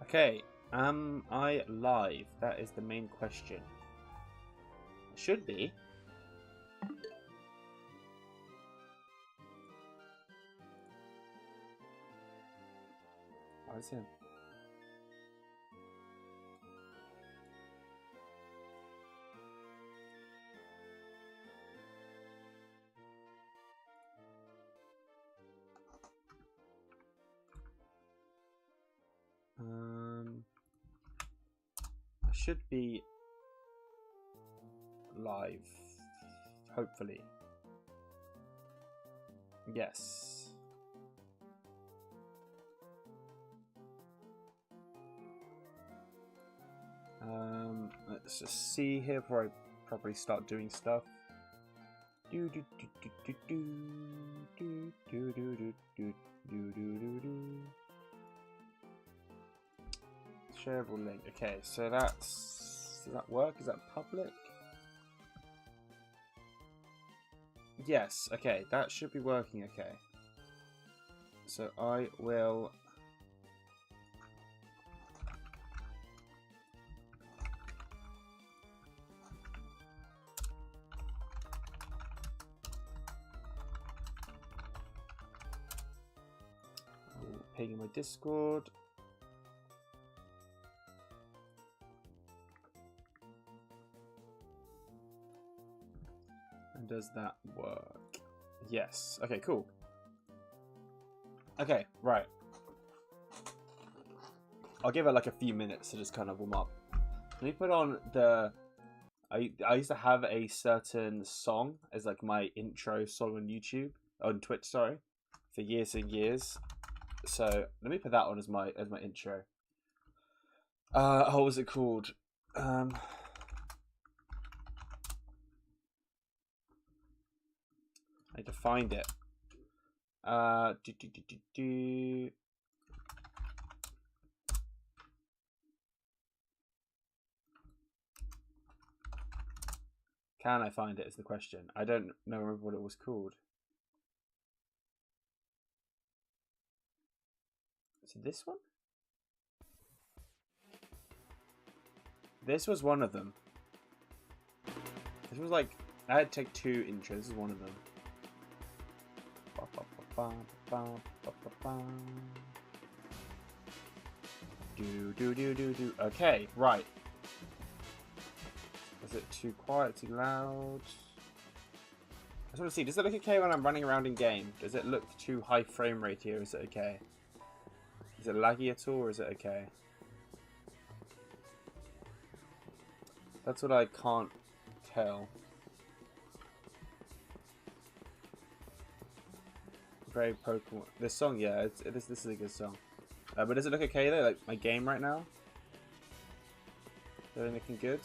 Okay, am I live? That is the main question. It should be. Why is it? I should be live, hopefully. Yes. Let's just see here before I properly start doing stuff. Do do do do do do do do do do do do do. Shareable link. Okay, so that's... Does that work? Is that public? Yes, okay, that should be working okay. So I will... ping in my Discord. And does that work? Yes. Okay, cool. Okay, right. I'll give it like a few minutes to just kind of warm up. Let me put on the... I used to have a certain song as like my intro song on YouTube, on Twitch, sorry, for years and years. So let me put that on as my intro. What was it called? I need to find it. Can I find it is the question. I don't remember what it was called. Is it this one? This was one of them. This was like, I had to take 2 intros. This is one of them. Do. Okay, right. Is it too quiet, too loud? I just want to see, does it look okay when I'm running around in game? Does it look too high frame rate here? Is it okay? Is it laggy at all, or is it okay? That's what I can't tell. Very Pokemon. This song, yeah, this is a good song. But does it look okay though? Like my game right now? Is it looking good?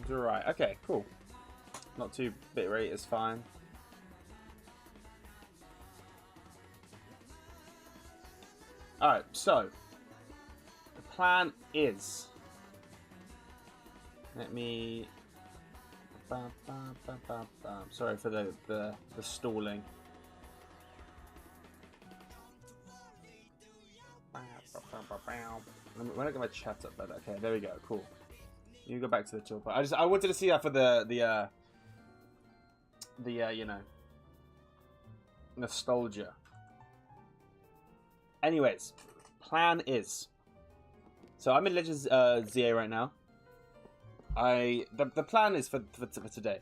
It's alright. Okay, cool. Not too bitrate is fine. Alright, so the plan is, let me sorry for the stalling. When I get my chat up better. Okay, there we go, cool. You go back to the tool. I wanted to see that for the you know, nostalgia. Anyways, plan is, so I'm in Legends ZA right now. The plan is for today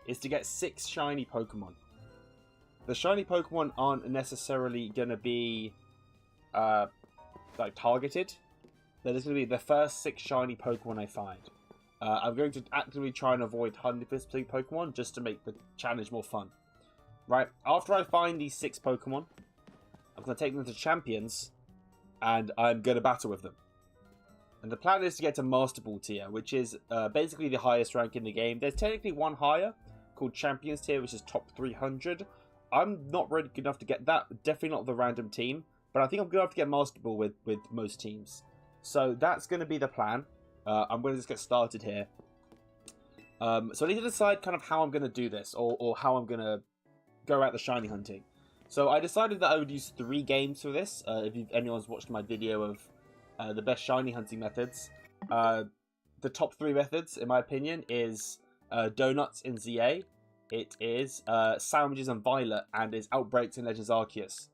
is to get 6 shiny Pokemon. The shiny Pokemon aren't necessarily gonna be like targeted. They're just gonna be the first 6 shiny Pokemon I find. I'm going to actively try and avoid 100% Pokemon just to make the challenge more fun. Right, after I find these 6 Pokemon, I'm going to take them to Champions, and I'm going to battle with them. And the plan is to get to Master Ball tier, which is basically the highest rank in the game. There's technically one higher, called Champions tier, which is top 300. I'm not really good enough to get that, definitely not the random team, but I think I'm good enough to get Master Ball with most teams. So that's going to be the plan. I'm going to just get started here. So I need to decide kind of how I'm going to do this, or how I'm going to go out the shiny hunting. So I decided that I would use 3 games for this. If anyone's watched my video of the best shiny hunting methods, the top 3 methods, in my opinion, is Donuts in ZA, it is Sandwiches and Violet, and is Outbreaks in Legends Arceus.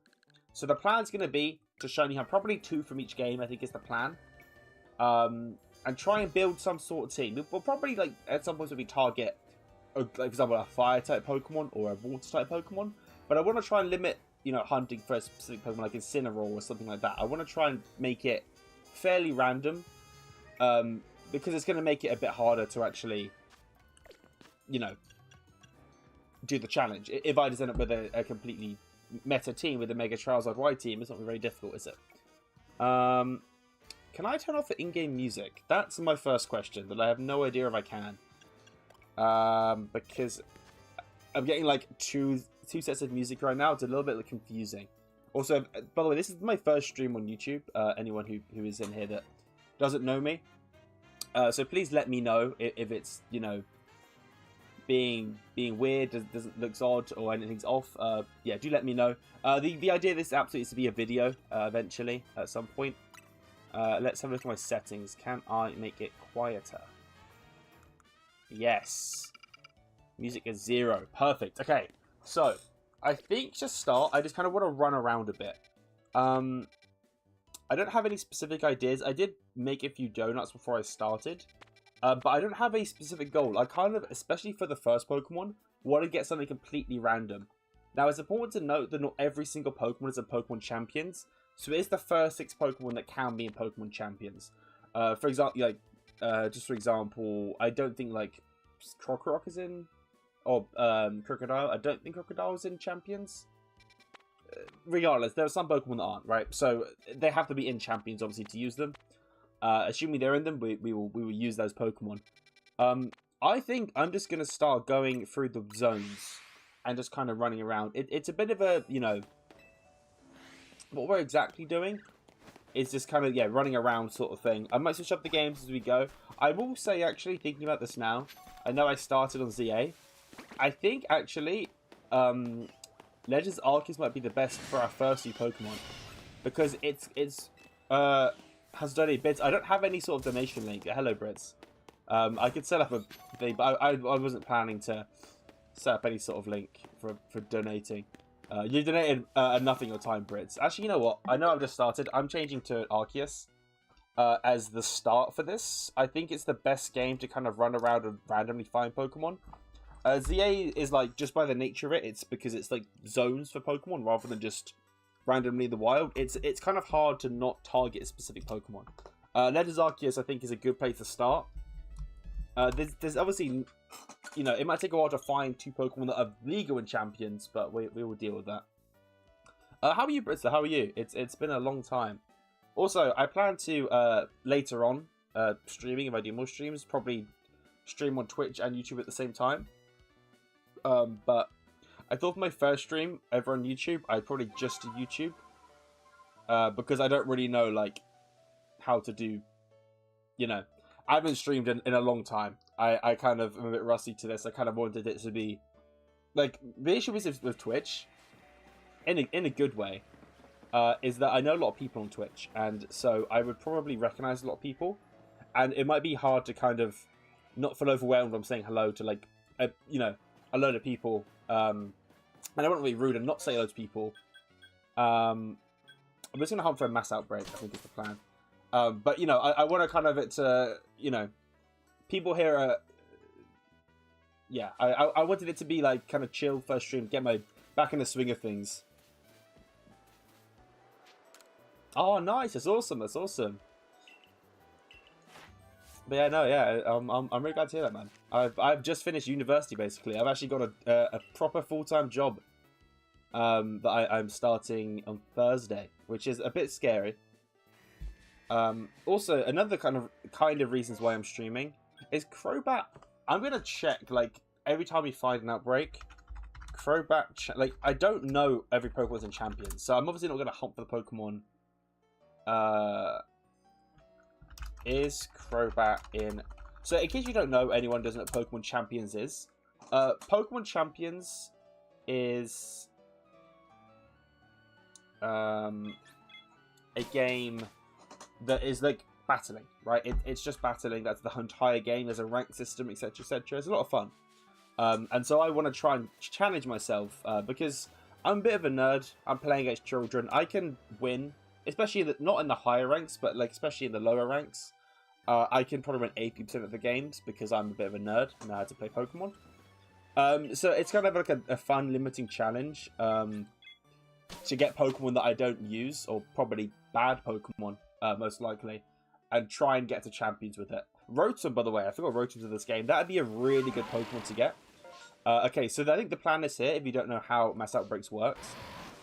So the plan's going to be to shiny hunt probably 2 from each game, I think is the plan. And try and build some sort of team. We'll probably, like, at some point we target, like, for example, a fire-type Pokemon or a water-type Pokemon. But I want to try and limit, you know, hunting for a specific Pokemon, like Incineroar or something like that. I want to try and make it fairly random, because it's going to make it a bit harder to actually, you know, do the challenge. If I just end up with a completely meta team with a Mega Charizard Y team, it's not very difficult, is it? Can I turn off the in-game music? That's my first question, that I have no idea if I can. Because I'm getting like two sets of music right now. It's a little bit confusing. Also, by the way, this is my first stream on YouTube. Anyone who is in here that doesn't know me, so please let me know if it's, you know, being weird, doesn't looks odd, or anything's off. Yeah, do let me know. The idea of this absolutely is to be a video eventually at some point. Let's have a look at my settings. Can I make it quieter? Yes. Music is 0. Perfect. Okay, so I think to start, I just kind of want to run around a bit. I don't have any specific ideas. I did make a few donuts before I started, but I don't have a specific goal. I kind of, especially for the first Pokemon, want to get something completely random. Now, it's important to note that not every single Pokemon is in Pokémon Champions, so it is the first 6 Pokemon that can be in Pokémon Champions. For example, like, just for example, I don't think, like, Crocorock is in, or Crocodile. I don't think Crocodile is in Champions. Regardless, there are some Pokemon that aren't, right? So they have to be in Champions, obviously, to use them. Assuming they're in them, we will use those Pokemon. I think I'm just going to start going through the zones and just kind of running around. It's a bit of a, you know, what we're exactly doing is just kind of, yeah, running around sort of thing. I might switch up the games as we go. I will say, actually, thinking about this now, I know I started on ZA. I think, actually, Legends Arceus might be the best for our first few Pokemon, because it's has donate bits. I don't have any sort of donation link. Hello, Brits. I could set up a thing, but I wasn't planning to set up any sort of link for donating. You donated enough in your time, Brits. Actually, you know what? I know I've just started. I'm changing to Arceus as the start for this. I think it's the best game to kind of run around and randomly find Pokemon. ZA is, like, just by the nature of it, it's because it's like zones for Pokemon rather than just randomly in the wild. It's kind of hard to not target a specific Pokemon. Legends Arceus, I think, is a good place to start. There's obviously, you know, it might take a while to find 2 Pokemon that are legal in Champions, but we will deal with that. How are you, Britza? How are you? It's been a long time. Also, I plan to later on streaming, if I do more streams, probably stream on Twitch and YouTube at the same time. But I thought for my first stream ever on YouTube, I'd probably just do YouTube. Because I don't really know, like, how to do, you know, I haven't streamed in a long time. I kind of am a bit rusty to this. I kind of wanted it to be, like, the issue with Twitch, in a good way, is that I know a lot of people on Twitch, and so I would probably recognize a lot of people, and it might be hard to kind of not feel overwhelmed when I'm saying hello to, like, you know, a load of people, and I don't want to be rude and not say hello to people. I'm just going to hunt for a mass outbreak, I think is the plan. But, you know, I want to kind of, it's, you know, people here are, yeah, I wanted it to be, like, kind of chill first stream, get my back in the swing of things. Oh, nice, that's awesome, that's awesome. But yeah, no, yeah, I'm really glad to hear that, man. I've just finished university, basically. I've actually got a proper full-time job that I'm starting on Thursday, which is a bit scary. Also, another kind of reasons why I'm streaming is Crobat. I'm gonna check, like, every time we find an outbreak, Crobat, like, I don't know every Pokemon's in Champions, so I'm obviously not gonna hunt for the Pokemon. Is Crobat in... So, in case you don't know, anyone doesn't know what Pokemon Champions is. Pokemon Champions is... a game that is like battling, right? It's just battling. That's the entire game. There's a rank system, etc., etc. It's a lot of fun. And so I want to try and challenge myself because I'm a bit of a nerd. I'm playing against children. I can win, especially not in the higher ranks, but like especially in the lower ranks. I can probably win 80% of the games because I'm a bit of a nerd and know how to play Pokemon. So it's kind of like a fun limiting challenge to get Pokemon that I don't use, or probably bad Pokemon, most likely, and try and get to Champions with it. Rotom, by the way, I forgot Rotom's in this game. That would be a really good Pokemon to get. Okay, so I think the plan is here, if you don't know how Mass Outbreaks works.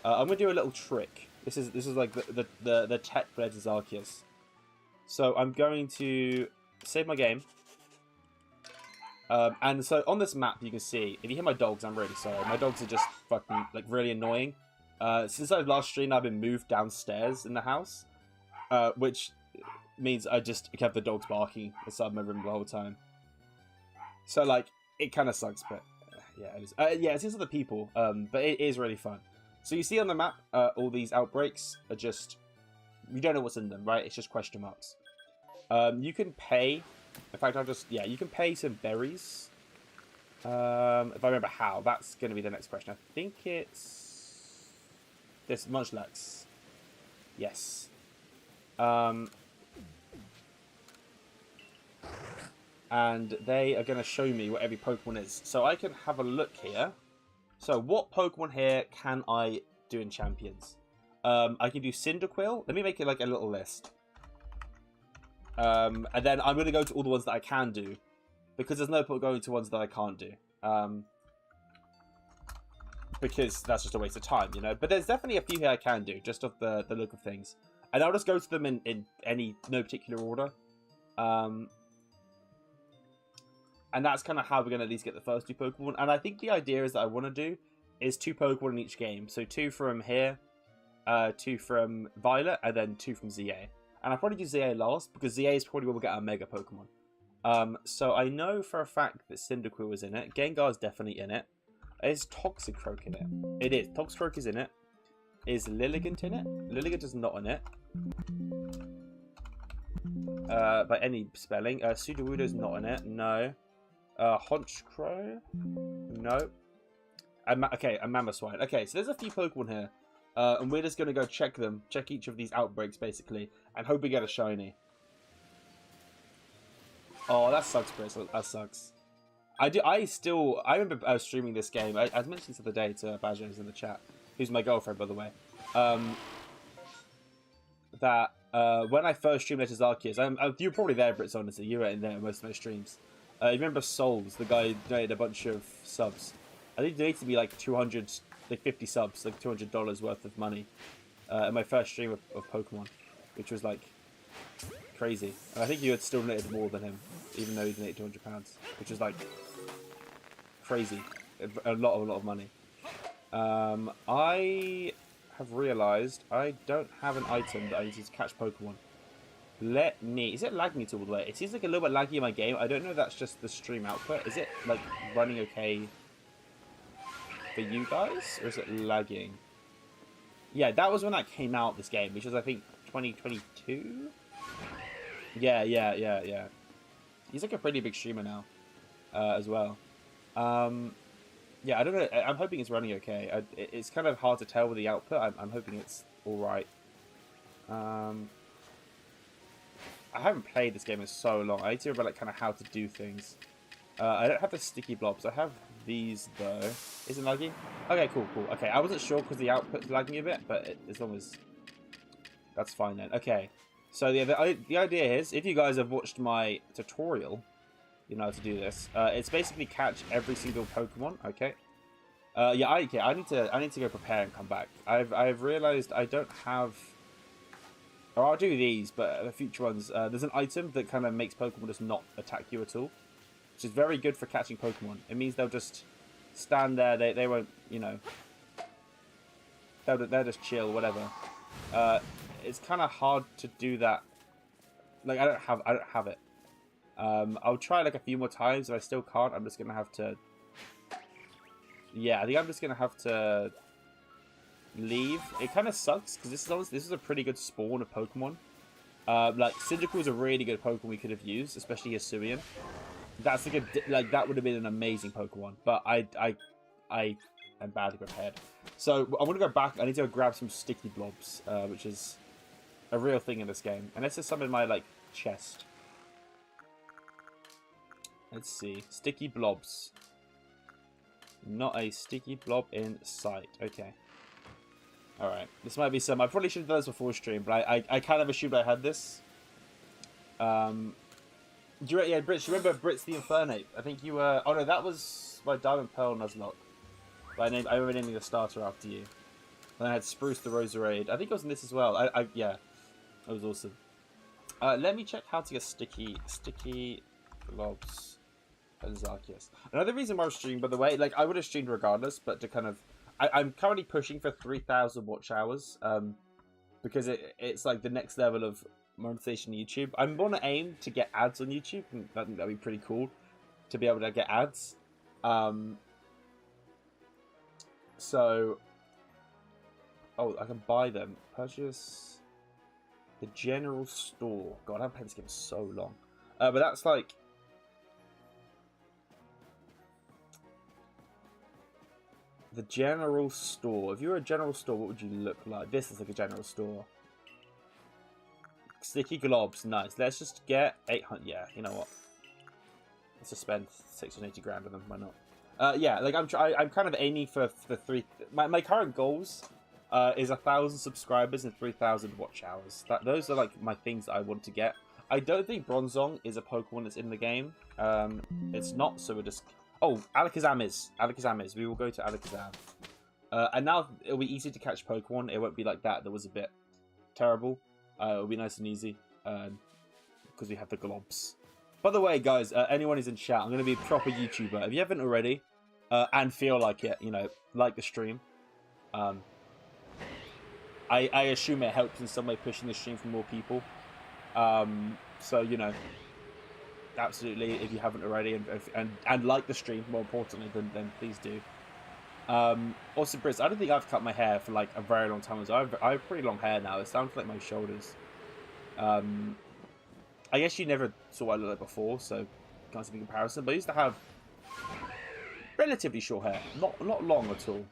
I'm going to do a little trick. This is like the tech for Arceus. So I'm going to save my game. And so on this map, you can see, if you hear my dogs, I'm really sorry. My dogs are just fucking, like, really annoying. Since I last streamed, I've been moved downstairs in the house. Which means I just kept the dogs barking inside my room the whole time. So, like, it kind of sucks, but yeah, it is. Yeah, it's just other people, but it is really fun. So you see on the map, all these outbreaks are just, you don't know what's in them, right? It's just question marks. You can pay, in fact, you can pay some berries. If I remember how, that's going to be the next question. I think it's this Munchlax. Yes. And they are going to show me what every Pokemon is. So I can have a look here. So what Pokemon here can I do in Champions? I can do Cyndaquil. Let me make it like a little list. And then I'm going to go to all the ones that I can do. Because there's no point going to ones that I can't do. Because that's just a waste of time, you know. But there's definitely a few here I can do, just off the look of things. And I'll just go to them in no particular order. And that's kind of how we're going to at least get the first two Pokemon. And I think the idea is that I want to do is 2 Pokemon in each game. So 2 from here, 2 from Violet, and then 2 from ZA. And I'll probably do ZA last, because ZA is probably where we'll get our Mega Pokemon. So I know for a fact that Cyndaquil is in it. Gengar's definitely in it. Is Toxicroak in it? It is. Toxicroak is in it. Is Lilligant in it? Lilligant is not in it. By any spelling. Sudowoodo's not in it. No. Honchkrow? No. Okay, a Mamoswine. Okay, so there's a few Pokemon here. And we're just going to go check them. Check each of these outbreaks, basically. And hope we get a shiny. Oh, that sucks, Chris. That sucks. I remember streaming this game. I mentioned this the other day to Badger, who's in the chat. Who's my girlfriend, by the way. That when I first streamed Letters Arceus, you were probably there, Brits, honestly. You were in there most of my streams. You remember Souls, the guy who donated a bunch of subs. I think he donated me like 50 subs, like $200 worth of money in my first stream of Pokemon, which was like crazy. And I think you had still donated more than him, even though he donated £200, which was like crazy. A lot of money. I have realised I don't have an item that I need to catch Pokemon. Is it lagging it all the way? It seems like a little bit laggy in my game. I don't know if that's just the stream output. Is it like running okay for you guys? Or is it lagging? Yeah, that was when that came out, this game, which was I think 2022? Yeah. He's like a pretty big streamer now, as well. Yeah, I don't know. I'm hoping it's running okay. It's kind of hard to tell with the output. I'm hoping it's alright. I haven't played this game in so long. I need to remember like kind of how to do things. I don't have the sticky blobs. I have these though. Is it lagging? Okay, cool. Okay, I wasn't sure because the output's lagging a bit, but as long as that's fine then. Okay, so the idea is, if you guys have watched my tutorial, you know how to do this. It's basically catch every single Pokemon. Okay. Yeah. I need to go prepare and come back. I've realized I don't have. Or I'll do these, but the future ones. There's an item that kind of makes Pokemon just not attack you at all, which is very good for catching Pokemon. It means they'll just stand there. They won't, you know. They'll just chill, whatever. It's kind of hard to do that. Like I don't have it. I'll try like a few more times. If I still can't, I'm just gonna have to. Yeah, I think I'm just gonna have to leave, it kind of sucks because this is a pretty good spawn of Pokemon. Like Cyndaquil is a really good Pokemon we could have used, especially Hisuian. That's like that would have been an amazing Pokemon, but I am badly prepared. So I'm gonna go back. I need to go grab some sticky blobs, which is a real thing in this game, and this is some in my like chest. Let's see, sticky blobs. Not a sticky blob in sight. Okay. Alright. This might be some... I probably should have done this before stream, but I kind of assumed I had this. Yeah, Brits, you remember Brits the Infernate? I think you were... Oh no, that was my Diamond Pearl Nuzlocke. I remember naming the starter after you. And I had Spruce the Roserade. I think it was in this as well. Yeah. That was awesome. Let me check how to get sticky blobs. Zarkius. Another reason why I was streaming, by the way, like I would have streamed regardless, but to kind of, I'm currently pushing for 3,000 watch hours, because it's like the next level of monetization on YouTube. I'm gonna aim to get ads on YouTube, and that'd be pretty cool to be able to get ads. So, oh, I can buy them. Purchase the general store. God, I haven't played this game so long, but that's like. The general store. If you were a general store, what would you look like? This is like a general store. Sticky globs, nice. Let's just get 800. Yeah, you know what? Let's just spend 680 grand on them. Why not? Yeah, like I'm kind of aiming for the three. My current goals is 1,000 subscribers and 3,000 watch hours. Those are like my things that I want to get. I don't think Bronzong is a Pokemon that's in the game. It's not, so we're just. Oh, Alakazam is. Alakazam is. We will go to Alakazam. And now it'll be easy to catch Pokemon. It won't be like that. That was a bit terrible. It'll be nice and easy. Because we have the globs. By the way, guys, anyone who's in chat, I'm going to be a proper YouTuber. If you haven't already, and feel like it, you know, like the stream. I assume it helps in some way pushing the stream for more people. So, you know. Absolutely, if you haven't already, and like the stream, more importantly, then please do. Also, Briz, I don't think I've cut my hair for like a very long time. I have pretty long hair now. It's down to like my shoulders. I guess you never saw what I looked like before, so can't see the comparison. But I used to have relatively short hair, not long at all.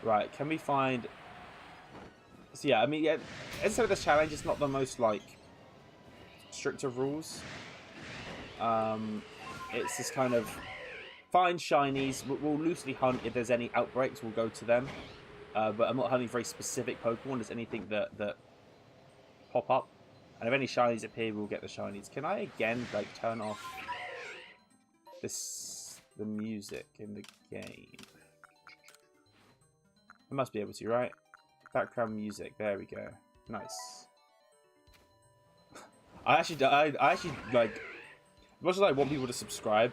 Right, can we find? So yeah, I mean, yeah. Instead of this challenge, it's not the most like. Stricter rules. It's just kind of find shinies. We'll loosely hunt if there's any outbreaks. We'll go to them, but I'm not hunting very specific Pokemon. There's anything that pop up, and if any shinies appear, we'll get the shinies. Can I again like turn off the music in the game? I must be able to, right? Background music. There we go. Nice. I actually like, as much as I want people to subscribe,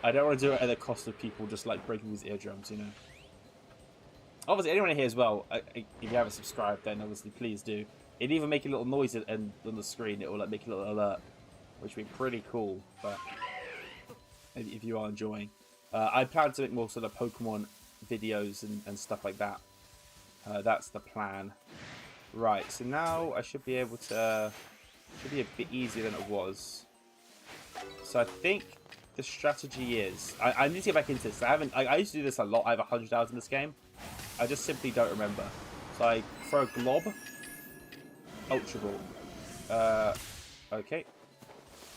I don't want to do it at the cost of people just like breaking these eardrums, you know. Obviously, anyone here as well, if you haven't subscribed, then obviously please do. It'd even make a little noise on the screen. It will like make a little alert, which would be pretty cool. But if you are enjoying, I plan to make more sort of Pokemon videos and stuff like that. That's the plan. Right. So now I should be able to. Should be a bit easier than it was. So I think the strategy is... I need to get back into this. I used to do this a lot. I have 100 hours in this game. I just simply don't remember. So I throw a glob. Ultra Ball. Okay.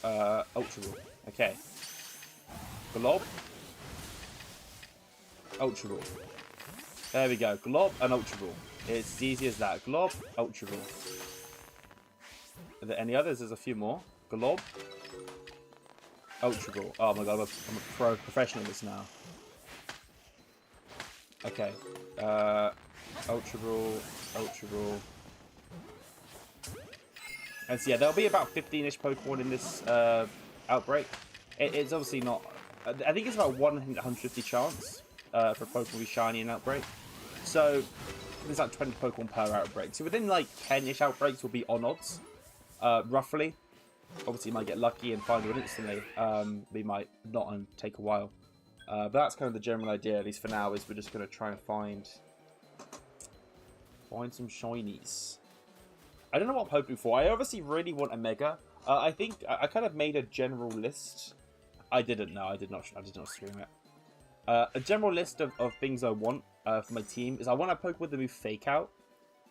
Ultra Ball. Okay. Glob. Ultra Ball. There we go. Glob and Ultra Ball. It's as easy as that. Glob, Ultra Ball. Are there any others? There's a few more. Glob. Ultra Ball. Oh my god, I'm a professional at this now. Okay. Ultra Ball. Ultra Ball. And so yeah, there'll be about 15-ish Pokemon in this outbreak. It's obviously not... I think it's about 1 in 150 chance for Pokemon to be shiny in outbreak. So there's like 20 Pokemon per outbreak. So within like 10-ish outbreaks will be on odds. Roughly. Obviously you might get lucky and find one instantly. We might not and take a while. But that's kind of the general idea, at least for now, is we're just going to try and find Find some shinies. I don't know what I'm hoping for. I obviously really want a mega. I think I kind of made a general list. I didn't. No, I did not stream it. A general list of things I want for my team is I want a Pokemon with the move Fake Out.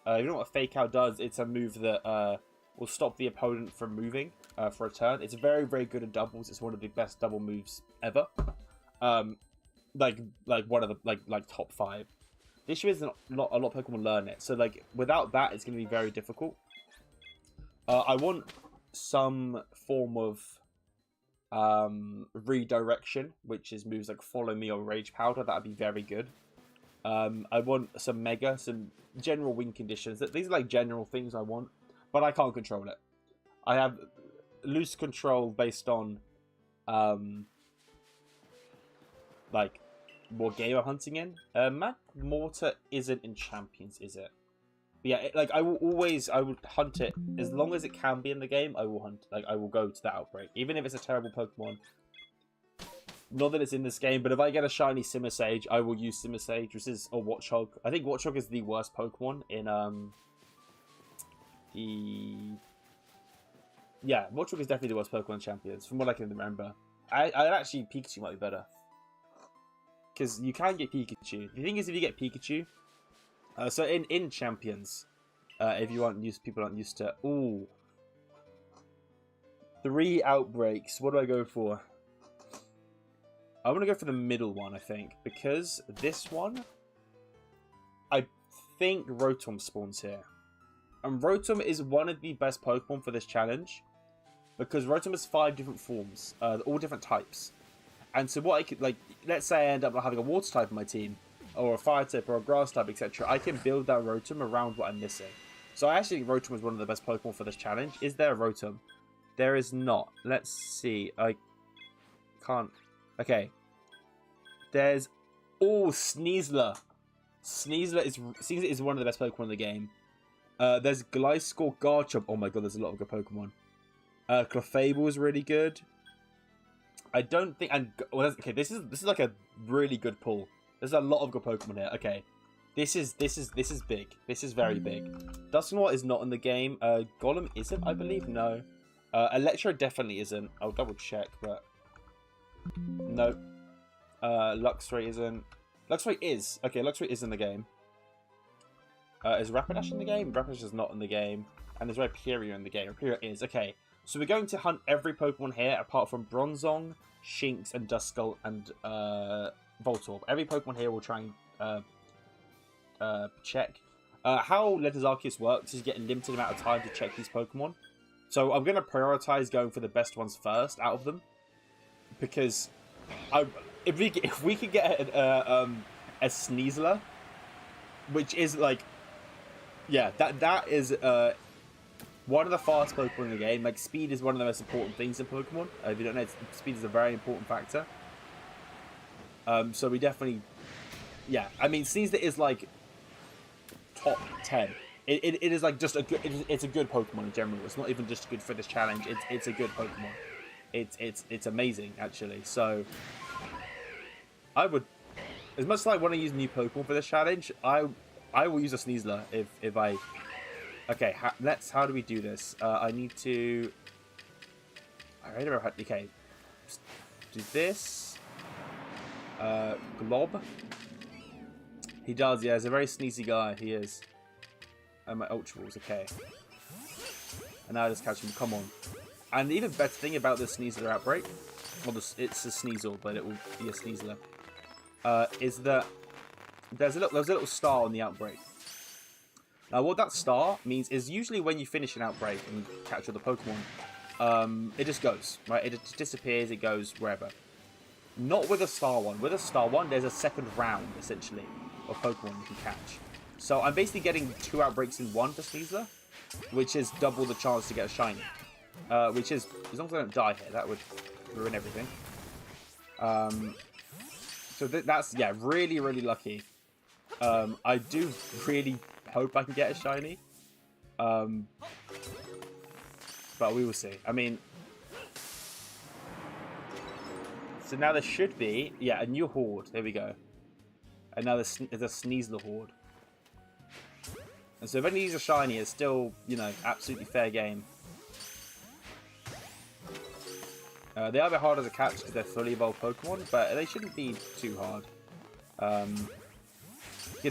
You know what a Fake Out does? It's a move that will stop the opponent from moving for a turn. It's very, very good at doubles. It's one of the best double moves ever. Like one of the like top 5. The issue is not a lot of Pokemon learn it. So like without that, it's going to be very difficult. I want some form of redirection, which is moves like Follow Me or Rage Powder. That'd be very good. I want some Mega, some general win conditions. These are like general things I want, but I can't control it. I have loose control based on like what game I'm hunting in. Mortar isn't in Champions, is it? But yeah, I would hunt it as long as it can be in the game. I will hunt. Like I will go to that outbreak, even if it's a terrible Pokemon. Not that it's in this game, but if I get a shiny Simisage, I will use Simisage, which is a Watchog. I think Watchog is the worst Pokemon in yeah, Watchog is definitely the worst Pokemon in Champions, from what I can remember. I'd actually Pikachu might be better. Because you can get Pikachu. The thing is, if you get Pikachu, so in Champions, if you aren't used, people aren't used to. Ooh, 3 outbreaks. What do I go for? I want to go for the middle one, I think, because this one, I think Rotom spawns here, and Rotom is one of the best Pokemon for this challenge, because Rotom has 5 different forms, all different types. And so what I could, like, let's say I end up not having a water type in my team, or a fire type, or a grass type, etc. I can build that Rotom around what I'm missing. So I actually think Rotom is one of the best Pokemon for this challenge. Is there a Rotom? There is not. Let's see. I can't. Okay. There's... Oh, Sneasler. Sneasler is one of the best Pokemon in the game. There's Gliscor, Garchomp. Oh my god, there's a lot of good Pokemon. Clefable is really good. I don't think... And well, okay, this is like a really good pull. There's a lot of good Pokemon here. Okay. This is big. This is very big. Dusknoir is not in the game. Golem isn't, I believe. No. Electro definitely isn't. I'll double check, but no. Luxray isn't. Luxray is. Okay, Luxray is in the game. Is Rapidash in the game? Rapidash is not in the game. And there's Rhyperior in the game. Rhyperior is. Okay. So we're going to hunt every Pokemon here apart from Bronzong, Shinx, and Duskull, and Voltorb. Every Pokemon here will try and check. How Letters Arceus works is you get a limited amount of time to check these Pokemon. So I'm going to prioritize going for the best ones first out of them. Because if we could get a Sneasler, which is like... Yeah, that is... one of the fastest Pokemon in the game. Like, speed is one of the most important things in Pokemon. If you don't know, speed is a very important factor. So we definitely... Yeah, I mean, Sneasler is, like, top 10. It is, like, just a good... It's a good Pokemon in general. It's not even just good for this challenge. It's a good Pokemon. It's amazing, actually. So, I would... As much as I want to use new Pokemon for this challenge, I will use a Sneasler if I... Okay, how do we do this? I need to... Okay. Do this. Glob. He does, yeah. He's a very sneezy guy. He is. And my Ultra Balls, okay. And now I just catch him. Come on. And the even better thing about this Sneasler outbreak, well, it's a Sneasel, but it will be a Sneasler, is that there's a little star on the outbreak. Now, what that star means is usually when you finish an outbreak and you catch all the Pokemon, it just goes, right? It just disappears, it goes wherever. Not with a star one. With a star one, there's a second round, essentially, of Pokemon you can catch. So I'm basically getting 2 outbreaks in one for Sneasler, which is double the chance to get a shiny. Which is, as long as I don't die here, that would ruin everything. So that's, yeah, really, really lucky. I do really hope I can get a shiny. But we will see. I mean... So now there should be, yeah, a new horde. There we go. And now there's a Sneasler horde. And so if any of these are shiny, it's still, you know, absolutely fair game. They are a bit harder to catch because they're fully evolved Pokemon, but they shouldn't be too hard. Yeah,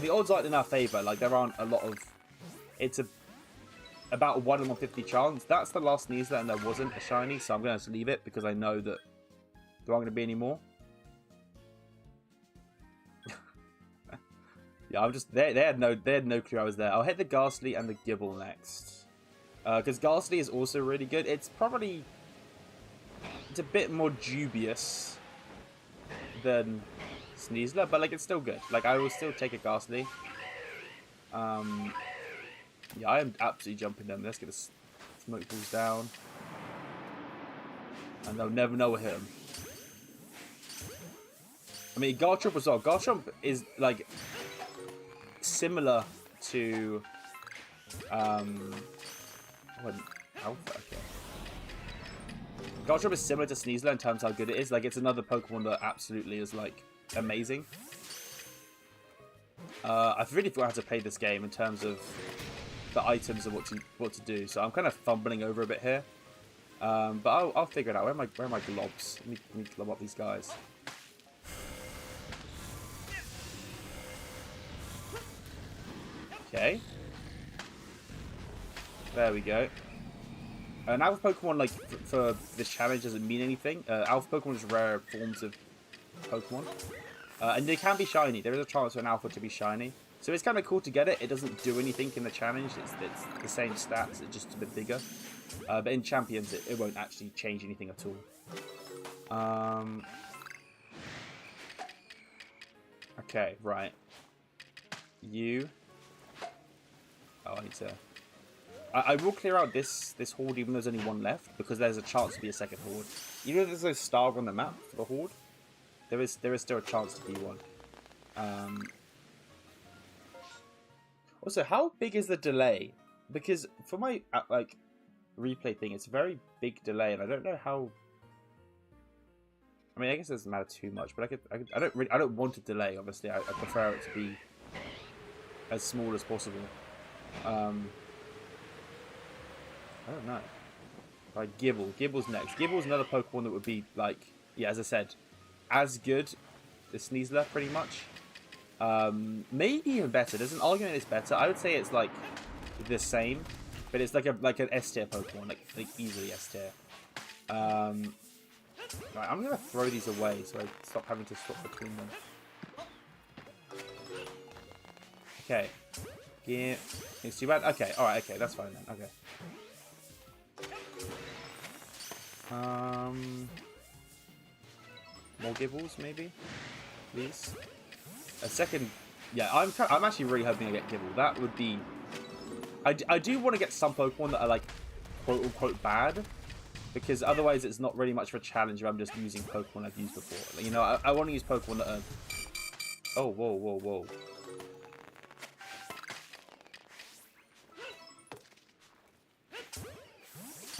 the odds aren't in our favour. Like, there aren't a lot of... It's about a 1 in 150 chance. That's the last Sneasler, and there wasn't a shiny, so I'm going to leave it because I know that there aren't going to be any more. Yeah, I'm just... They had no clue I was there. I'll hit the Ghastly and the Gibble next. Because Ghastly is also really good. It's probably... It's a bit more dubious than Sneasler, but like it's still good. Like I will still take a Ghastly. Yeah, I am absolutely jumping them. Let's get the smoke balls down, and they'll never know what hit them. I mean, Garchomp as well. Garchomp is like similar to Alpha. Okay. Garchomp is similar to Sneasler in terms of how good it is. Like, it's another Pokemon that absolutely is, like, amazing. I've really forgot how to play this game in terms of the items and what to do. So I'm kind of fumbling over a bit here. But I'll figure it out. Where are my globs? Let me glob up these guys. Okay. There we go. An Alpha Pokemon, like, for this challenge doesn't mean anything. Alpha Pokemon is rare forms of Pokemon. And they can be shiny. There is a chance for an Alpha to be shiny. So it's kind of cool to get it. It doesn't do anything in the challenge. It's the same stats. It's just a bit bigger. But in Champions, it won't actually change anything at all. Okay, right. You... Oh, I need to... I will clear out this horde even though there's only one left, because there's a chance to be a second horde. Even if there's no star on the map for the horde, there is still a chance to be one. Also, how big is the delay? Because for my like replay thing, it's a very big delay, and I don't know how. I mean, I guess it doesn't matter too much, but I don't want a delay. Obviously, I prefer it to be as small as possible. I don't know. Like Gibble. Gibble's next. Gibble's another Pokemon that would be like, yeah, as I said, as good as Sneasler, pretty much. Maybe even better. There's an argument it's better. I would say it's like the same, but it's like an S tier Pokemon, like easily S tier. Right, I'm gonna throw these away so I stop having to swap between them. Okay. Yeah. It's too bad. Okay. All right. Okay. That's fine then. Okay. More Gibbles, maybe? Please? A second... Yeah, I'm actually really hoping I get Gibble. That would be... I do want to get some Pokemon that are, like, quote-unquote bad. Because otherwise it's not really much of a challenge if I'm just using Pokemon I've used before. Like, you know, I want to use Pokemon that are... Oh, whoa, whoa, whoa.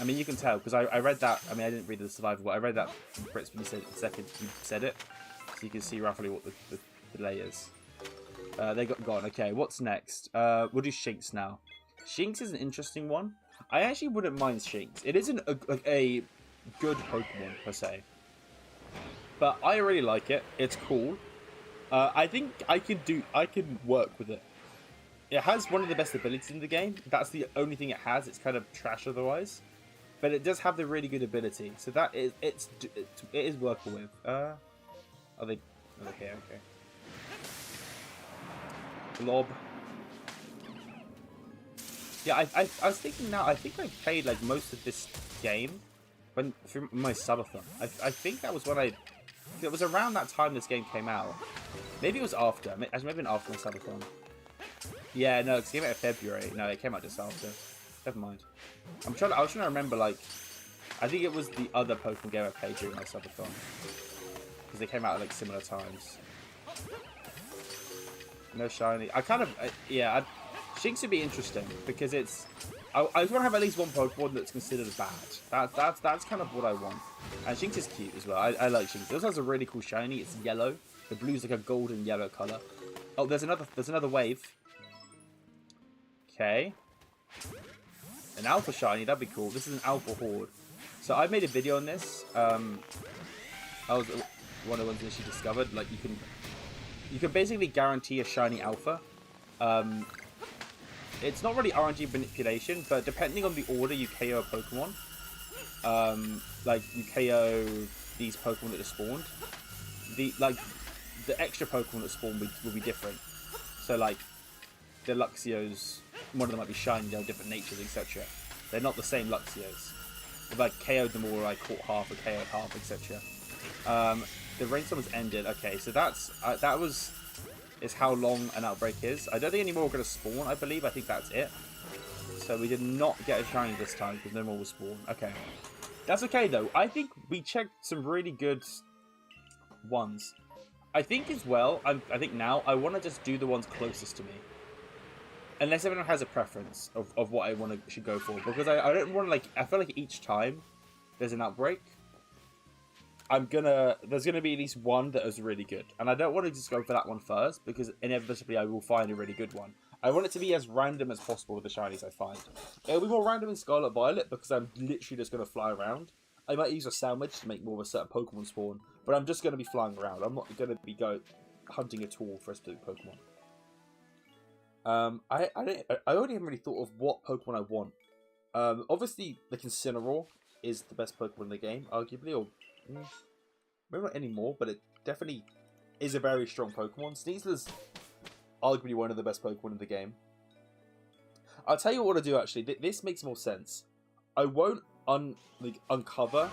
I mean, you can tell, because I read that, I mean, I didn't read the survival, but I read that from Brits when you said the second you said it, so you can see roughly what the delay is. They got gone. Okay, what's next? We'll do Shinx now. Shinx is an interesting one. I actually wouldn't mind Shinx. It isn't a good Pokemon, per se. But I really like it. It's cool. I think I can work with it. It has one of the best abilities in the game. That's the only thing it has. It's kind of trash otherwise. But it does have the really good ability, so that is it is workable with. Are they here? Okay. Blob. Yeah, I was thinking now. I think I played like most of this game through my subathon. I think that was when it was around that time this game came out. Maybe it was after. It might have been after my subathon. Yeah, no, it came out in February. No, it came out just after. Never mind. I was trying to remember, like, I think it was the other Pokemon game I played during my subathon. Because they came out at, like, similar times. No shiny. Yeah, Shinx would be interesting, because it's... I just want to have at least one Pokemon that's considered bad. That's kind of what I want. And Shinx is cute as well. I like Shinx. It also has a really cool shiny. It's yellow. The blue's like a golden yellow colour. Oh, there's another wave. Okay. An alpha shiny, that'd be cool. This is an alpha horde. So I made a video on this. I was one of the ones initially discovered. Like you can basically guarantee a shiny alpha. It's not really RNG manipulation, but depending on the order you KO a Pokemon, like you KO these Pokemon that are spawned, the extra Pokemon that spawn will be different. So like the Luxios, one of them might be shiny, they have different natures, etc. They're not the same Luxios. If I KO'd them all, or I caught half or KO'd half, etc. The rainstorm has ended. Okay, so is how long an outbreak is. I don't think any more are going to spawn, I believe. I think that's it. So we did not get a shiny this time because no more will spawn. Okay. That's okay, though. I think we checked some really good ones. I think as well, I think now, I want to just do the ones closest to me. Unless everyone has a preference of what I should go for. Because I don't want to, like, I feel like each time there's an outbreak, there's gonna be at least one that is really good, and I don't want to just go for that one first because inevitably I will find a really good one. I want it to be as random as possible with the shinies I find. It'll be more random in Scarlet Violet because I'm literally just gonna fly around. I might use a sandwich to make more of a certain Pokemon spawn, but I'm just gonna be flying around. I'm not gonna be hunting at all for a specific Pokemon. I already haven't really thought of what Pokemon I want. Obviously the Incineroar is the best Pokemon in the game, arguably, or maybe not anymore, but it definitely is a very strong Pokemon. Sneasler's arguably one of the best Pokemon in the game. I'll tell you what to do, actually. This makes more sense. I won't uncover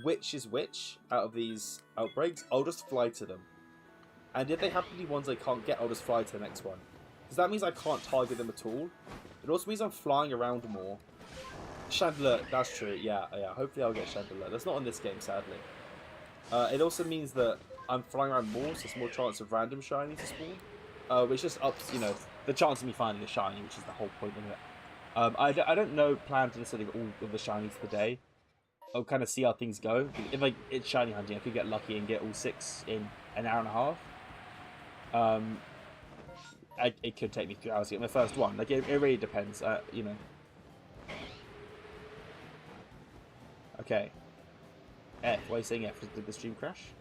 which is which out of these outbreaks. I'll just fly to them. And if they happen to be ones I can't get, I'll just fly to the next one. Because that means I can't target them at all. It also means I'm flying around more. Chandler, that's true, yeah. Hopefully I'll get Chandler. That's not in this game, sadly. It also means that I'm flying around more, so there's more chance of random shiny to spawn. Which just ups, the chance of me finding a shiny, which is the whole point of it. I don't plan to necessarily get all of the shinies today. I'll kind of see how things go. If it's shiny hunting, I could get lucky and get all 6 in an hour and a half. It could take me 3 hours to get my first one. Like, it really depends, Okay. F. Why are you saying F? Did the stream crash?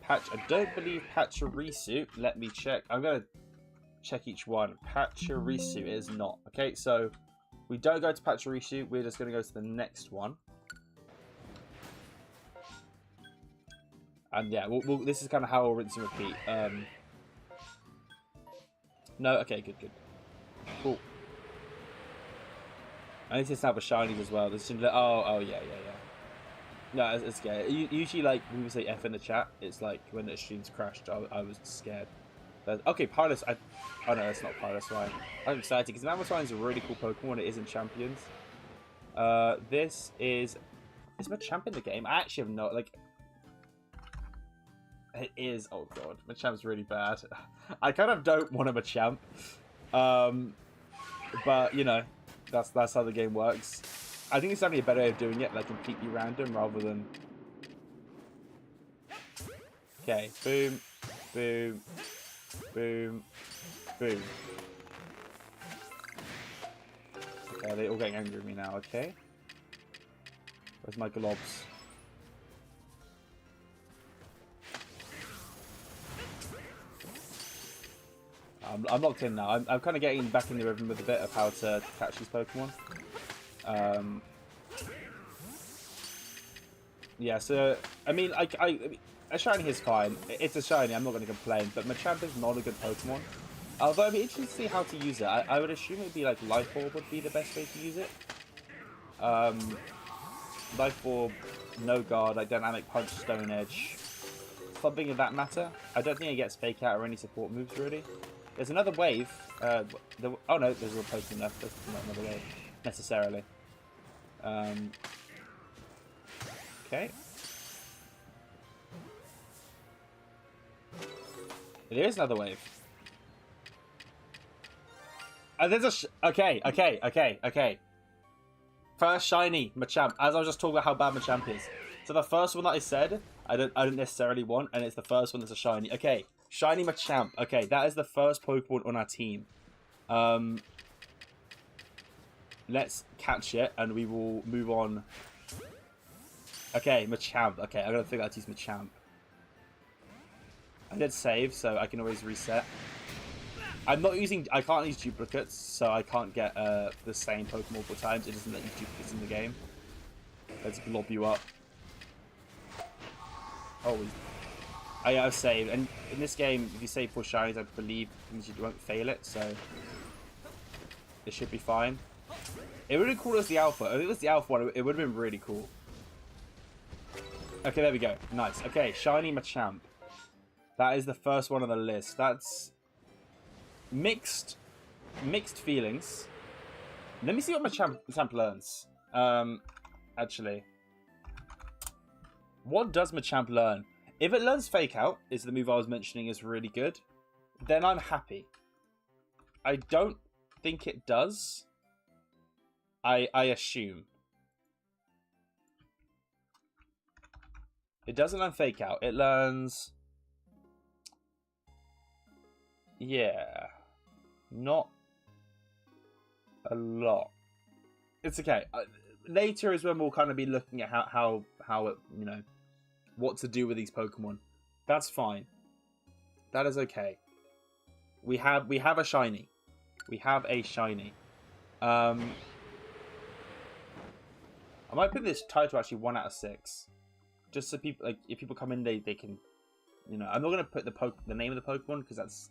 Patch. I don't believe Pachirisu. Let me check. I'm going to check each one. Pachirisu is not. Okay, so we don't go to Pachirisu. We're just going to go to the next one. And yeah, this is kind of how we'll rinse and repeat. No, okay, good. Cool. I need to snap a shinies as well. Yeah. No, it's scary. Usually, like, when we say F in the chat, it's like when the streams crashed, I was scared. Okay, Pilus. Oh no, it's not Pilus, right? I'm excited because Mammothine is a really cool Pokemon. It is in Champions. This is Machamp in the game? I actually have no, like, it is. Oh god, Machamp's really bad. I kind of don't want a Machamp. But that's how the game works. I think it's definitely a better way of doing it, like completely random rather than. Okay, boom, boom, boom, boom. Okay, they're all getting angry at me now. Okay, where's my globs? I'm locked in now. I'm kind of getting back in the rhythm with a bit of how to catch these Pokemon. Yeah, so I mean, a shiny is fine. It's a shiny. I'm not going to complain. But Machamp is not a good Pokemon. Although I'd be interested to see how to use it. I would assume it would be like Life Orb would be the best way to use it. Life Orb, No Guard, like Dynamic Punch, Stone Edge, something of that matter. I don't think it gets Fake Out or any support moves really. There's another wave. Oh no, there's a Pokemon left. There's not another wave necessarily. Okay. There is another wave. There's a okay. First shiny Machamp. As I was just talking about how bad Machamp is. So the first one that I said, I don't necessarily want, and it's the first one that's a shiny. Okay, shiny Machamp. Okay, that is the first Pokemon on our team. Let's catch it, and we will move on. Okay, Machamp. Okay, I'm gonna figure out how to use Machamp. I did save, so I can always reset. I can't use duplicates, so I can't get the same Pokemon multiple times. It doesn't let you duplicates in the game. Let's blob you up. Oh, I've saved. And in this game, if you save for shinies, I believe you won't fail it, so it should be fine. It would have been cool as the alpha. If it was the alpha one, it would have been really cool. Okay, there we go. Nice. Okay, shiny Machamp. That is the first one on the list. That's mixed feelings. Let me see what Machamp learns. Actually, what does Machamp learn? If it learns Fake Out, is the move I was mentioning is really good, then I'm happy. I don't think it does. I assume. It doesn't learn Fake Out. It learns... Yeah. Not a lot. It's okay. Later is when we'll kind of be looking at how it, you know, what to do with these Pokemon. That's fine. That is okay. We have a shiny. We have a shiny. I might put this title actually 1 out of 6, just so people, like, if people come in, they can, you know. I'm not gonna put the name of the Pokemon because that's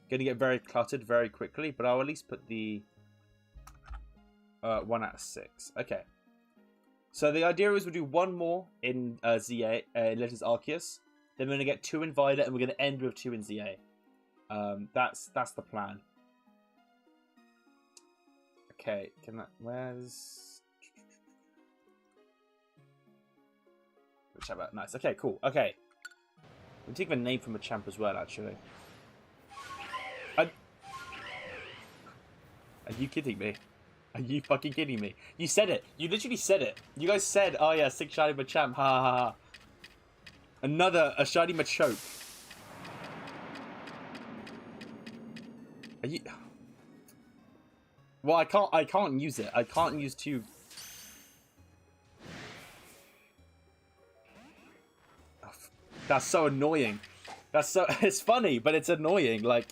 gonna get very cluttered very quickly. But I'll at least put the 1 out of 6. Okay. So the idea is we'll do one more in ZA, Legends Arceus. Then we're gonna get 2 in Violet, and we're gonna end with 2 in ZA. That's the plan. Okay, where's... Machamp, nice. Okay, cool. Okay. We'll take the name from Machamp as well, actually. Are you kidding me? Are you fucking kidding me? You said it. You literally said it. You guys said, oh yeah, 6 shiny Machamp. Ha ha ha. A shiny Machoke. Are you... Well, I can't use it. I can't use 2... That's so annoying. That's so... It's funny, but it's annoying. Like...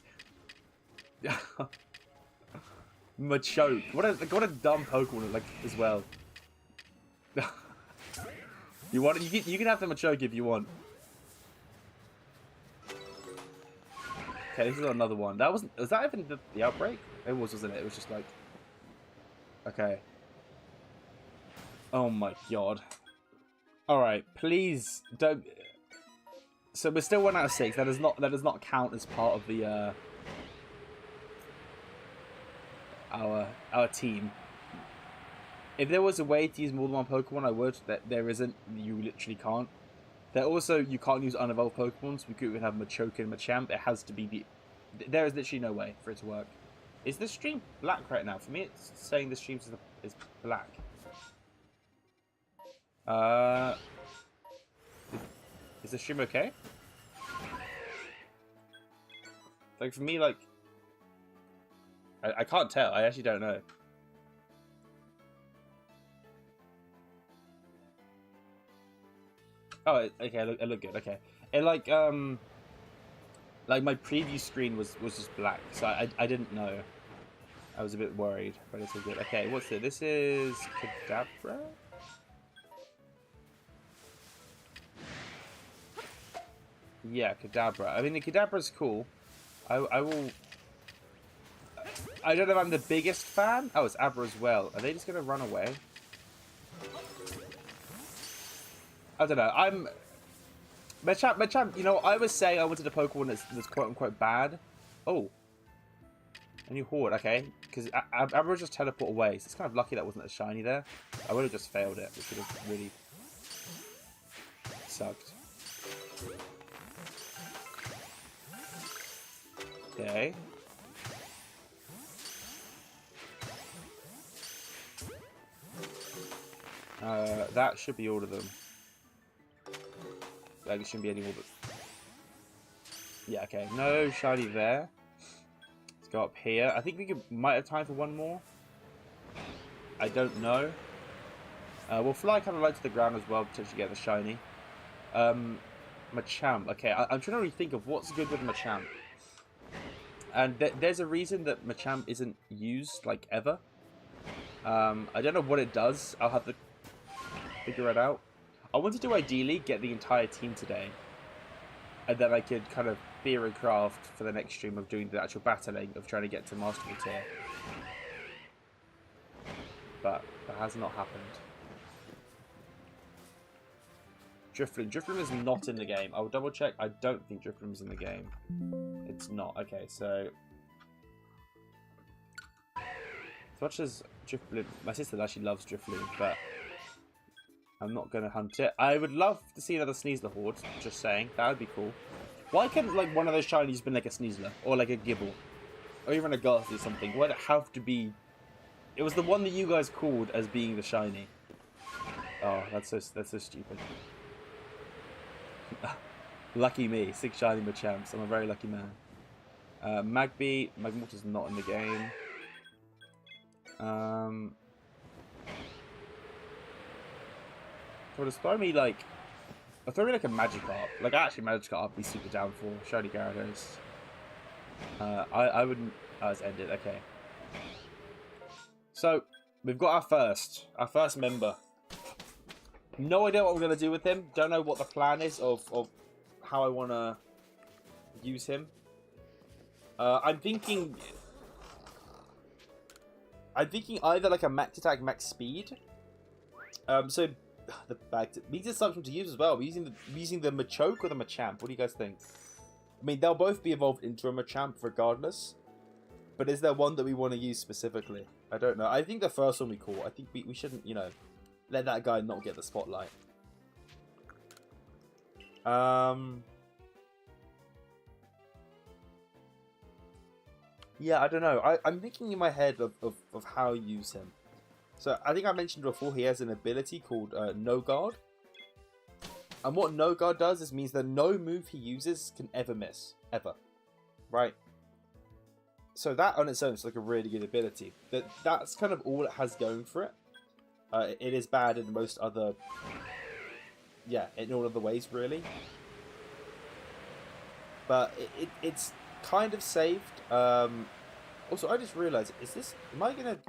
Machoke. What a dumb Pokemon, like, as well. You can have the Machoke if you want. Okay, this is another one. Was that even the outbreak? It wasn't it? It was just like... Okay. Oh my god. Alright, please don't... So we're still 1 out of 6. That does not count as part of the our team. If there was a way to use more than one Pokemon, I would. There isn't. You literally can't. You can't use unevolved Pokemon. So we could have Machoke and Machamp. It has to be there is literally no way for it to work. Is the stream black right now? For me, it's saying the stream is black. Is the stream okay? Like, for me, like... I can't tell. I actually don't know. Oh, okay. It looked good. Okay. It, like my preview screen was just black, so I didn't know. I was a bit worried, but it's all good. Okay, what's it? This is Kadabra? Yeah, Kadabra. I mean, the Kadabra's cool. I will... I don't know if I'm the biggest fan. Oh, it's Abra as well. Are they just going to run away? I don't know. I'm... Machamp, you know, I was saying I wanted a Pokemon that's quote-unquote bad. Oh. A new Horde, okay. Because Abra just teleport away, so it's kind of lucky that wasn't a shiny there. I would have just failed it, which would have really sucked. Okay. That should be all of them. Like, it shouldn't be any more, but... Yeah, okay. No shiny there. Let's go up here. I think we might have time for one more. I don't know. We'll fly kind of low to the ground as well, potentially get the shiny. Machamp. Okay, I'm trying to really think of what's good with Machamp. And there's a reason that Machamp isn't used, like, ever. I don't know what it does. I'll have to figure it out. I wanted to ideally get the entire team today. And then I could kind of theory craft for the next stream of doing the actual battling, of trying to get to Masterful tier. But that has not happened. Drifloon. Drifloon is not in the game. I will double check. I don't think Drifloon is in the game. It's not. Okay, so... As much as Drifloon... My sister actually loves Drifloon, but... I'm not going to hunt it. I would love to see another Sneasler Horde, just saying. That would be cool. Why can't, like, one of those shinies be like a Sneasler? Or like a Gibble? Or even a Ghastly or something? Why'd it have to be... It was the one that you guys called as being the shiny. Oh, that's so stupid. Lucky me. 6 shiny Machamps. I'm a very lucky man. Magby. Magmortar's not in the game. So just throw me like... I'll throw me like a Magikarp. Like, actually Magikarp I'd be super down for. Shiny Gyarados. I wouldn't... Oh, it's ended. Okay. So, we've got our first member. No idea what we're going to do with him. Don't know what the plan is of how I want to use him. I'm thinking either like a max attack, max speed. So the bag these are something to use as well. We're using the Machoke or the Machamp. What do you guys think? I mean, they'll both be evolved into a Machamp regardless. But is there one that we want to use specifically? I don't know. I think the first one we call. I think we shouldn't, you know, let that guy not get the spotlight. Yeah, I don't know. I'm thinking in my head of how to use him. So, I think I mentioned before, he has an ability called No Guard. And what No Guard does is means that no move he uses can ever miss. Ever. Right? So that on its own is like a really good ability. But that's kind of all it has going for it. It is bad in most other... Yeah, in all other ways, really. But it's kind of saved. Also, I just realised, is this... Am I going to...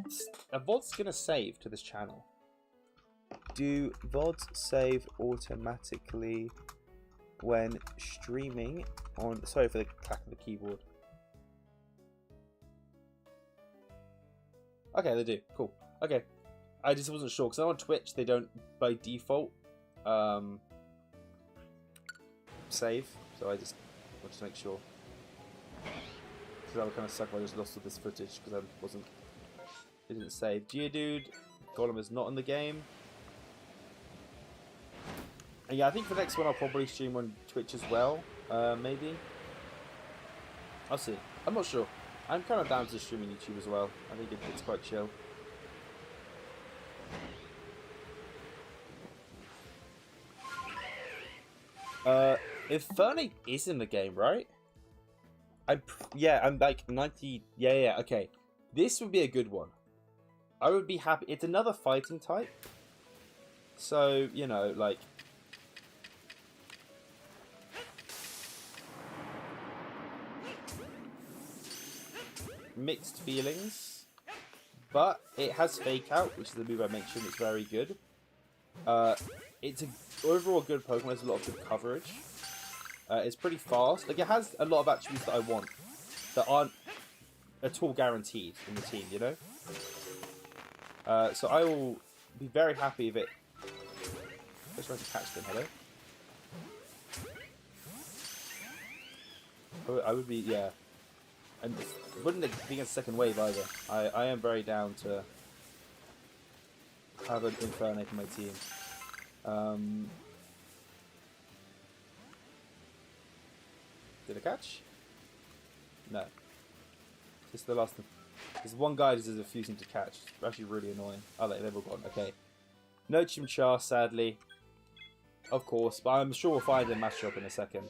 Are VODs going to save to this channel? Do VODs save automatically when streaming on... Sorry for the clack of the keyboard. Okay, they do. Cool. Okay. I just wasn't sure, because on Twitch, they don't, by default, save. So I just wanted to make sure. Because that would kind of suck if I just lost all this footage, because it didn't save. Geodude, Golem is not in the game. And yeah, I think for the next one, I'll probably stream on Twitch as well, maybe. I'll see. I'm not sure. I'm kind of down to streaming YouTube as well. I think it's quite chill. Infernape is in the game, right? I'm like 90... Yeah, okay. This would be a good one. I would be happy... It's another fighting type. So, you know, like... Mixed feelings, but it has Fake Out, which is the move I mentioned. It's very good. It's an overall good Pokemon. There's a lot of good coverage. It's pretty fast. Like, it has a lot of attributes that I want that aren't at all guaranteed in the team, you know. So I will be very happy if it. Let's try to catch them. Hello. I would be, yeah. And wouldn't it be a second wave either. I am very down to have an Infernape in my team. Did I catch? No. Just the last... There's one guy who's refusing to catch. It's actually really annoying. Oh, they've all gone. Okay. No Chimchar, sadly. Of course, but I'm sure we'll find a matchup in a second.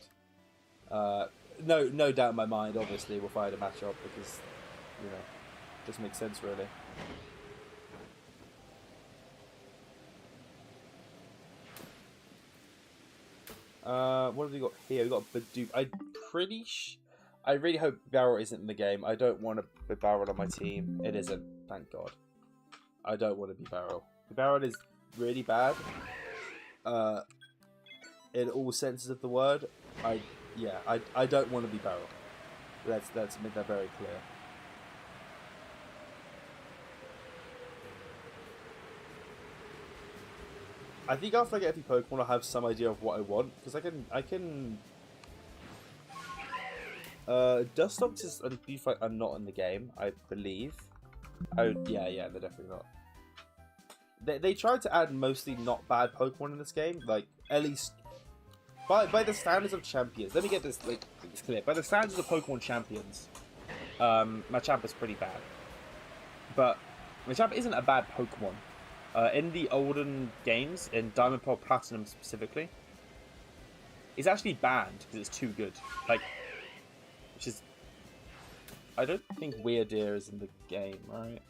No doubt in my mind, obviously, we'll find a matchup because, you know, it doesn't make sense, really. What have we got here? We got Badoo. I really hope Barrel isn't in the game. I don't want to be Barrel on my team. It isn't, thank God. I don't want to be Barrel. Barrel is really bad. In all senses of the word. I don't want to be Barrel. Let's make that very clear. I think after I get a few Pokemon, I'll have some idea of what I want, because I can. Dustox and Beeflight are not in the game, I believe. Oh yeah, they're definitely not. They tried to add mostly not bad Pokemon in this game, like at least by the standards of Champions. Let me get this clear. By the standards of Pokemon Champions, Machamp is pretty bad, but Machamp isn't a bad Pokemon. In the olden games, in Diamond, Pearl, Platinum specifically, it's actually banned because it's too good. Like, which is, I don't think Weirdeer is in the game, right?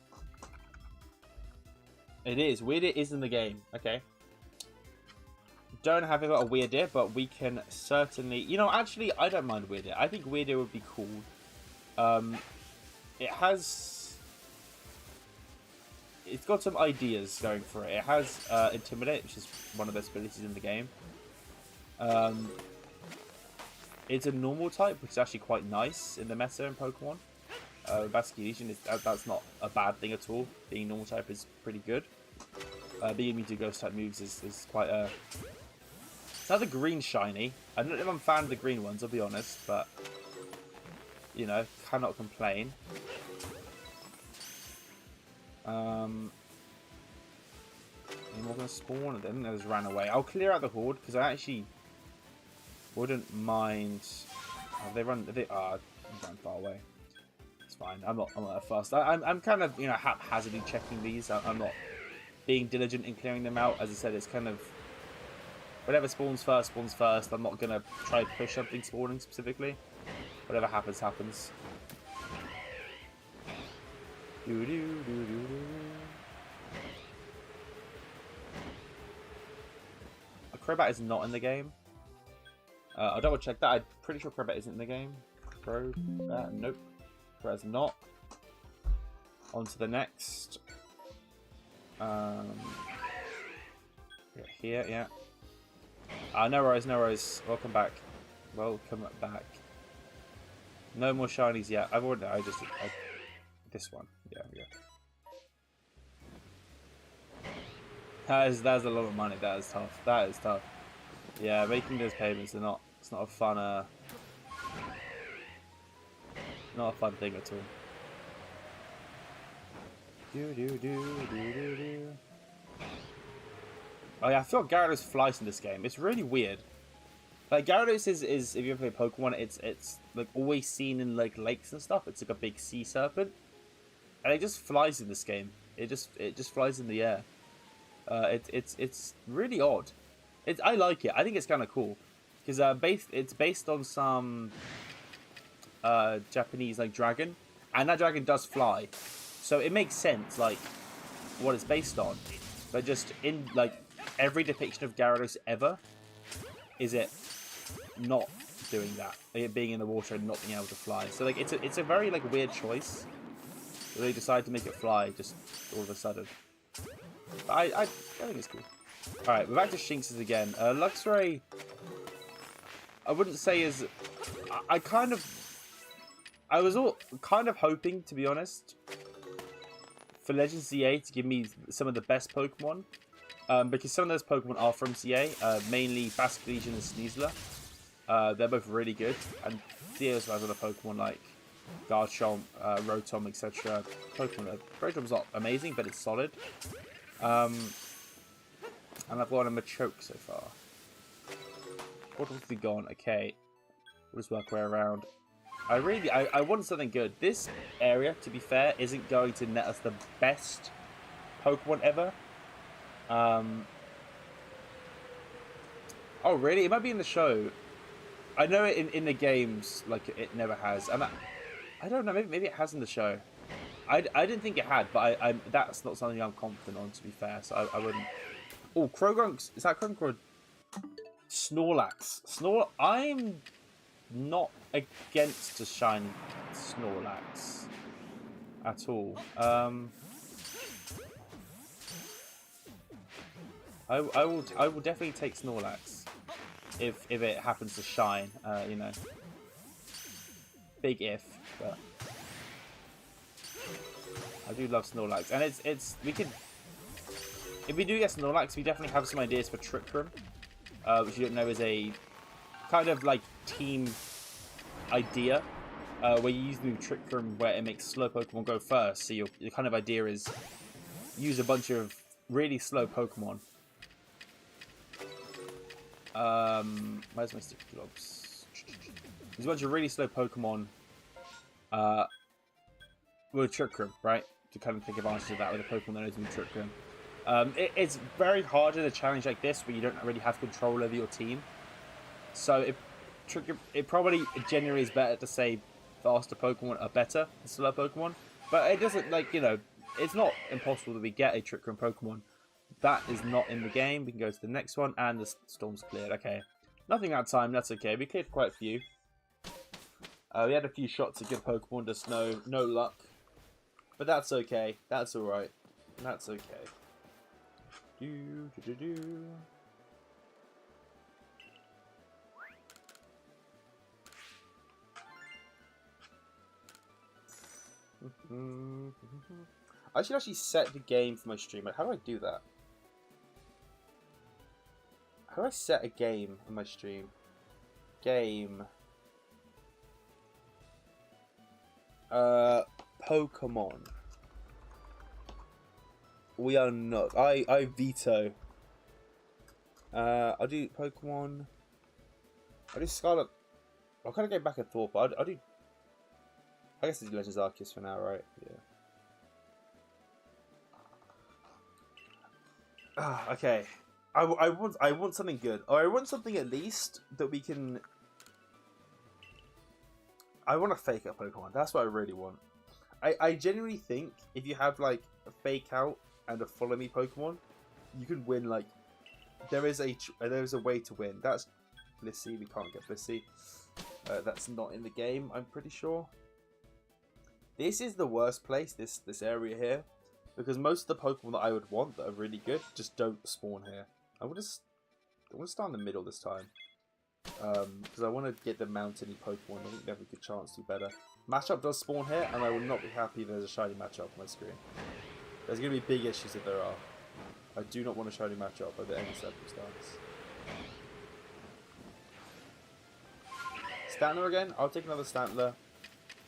It is. Weirdeer is in the game. Okay. Don't have a Weirdeer, but we can certainly. You know, actually, I don't mind Weirdeer. I think Weirdeer would be cool. It has. It's got some ideas going for it. It has Intimidate, which is one of the abilities in the game. It's a normal type, which is actually quite nice in the meta in Pokemon. Basculation, that's not a bad thing at all. Being normal type is pretty good. Being immune to ghost type moves is quite a... It's another green shiny. I don't know if I'm a fan of the green ones, I'll be honest, but... You know, cannot complain. Any more gonna spawn? I think they just ran away. I'll clear out the horde because I actually wouldn't mind. They ran far away. It's fine. I'm not that fast. I'm kind of, you know, haphazardly checking these. I'm not being diligent in clearing them out. As I said, it's kind of whatever spawns first. I'm not gonna try to push something spawning specifically. Whatever happens, happens. Crobat is not in the game. I'll double check that. I'm pretty sure Crobat isn't in the game. Crobat, nope. Crobat's not. On to the next. Here, yeah. No worries. Welcome back. Welcome back. No more shinies yet. This one. Yeah. That's a lot of money. That is tough. Yeah, making those payments are not. It's not a fun. Not a fun thing at all. Oh yeah, I feel like Gyarados flies in this game. It's really weird. Like Gyarados is if you ever play Pokemon, it's like always seen in like lakes and stuff. It's like a big sea serpent, and it just flies in this game. It just flies in the air. It's really odd. I like it. I think it's kind of cool because it's based on some Japanese like dragon, and that dragon does fly, so it makes sense like what it's based on. But just in like every depiction of Gyarados ever, is it not doing that? It being in the water and not being able to fly. So like it's a very like weird choice. They decide to make it fly just all of a sudden. But I think it's cool. Alright, we're back to Shinxes again. Luxray, I wouldn't say is... I was kind of hoping, to be honest, for Legends ZA to give me some of the best Pokemon. Because some of those Pokemon are from CA, mainly Basculation and Sneasler. They're both really good. And CA also has other Pokemon like Garchomp, Rotom, etc. Pokemon. Rotom's not amazing, but it's solid. And I've got a Machoke so far. What have we gone? Okay. We'll just work our way around. I want something good. This area, to be fair, isn't going to net us the best Pokemon ever. Oh, really? It might be in the show. I know it in the games, like, it never has. And I don't know, maybe it has in the show. I didn't think it had, but I that's not something I'm confident on, to be fair, so I wouldn't... Oh, Krogunk, is that Krogunk or Snorlax? I'm not against a shiny Snorlax at all. I will definitely take Snorlax if it happens to shine. You know, big if, but I do love Snorlax, and we could, if we do get Snorlax, we definitely have some ideas for Trick Room, which you don't know is a kind of like team idea. Where you use the Trick Room where it makes slow Pokemon go first. So your kind of idea is use a bunch of really slow Pokemon. Where's my sticky globes? Use a bunch of really slow Pokemon with Trick Room, right? To kind of take advantage of that with a Pokemon that is in Trick Room. It's very hard in a challenge like this where you don't really have control over your team. So it probably generally is better to say faster Pokemon are better than slow Pokemon. But it doesn't, like, you know, it's not impossible that we get a Trick Room Pokemon. That is not in the game. We can go to the next one, and the storm's cleared. Okay. Nothing that time, that's okay. We cleared quite a few. We had a few shots at good Pokemon, just no luck. But that's okay. That's alright. That's okay. I should actually set the game for my stream. How do I do that? How do I set a game on my stream? Game. Pokemon. We are not. I veto. I'll do Pokemon. I'll do Scarlet. I'll kind of go back and forth, but I'll do. I guess it's Legends Arceus for now, right? Yeah. Okay. I want something good. Or I want something at least that we can. I want a fake out Pokemon. That's what I really want. I genuinely think if you have like a fake out and a follow me Pokemon, you can win. Like there is a way to win. That's Blissey. We can't get Blissey. That's not in the game. I'm pretty sure. This is the worst place. This area here, because most of the Pokemon that I would want that are really good just don't spawn here. I want to start in the middle this time. Because I want to get the mountainy Pokemon. I think they have a good chance to do better. Matchup does spawn here, and I will not be happy if there's a shiny matchup on my screen. There's going to be big issues if there are. I do not want a shiny matchup under any circumstance. Stantler again? I'll take another Stantler.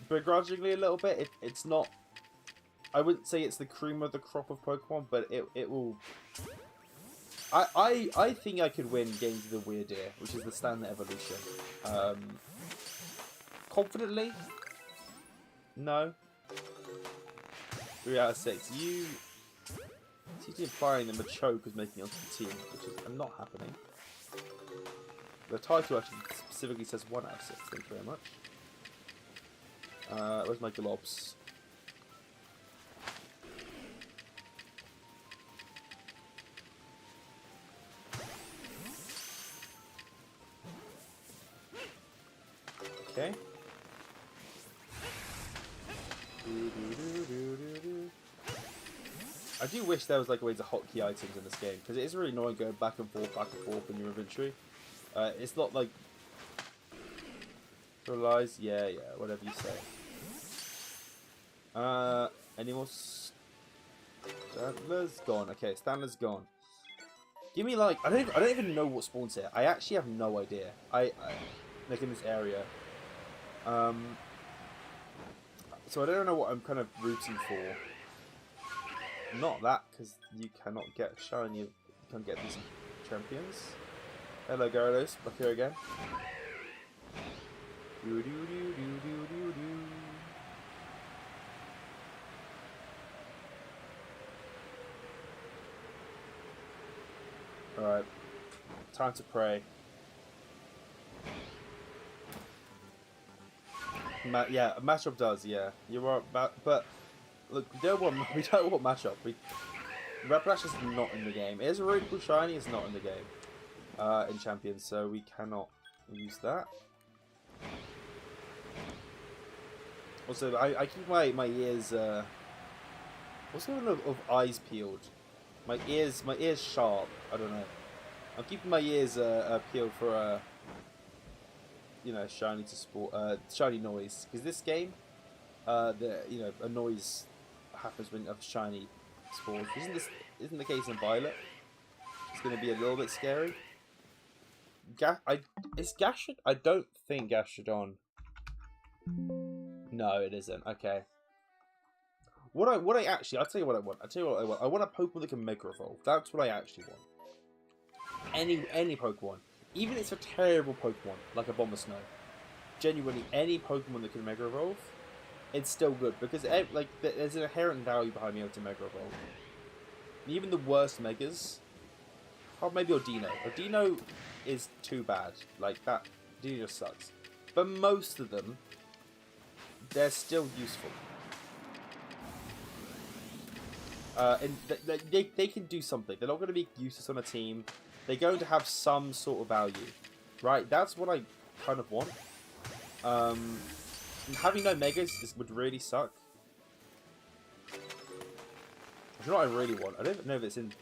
Begrudgingly a little bit. It's not... I wouldn't say it's the cream of the crop of Pokemon, but it will... I think I could win games with the Weird Ear, which is the Stantler evolution. Confidently? No. 3 out of 6. You seem to be implying that Machoke is making it onto the team, which is not happening. The title actually specifically says 1 out of 6. Thank you very much. Where's my globs? Okay. I do wish there was like a way to hotkey items in this game, because it is really annoying going back and forth in your inventory. It's not like... Lies? Yeah, whatever you say. Any more... Stantler's gone. Okay, Stantler's gone. Give me like... I don't even know what spawns here. I actually have no idea. I like in this area. So I don't know what I'm kind of rooting for. Not that, because you cannot get shiny. You can't get these champions. Hello, Gyarados. Back here again. Alright. Time to pray. Yeah, matchup does. Yeah, you're right. But look, we don't want matchup. Rapidash is not in the game. It is a really cool shiny. It's not in the game. In Champions, so we cannot use that. Also, I keep my ears. What's the one of eyes peeled? My ears sharp. I don't know. I'm keeping my ears peeled for you know, shiny to sport, shiny noise, because this game, a noise happens when a shiny spawns. Isn't the case in Violet? It's going to be a little bit scary. Is Gastrodon? I don't think Gastrodon. No, it isn't. Okay. I'll tell you what I want. I want a Pokemon that can Mega Evolve. That's what I actually want. Any Pokemon. Even if it's a terrible Pokemon, like a Bombersnow. Genuinely, any Pokemon that can Mega Evolve, it's still good. Because like there's an inherent value behind being able to Mega Evolve. Even the worst Megas, or maybe Ordino. Ordino is too bad. Like that, Ordino just sucks. But most of them, they're still useful. And they can do something. They're not going to be useless on a team. They're going to have some sort of value, right? That's what I kind of want. Having no Megas would really suck. You know what I really want? I don't know if it's in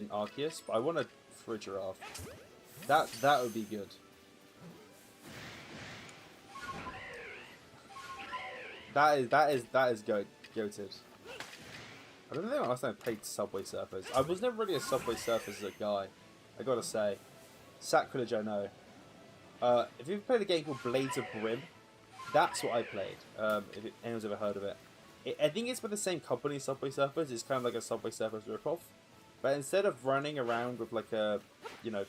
Arceus, but I want a Frigiraffe. That would be good. That is goated. I don't think last time I played Subway Surfers. I was never really a Subway Surfers guy. I gotta say, sacrilege, I know. If you've played a game called Blades of Brim, that's what I played. If anyone's ever heard of it. I think it's by the same company, Subway Surfers. It's kind of like a Subway Surfers ripoff, but instead of running around with like a, you know,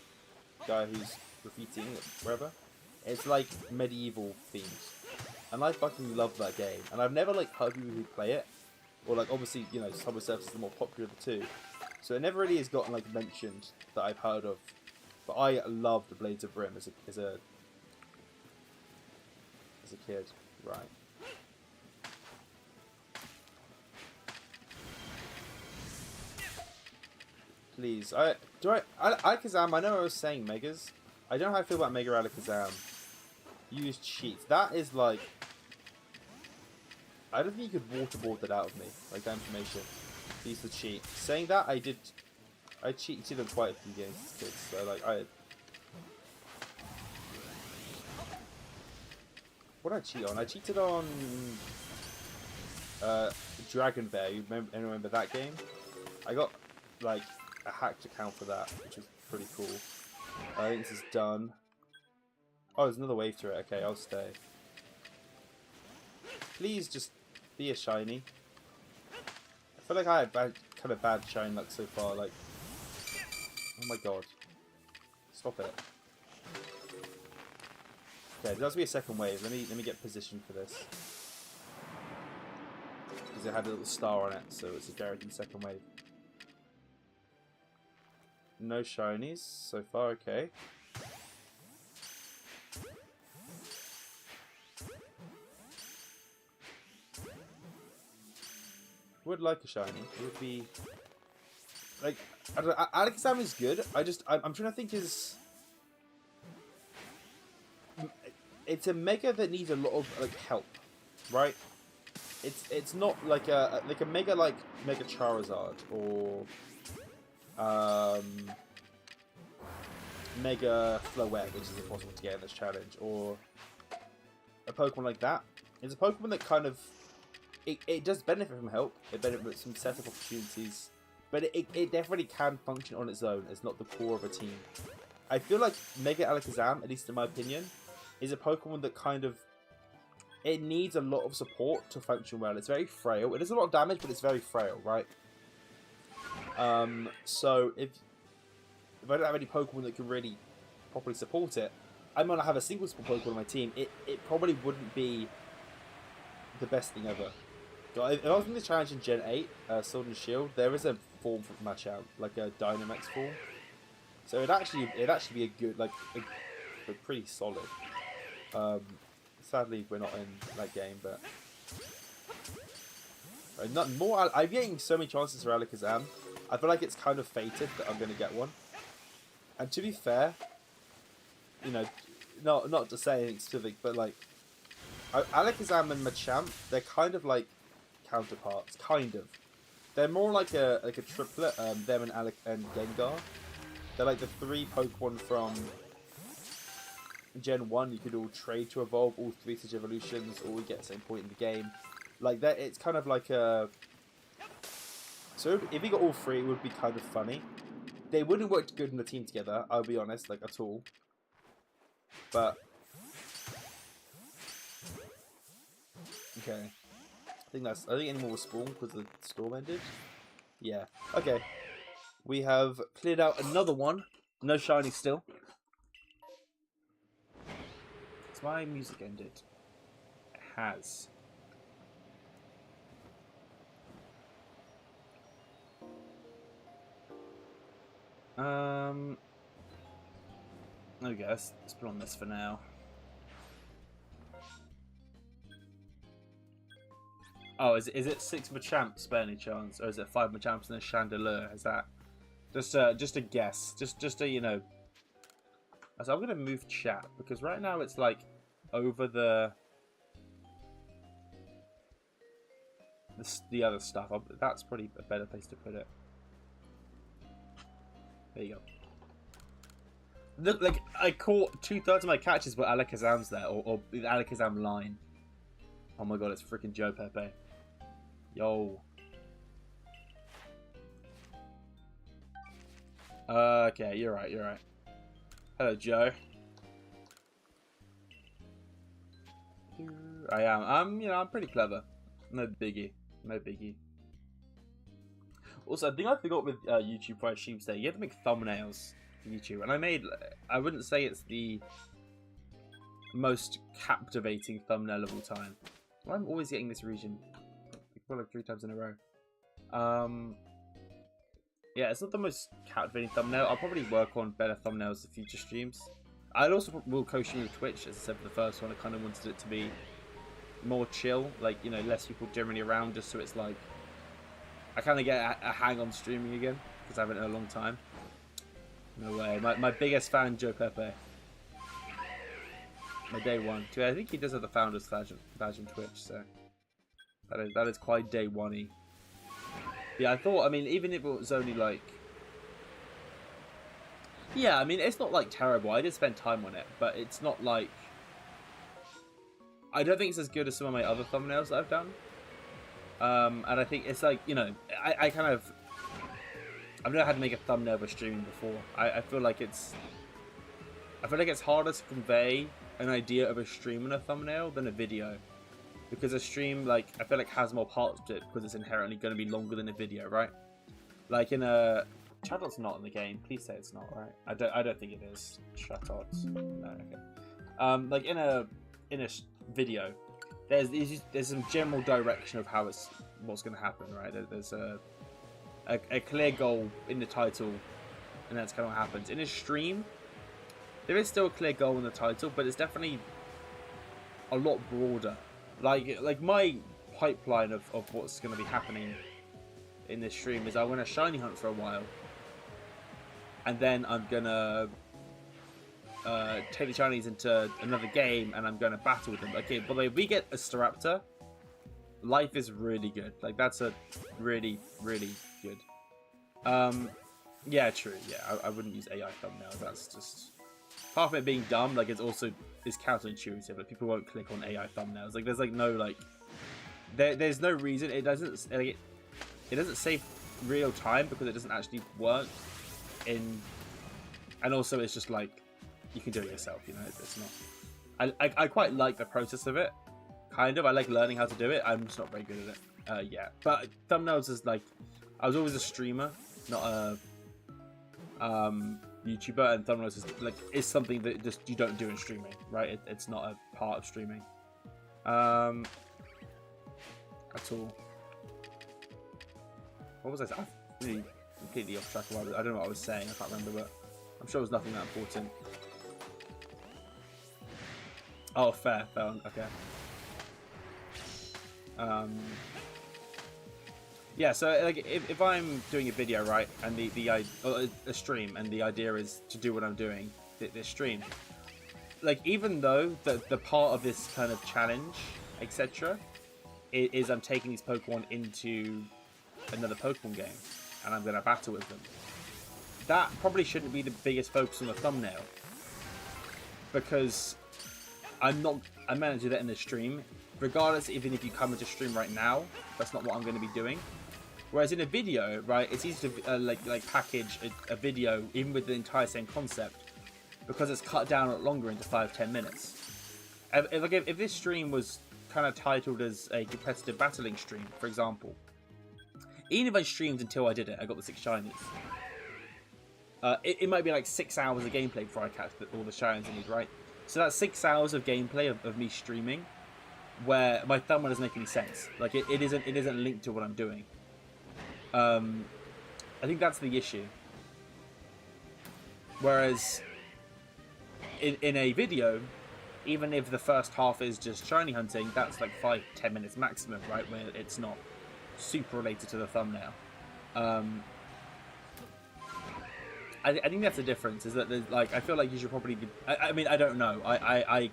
guy who's graffitiing wherever, it's like medieval themes, and I fucking love that game. And I've never like heard people who play it, or like obviously you know Subway Surfers is the more popular of the two. So it never really has gotten like mentioned that I've heard of, but I loved the Blades of Brim as a kid, right? Please, Alakazam. I know I was saying Megas. I don't know how I feel about Mega Alakazam. Use cheats. That is like, I don't think you could waterboard that out of me, like that information. Use the cheat. Saying that, I cheated in quite a few games as kids, so like what did I cheat on? I cheated on Dragon Bear. Anyone remember that game? I got like a hacked account for that, which was pretty cool. I think this is done. Oh, there's another wave to it. Okay, I'll stay. Please just be a shiny. I feel like I had kind of bad shine luck so far. Like, oh my god, stop it. Okay, there has to be a second wave. Let me get positioned for this because it had a little star on it, so it's a guaranteed second wave. No shinies so far. Okay. Would like a shiny. It would be like, I don't know, Alakazam is good. I'm trying to think it's a Mega that needs a lot of like help, right? It's not like a Mega like Mega Charizard or Mega Floette, which is impossible to get in this challenge, or a Pokemon like that. It's a Pokemon that kind of it does benefit from help. It benefits from setup opportunities, but it definitely can function on its own. It's not the core of a team. I feel like Mega Alakazam, at least in my opinion, is a Pokemon that kind of it needs a lot of support to function well. It's very frail. It does a lot of damage, but it's very frail, right? So if I don't have any Pokemon that can really properly support it, I might not have a single support Pokemon on my team. It probably wouldn't be the best thing ever. If I was in the challenge in Gen 8, Sword and Shield, there is a form for match out, like a Dynamax form. So it'd actually be a good, like, a pretty solid. So Sadly, we're not in that game, but not more. I'm getting so many chances for Alakazam. I feel like it's kind of fated that I'm going to get one. And to be fair, you know, not to say anything specific, but like Alakazam and Machamp, they're kind of like counterparts, kind of. They're more like a triplet. Them and and Gengar. They're like the 3 Pokemon from Gen 1 you could all trade to evolve, all 3 such evolutions, or we get at the same point in the game. Like that, it's kind of like a... So if we got all 3, it would be kind of funny. They wouldn't work good in the team together, I'll be honest, like at all. But... Okay. I think anyone will spawn because the storm ended. Yeah. Okay. We have cleared out another one. No shiny still. Has my music ended? It has. Okay, let's put on this for now. Oh, is it 6 Machamps by any chance, or is it 5 Machamps and a Chandelure? Is that just a guess? Just a, you know. So I'm gonna move chat because right now it's like over the other stuff. That's probably a better place to put it. There you go. Look, like I caught 2/3 of my catches, but Alakazam's there, or the Alakazam line. Oh my god, it's freaking Joe Pepe. Yo. Okay, you're right. Hello, Joe. I am. You know, I'm pretty clever. No biggie. Also, I think I forgot with YouTube for Stream Day, you have to make thumbnails for YouTube, and I wouldn't say it's the most captivating thumbnail of all time. Well, I'm always getting this region. I feel like 3 times in a row. Yeah, it's not the most captivating thumbnail. I'll probably work on better thumbnails for future streams. I also will co-stream with Twitch, as I said for the first one. I kind of wanted it to be more chill, like, you know, less people generally around, just so it's like I kind of get a hang on streaming again, because I haven't in a long time. No way. My biggest fan, Joe Pepe. My day one. I think he does have the founders badge on Twitch, so that is quite day one-y. Yeah, I thought, I mean, even if it was only like... Yeah, I mean, it's not like terrible. I did spend time on it, but it's not like... I don't think it's as good as some of my other thumbnails that I've done. And I think it's like, you know, I kind of... I've never had to make a thumbnail of a stream before. I feel like it's... I feel like it's harder to convey an idea of a stream in a thumbnail than a video. Because a stream, like, I feel like has more parts to it because it's inherently going to be longer than a video, right? Like in a... Chatot's not in the game. Please say it's not, right? I don't think it is. Chatot's. No, okay. Like in a video, there's some general direction of how what's going to happen, right? There's a clear goal in the title, and that's kind of what happens. In a stream, there is still a clear goal in the title, but it's definitely a lot broader. Like my pipeline of what's going to be happening in this stream is I want to shiny hunt for a while, and then I'm gonna take the shinies into another game, and I'm gonna battle with them. Okay, but if we get a Staraptor, life is really good. Like that's a really good. Yeah, true. Yeah, I wouldn't use AI thumbnails. That's just apart from it being dumb. Like it's counterintuitive. Like people won't click on AI thumbnails. Like there's like no like there's no reason. It doesn't like it doesn't save real time because it doesn't actually work in, and also it's just like you can do it yourself. You know, it's not. I quite like the process of it. Kind of. I like learning how to do it. I'm just not very good at it. Yeah, but thumbnails is like I was always a streamer, not a YouTuber, and thumbnails is something that just you don't do in streaming, right? It's not a part of streaming at all. What was I saying? I'm really completely off track of what I don't know what I was saying. I can't remember, but I'm sure it was nothing that important. Oh, fair. Okay. Yeah, so like if I'm doing a video, right, and a stream, and the idea is to do what I'm doing, this stream, like even though the part of this kind of challenge, etc., is I'm taking these Pokemon into another Pokemon game, and I'm gonna battle with them. That probably shouldn't be the biggest focus on the thumbnail, because I'm gonna do that in the stream, regardless. Even if you come into stream right now, that's not what I'm going to be doing. Whereas in a video, right, it's easy to like package a video even with the entire same concept, because it's cut down a lot longer into 5-10 minutes. If this stream was kind of titled as a competitive battling stream, for example, even if I streamed until I did it, I got the 6 shinies. It might be like 6 hours of gameplay before I catch all the shinies I need, right? So that's 6 hours of gameplay of me streaming, where my thumbnail doesn't make any sense. Like it isn't linked to what I'm doing. I think that's the issue. Whereas in a video, even if the first half is just shiny hunting, that's like 5-10 minutes maximum, right? Where it's not super related to the thumbnail. I think that's the difference. Is that there's, like, I feel like you should probably be, I mean, I don't know. I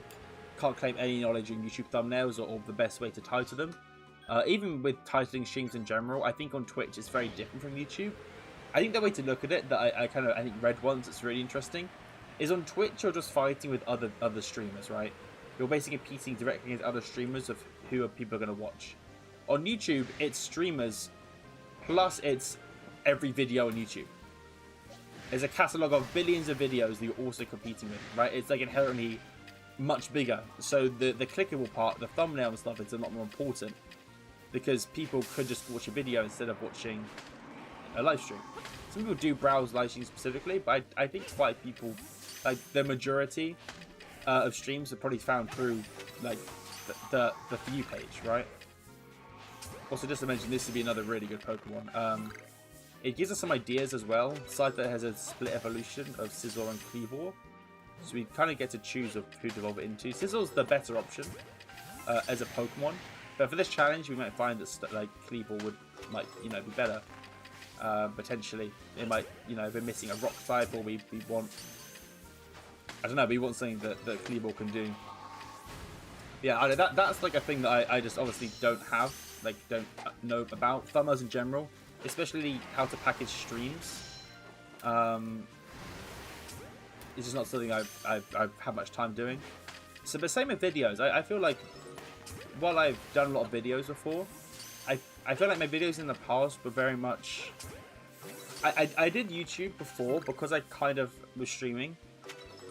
can't claim any knowledge in YouTube thumbnails or the best way to title them. Even with titling streams in general, I think on Twitch it's very different from YouTube. I think the way to look at it, that I think read once, it's really interesting, is on Twitch you're just fighting with other streamers, right? You're basically competing directly against other streamers of who people are going to watch. On YouTube, it's streamers, plus it's every video on YouTube. There's a catalogue of billions of videos that you're also competing with, right? It's like inherently much bigger. So the clickable part, the thumbnail and stuff, is a lot more important, because people could just watch a video instead of watching a live stream. Some people do browse live streams specifically, but I think quite people, like the majority of streams are probably found through like the For You page, right? Also, just to mention, this would be another really good Pokemon. It gives us some ideas as well. Scyther has a split evolution of Scizor and Kleavor, so we kind of get to choose of who to evolve it into. Scizor's the better option as a Pokemon, but for this challenge, we might find that like Kleavor might be better. Potentially, it might, if we're missing a rock type, or we want, I don't know, we want something that Kleavor can do. Yeah, that's like a thing that I just obviously don't know about thumbnails in general, especially how to package streams. It's just not something I've had much time doing. So, but same with videos. I feel like while I've done a lot of videos before, I feel like my videos in the past were very much... I did YouTube before because I kind of was streaming,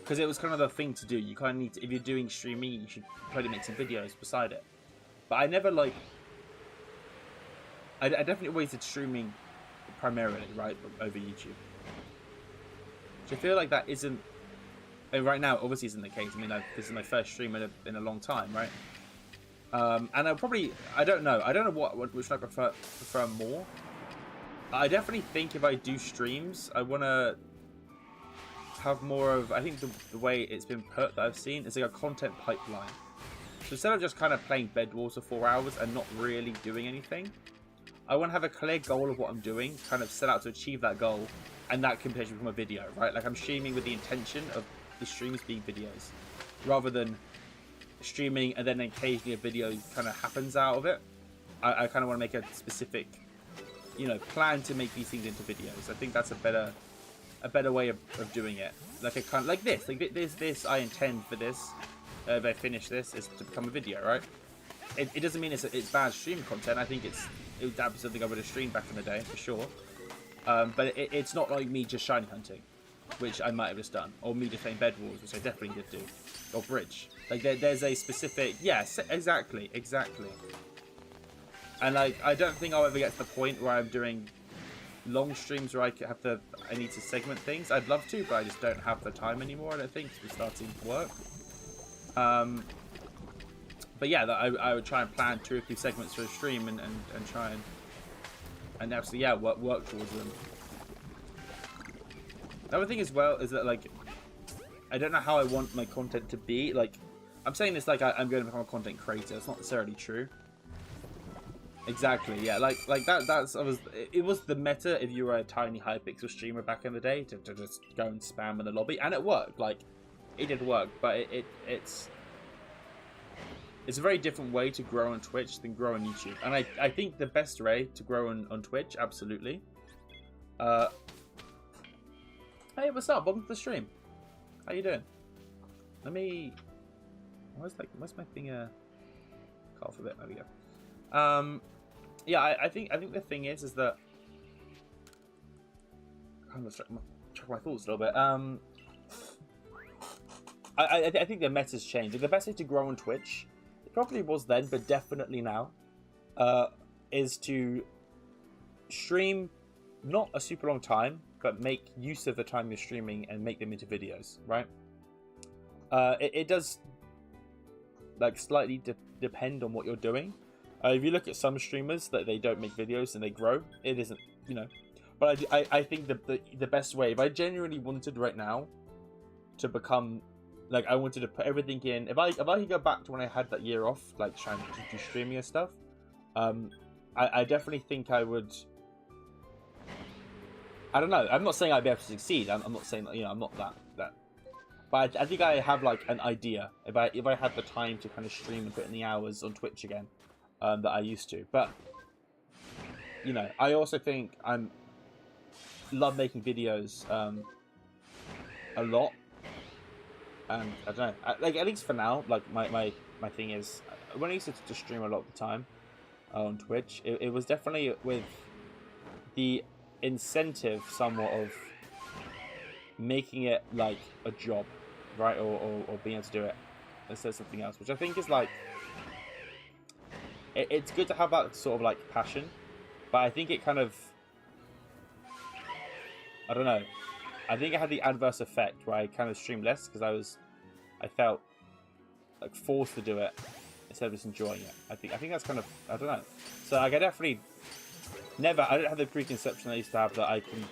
because it was kind of the thing to do. You kind of need to, if you're doing streaming, you should probably make some videos beside it. But I never I definitely always did streaming primarily, right, over YouTube. So I feel like that isn't... right now, obviously isn't the case. I mean, this is my first stream in a long time, right? And I don't know which I prefer more. I definitely think if I do streams, I want to have more of, I think the way it's been put that I've seen, is like a content pipeline. So instead of just kind of playing Bed Wars for 4 hours and not really doing anything, I want to have a clear goal of what I'm doing, kind of set out to achieve that goal, and that can potentially become a video, right? Like I'm streaming with the intention of the streams being videos, rather than streaming and then occasionally a video kind of happens out of it. I kind of want to make a specific, plan to make these things into videos. I think that's a better way of doing it. Like a kind of, like this. I intend for this. If I finish this, is to become a video, right? It doesn't mean it's bad stream content. I think it would be something I would have streamed back in the day for sure. But it's not like me just shiny hunting, which I might have just done, or me just playing Bed Wars, which I definitely did do, or Bridge. Like there's a specific, yes, exactly. And like I don't think I'll ever get to the point where I'm doing long streams where I need to segment things. I'd love to, but I just don't have the time anymore. I don't think, to be starting work. But yeah, I would try and plan 2 or 3 segments for a stream and try and absolutely work towards them. The other thing as well is that, like, I don't know how I want my content to be. Like, I'm saying this like I'm going to become a content creator. It's not necessarily true. Exactly, yeah, like it was the meta if you were a tiny Hypixel streamer back in the day to just go and spam in the lobby, and it worked. Like, it did work, but it's a very different way to grow on Twitch than grow on YouTube. And I think the best way to grow on Twitch, absolutely. Hey, what's up? Welcome to the stream. How you doing? Let me. Where's my thing? Cut off a bit. There we go. Yeah, I think the thing is that I'm gonna check my thoughts a little bit. I think the meta's changed. The best way to grow on Twitch, it probably was then, but definitely now, is to stream not a super long time, but make use of the time you're streaming and make them into videos, right? It does like slightly depend on what you're doing. If you look at some streamers that they don't make videos and they grow, it isn't, you know. But I think the best way, if I genuinely wanted right now to become, like, I wanted to put everything in, if I could go back to when I had that year off, like trying to do streaming and stuff, I definitely think I would. I don't know. I'm not saying I'd be able to succeed. I'm not saying that, you know, I'm not that. But I think I have like an idea if I had the time to kind of stream and put in the hours on Twitch again. That I used to, but you know, I also think love making videos a lot, and I don't know, like at least for now, like my thing is when I used to stream a lot of the time on Twitch, it was definitely with the incentive somewhat of making it like a job, right, or being able to do it instead of something else, which I think is like. It's good to have that sort of like passion, but I think it kind of, I don't know, I think it had the adverse effect where I kind of streamed less because I felt like forced to do it instead of just enjoying it. I think that's kind of, I don't know. So like, I definitely I don't have the preconception I used to have that I can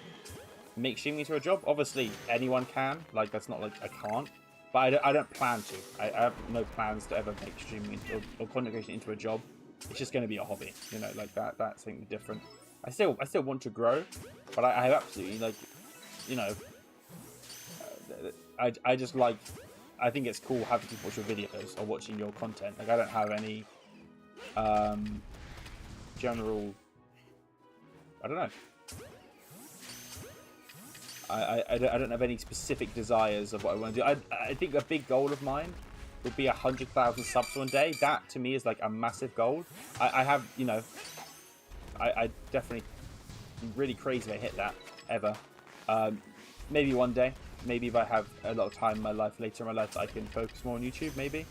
make streaming into a job. Obviously anyone can, like that's not like I can't, but I don't plan to. I have no plans to ever make streaming or content creation into a job. It's just going to be a hobby, you know, like that's something different. I still want to grow, but I have absolutely, like, you know, I just like, I think it's cool having people watch your videos or watching your content. Like, I don't have any general, I don't know. I don't have any specific desires of what I want to do. I think a big goal of mine would be 100,000 subs one day. That to me is like a massive goal. I have, you know, I definitely really crazy if I hit that ever. Maybe one day. Maybe if I have a lot of time in my life later in my life, I can focus more on YouTube. Maybe.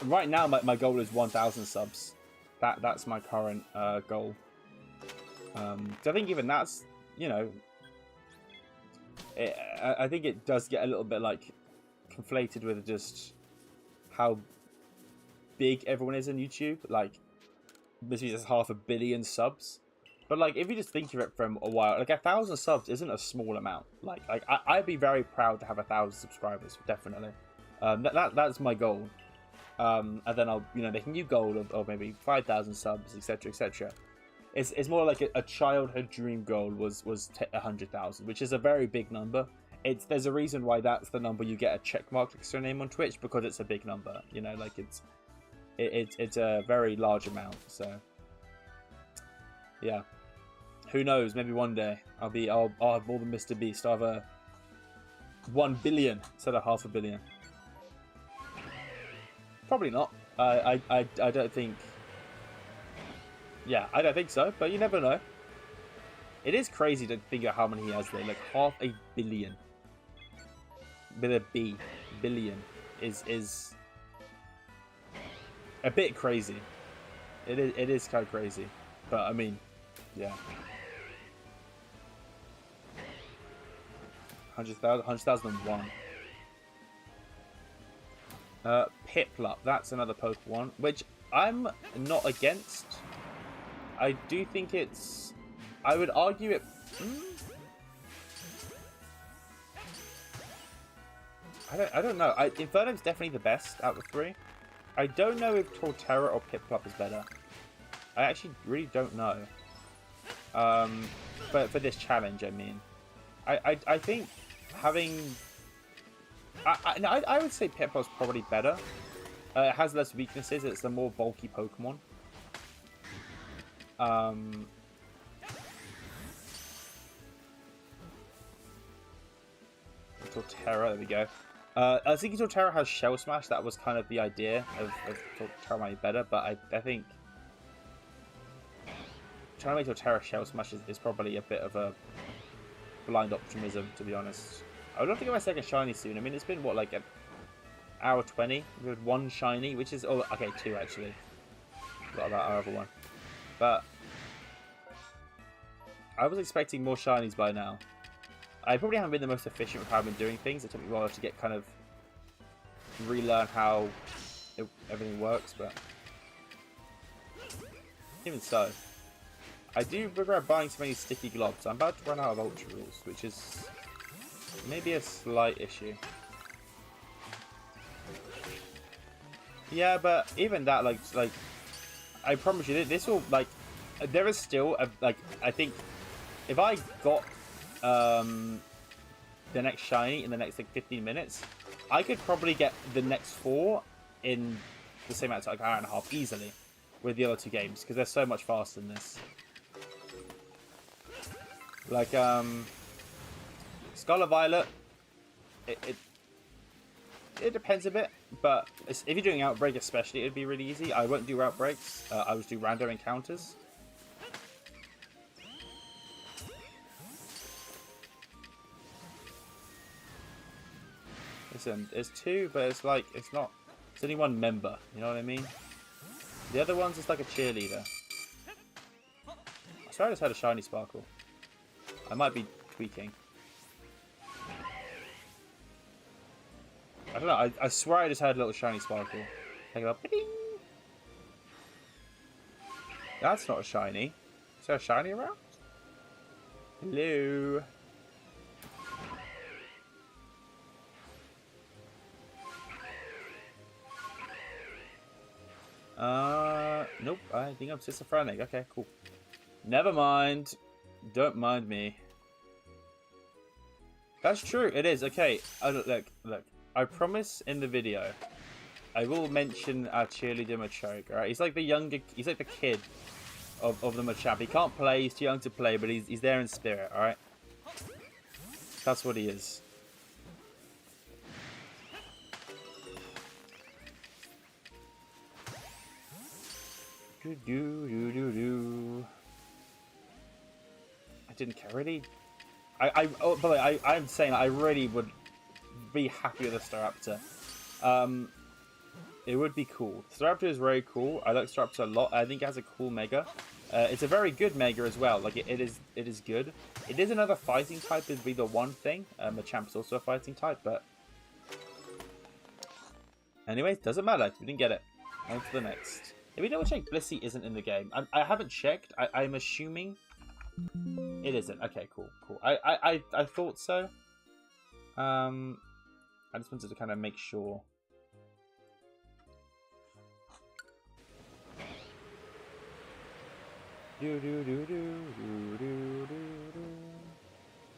Right now, my goal is 1,000 subs. That's my current goal. So I think even that's, you know. I think it does get a little bit like conflated with just how big everyone is on YouTube. Like, this is 500 million subs, but like if you just think of it from a while, like 1,000 subs isn't a small amount. Like I'd be very proud to have 1,000 subscribers, definitely. That's my goal. And then I'll, you know, make a new goal of maybe 5,000 subs, etc., etc. It's more like a childhood dream goal was 100,000, which is a very big number. There's a reason why that's the number you get a check mark next to your name on Twitch, because it's a big number. You know, like it's a very large amount. So yeah, who knows? Maybe one day I'll have more than Mr. Beast. I'll have 1 billion instead of 500 million. Probably not. I don't think. Yeah, I don't think so, but you never know. It is crazy to think of how many he has there. Like 500 million. With a B. Billion. Is a bit crazy. It is kind of crazy. But, I mean, yeah. 100,001. Piplup. That's another Pokemon, which I'm not against. I do think it's... I would argue it... I don't know. Inferno's definitely the best out of the three. I don't know if Torterra or Piplup is better. I actually really don't know. But for this challenge, I mean, I think having, I would say Piplup's probably better. It has less weaknesses. It's a more bulky Pokemon. Torterra, there we go. I think Torterra has Shell Smash. That was kind of the idea of Torterra might be better, but I think trying to make Torterra Shell Smash is probably a bit of a blind optimism, to be honest. I would love to get my second shiny soon. I mean, it's been, what, like an hour 20 with one shiny, which is, oh, okay, two actually. Forgot about our other one. But I was expecting more shinies by now. I probably haven't been the most efficient with how I've been doing things. It took me a while to get kind of relearn how everything works, but even so, I do regret buying so many sticky globs. I'm about to run out of Ultra Rules, which is maybe a slight issue. Yeah, but even that, like I promise you, this will, like, there is still a, like, I think if I got the next shiny in the next like 15 minutes, I could probably get the next 4 in the same amount of time, like, hour and a half easily with the other 2 games, because they're so much faster than this. Like Scarlet Violet, it depends a bit, but if you're doing Outbreak especially, it'd be really easy. I won't do Outbreaks. I would do random encounters. Listen, it's 2, but it's like, it's not, it's only 1 member, you know what I mean? The other one's just like a cheerleader. I swear I just had a shiny Sparkle. I might be tweaking. I don't know, I swear I just had a little shiny Sparkle. Take it up. That's not a shiny. Is there a shiny around? Hello? Nope, I think I'm schizophrenic. Okay, cool. Never mind. Don't mind me. That's true, it is. Okay, look. I promise in the video, I will mention our cheerleader Machoke, alright? He's like the younger, he's like the kid of the Machamp. He can't play, he's too young to play, but he's there in spirit, alright? That's what he is. I didn't care really. Oh, by the way, I'm saying I really would be happy with a Staraptor. It would be cool. Staraptor is very cool. I like Staraptor a lot. I think it has a cool Mega. It's a very good Mega as well. Like it is good. It is another fighting type. Would be the one thing. Machamp's also a fighting type, but anyways, doesn't matter. We didn't get it. On to the next. If we double check, Blissey isn't in the game. I haven't checked. I'm assuming it isn't. Okay, cool. I thought so. I just wanted to kind of make sure.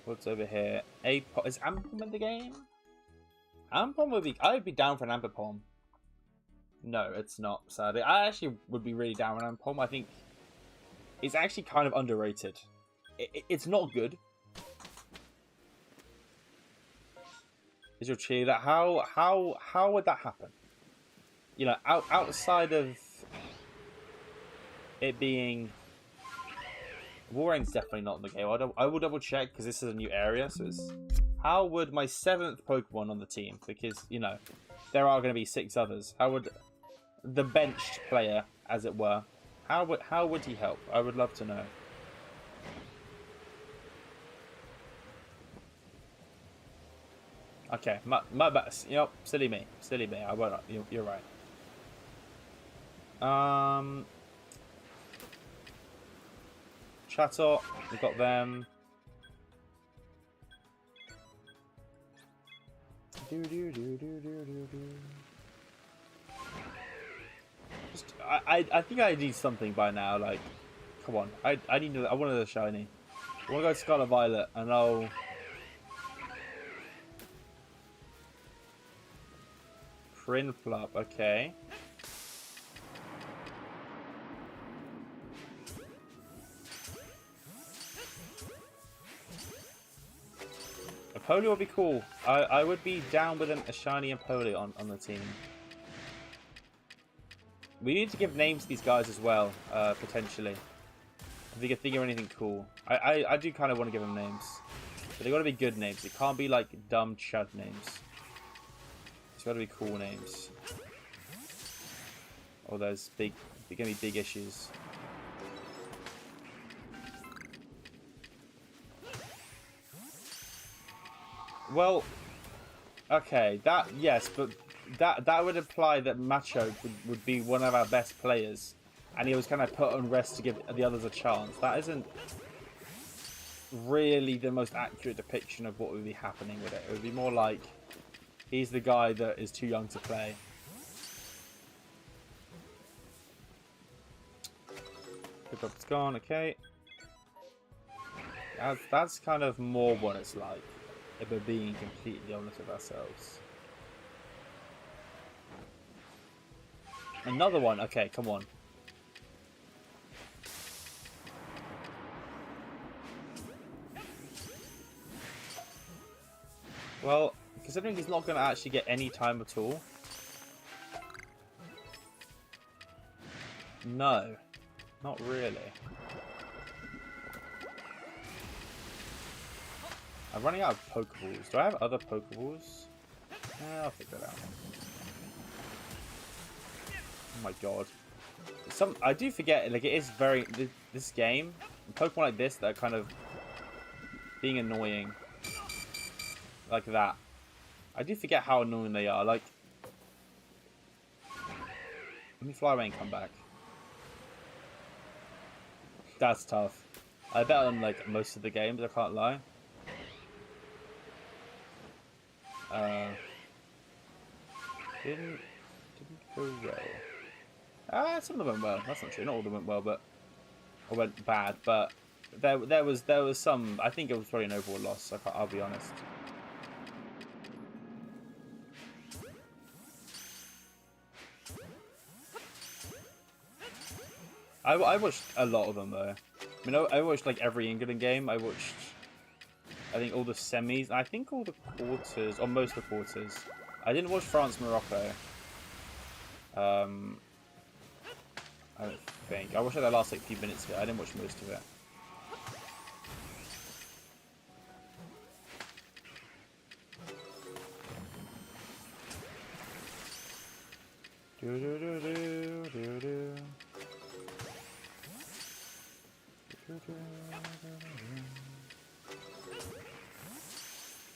What's over here? Is Ampom in the game? Ampom would be. I'd be down for an Ampom. No, it's not, sadly. I actually would be really down with Ampom. I think it's actually kind of underrated. It's not good. Is your cheerleader? How would that happen? You know, outside of it being, Warring's definitely not in the game. I will double check because this is a new area. So it's, how would my 7th Pokemon on the team? Because you know there are going to be 6 others. How would the benched player, as it were, how would he help? I would love to know. Okay, my bad. You know, silly me. I won't. You're right. Chatot, we've got them. Just, I think I need something by now. Like, come on, I need. I want another shiny. I want to go Scarlet Violet, and I'll. Prinplup, okay. A Polio would be cool. I would be down with a shiny and Polio on the team. We need to give names to these guys as well, potentially. If we can think of anything cool. I do kind of want to give them names. But they got to be good names. It can't be like dumb chud names. It's got to be cool names. Oh, there's going to be big issues. Well, okay, yes, but that would imply that Macho would be one of our best players, and he was kind of put on rest to give the others a chance. That isn't really the most accurate depiction of what would be happening with it. It would be more like he's the guy that is too young to play. Pickup's gone, okay. That's kind of more what it's like, if we're being completely honest with ourselves. Another one, okay, come on. Well, considering he's not going to actually get any time at all. No, not really. I'm running out of Pokeballs. Do I have other Pokeballs? Yeah, I'll figure that out. Oh my god. I do forget, like, it is very... This game, Pokemon like this, that are kind of being annoying. Like that. I do forget how annoying they are. Like, let me fly away and come back. That's tough. I bet on, like, most of the games, I can't lie. Didn't go well. Some of them went well. That's not true. Not all of them went well, but or went bad. But there was some. I think it was probably an overall loss. I'll be honest. I watched a lot of them though. I mean, I watched like every England game. I watched, I think, all the semis. I think all the quarters, or most of the quarters. I didn't watch France Morocco. I don't think. I watched like the last like few minutes of it. I didn't watch most of it.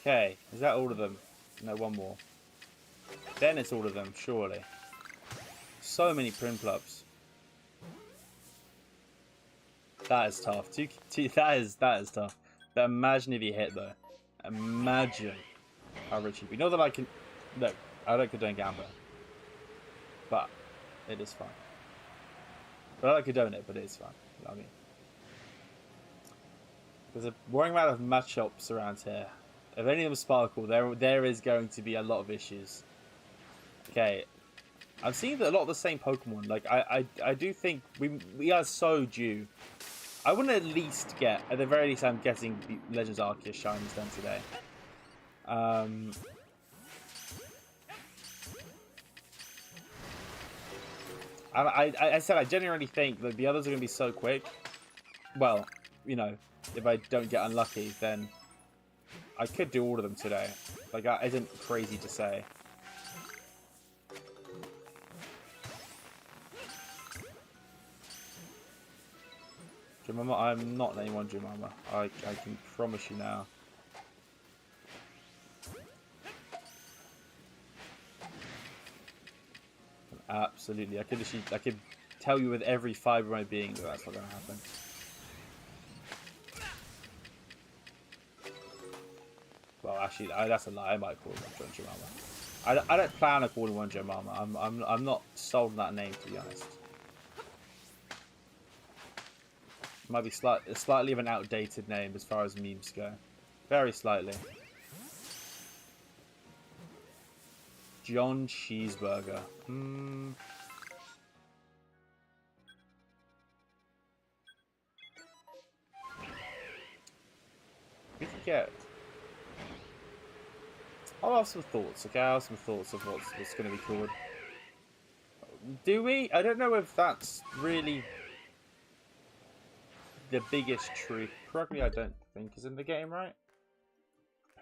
Okay, is that all of them? No, one more. Then it's all of them, surely. So many Prinplups. That is tough. That is tough. But imagine if you hit though. Imagine how rich you'd be. Not that I can. No, I don't condone gambling. But it is fine. But I don't condone it, but it is fine. You know what I mean? There's a worrying amount of matchups around here. If any of them sparkle, there is going to be a lot of issues. Okay, I'm seeing that a lot of the same Pokemon. Like I do think we are so due. I wouldn't at least get, at the very least, I'm guessing the Legends Arceus Shinies done today. I said I genuinely think that the others are going to be so quick. Well, you know, if I don't get unlucky, then I could do all of them today. Like, that isn't crazy to say. Jemima, I'm not letting one Jemima. I can promise you now. Absolutely. I could tell you with every fibre of my being that that's not going to happen. Well, actually, that's a lie. I might call one Jemama. I don't plan on calling one Jemama. I'm not sold on that name, to be honest. Might be slightly of an outdated name as far as memes go. Very slightly. John Cheeseburger. We could get... I'll have some thoughts, okay? I'll have some thoughts of what's going to be called. Do we? I don't know if that's really the biggest truth. Purugly, I don't think is in the game, right?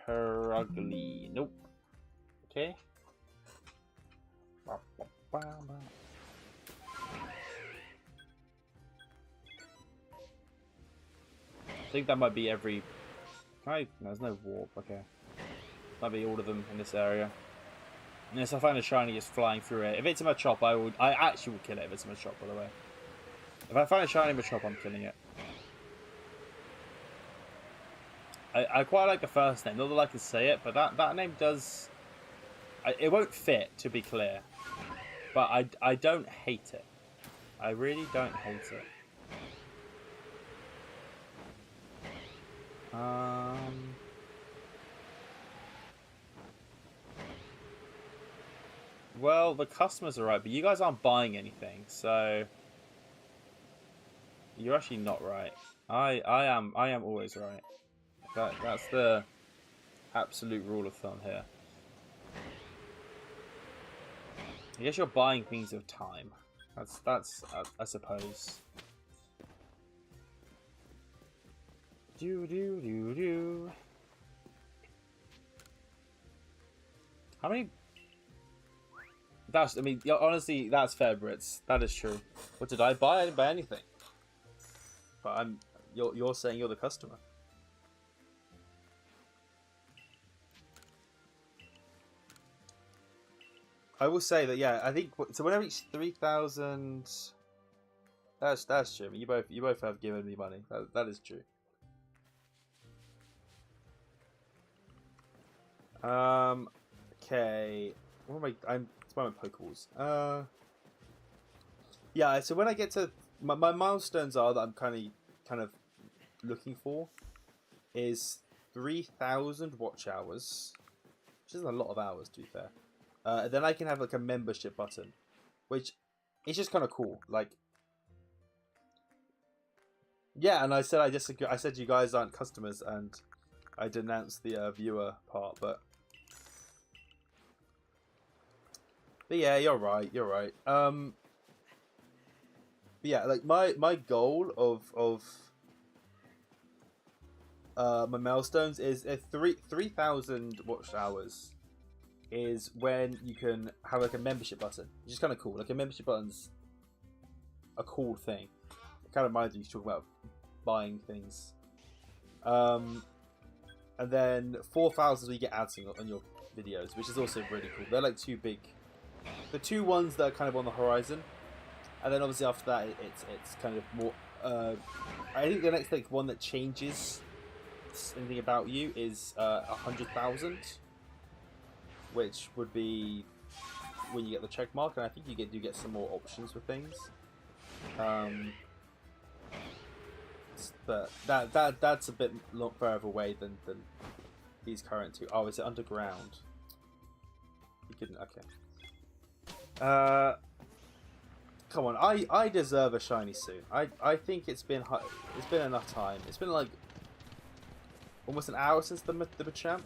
Purugly. Nope. Okay. I think that might be every... No, there's no warp, okay. Might be all of them in this area. Yes, I find a shiny just flying through it. If it's in my chop, I actually would kill it if it's in my chop, by the way. If I find a shiny in my chop, I'm killing it. I quite like the first name. Not that I can say it, but that name does... it won't fit, to be clear. But I don't hate it. I really don't hate it. Well, the customers are right, but you guys aren't buying anything, so you're actually not right. I am always right. That's the absolute rule of thumb here. I guess you're buying things of time. That's I suppose. Do. How many? I mean, honestly, that's fair, Brits. That is true. What did I buy? I didn't buy anything. But you're saying you're the customer. I will say that, yeah, I think so. When I reach 3,000, that's true. I mean, you both have given me money. That is true. Okay. What am I? It's my Pokeballs. Yeah. So when I get to my milestones are that I'm kind of looking for is 3,000 watch hours, which isn't a lot of hours, to be fair. Then I can have like a membership button, which is just kind of cool. Like, yeah, and I said I disagree. I said you guys aren't customers, and I denounced the viewer part. But yeah, you're right. You're right. Yeah, like my goal of my milestones is 3,000 watch hours. Is when you can have like a membership button, which is kind of cool. Like a membership button's a cool thing. It kind of reminds me to talk about buying things. And then 4,000 we get ads on your videos, which is also really cool. They're like the two ones that are kind of on the horizon. And then obviously after that, it's kind of more. I think the next like one that changes anything about you is 100,000. Which would be when you get the check mark, and I think you do get some more options for things. But that's a bit further away than these current two. Oh, is it underground? You couldn't. Okay. Come on, I deserve a shiny soon. I think it's been enough time. It's been like almost an hour since the Machamp.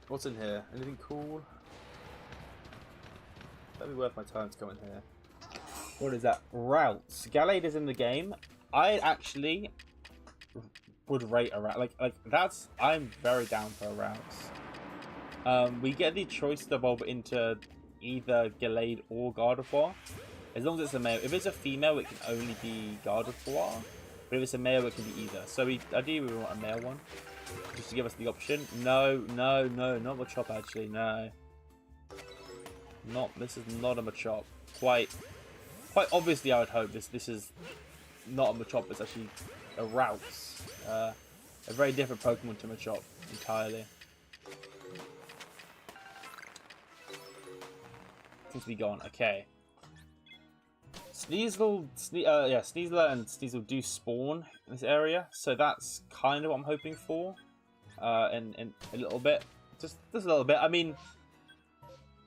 What's in here? Anything cool? That'd be worth my time to come in here. What is that? Routes. Gallade is in the game. I actually would rate a route. Like that's. I'm very down for a routes. We get the choice to evolve into either Gallade or Gardevoir. As long as it's a male. If it's a female, it can only be Gardevoir. But if it's a male, it can be either. So ideally we want a male one. Just to give us the option. No, not Machop actually, no. This is not a Machop. Quite obviously I would hope this is not a Machop, it's actually a Routes. A very different Pokemon to Machop entirely. Seems to be gone. Okay. Sneasel and Sneasel do spawn in this area, so that's kind of what I'm hoping for. In a little bit, just a little bit. I mean,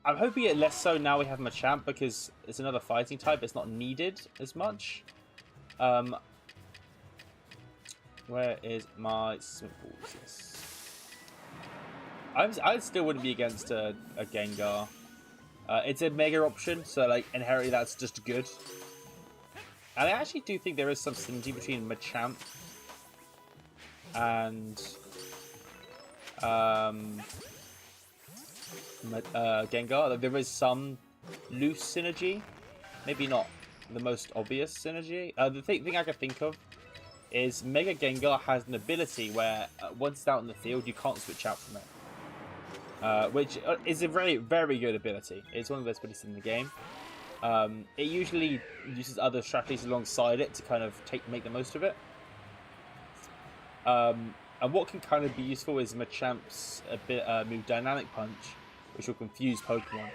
I'm hoping it less so now we have Machamp because it's another fighting type. It's not needed as much. Where is my symbols? I still wouldn't be against a Gengar. It's a Mega option, so like inherently that's just good. And I actually do think there is some synergy between Machamp and Gengar. Like, there is some loose synergy, maybe not the most obvious synergy. The thing I can think of is Mega Gengar has an ability where once it's out in the field, you can't switch out from it, which is a very, very good ability. It's one of the best abilities in the game. It usually uses other strategies alongside it to kind of make the most of it. And what can kind of be useful is Machamp's move Dynamic Punch, which will confuse Pokemon.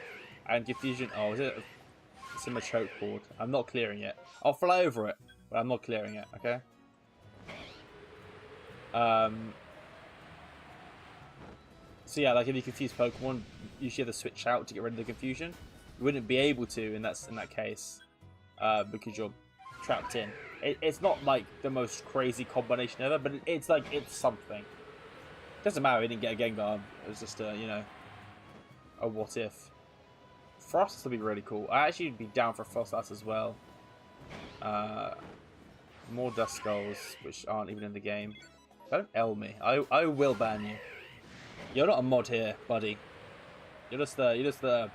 And Confusion, oh, is it? It's in my choke board. I'm not clearing it. I'll fly over it, but I'm not clearing it, okay? So yeah, like if you confuse Pokemon, you usually have to switch out to get rid of the confusion. You wouldn't be able to in that case, because you're trapped in. It's not like the most crazy combination ever, but it's like it's something. Doesn't matter. He didn't get a Gengar. It was just a a what if. Frost would be really cool. I actually would be down for Frostas as well. More Dust Skulls, which aren't even in the game. Don't L me. I will ban you. You're not a mod here, buddy. You're like the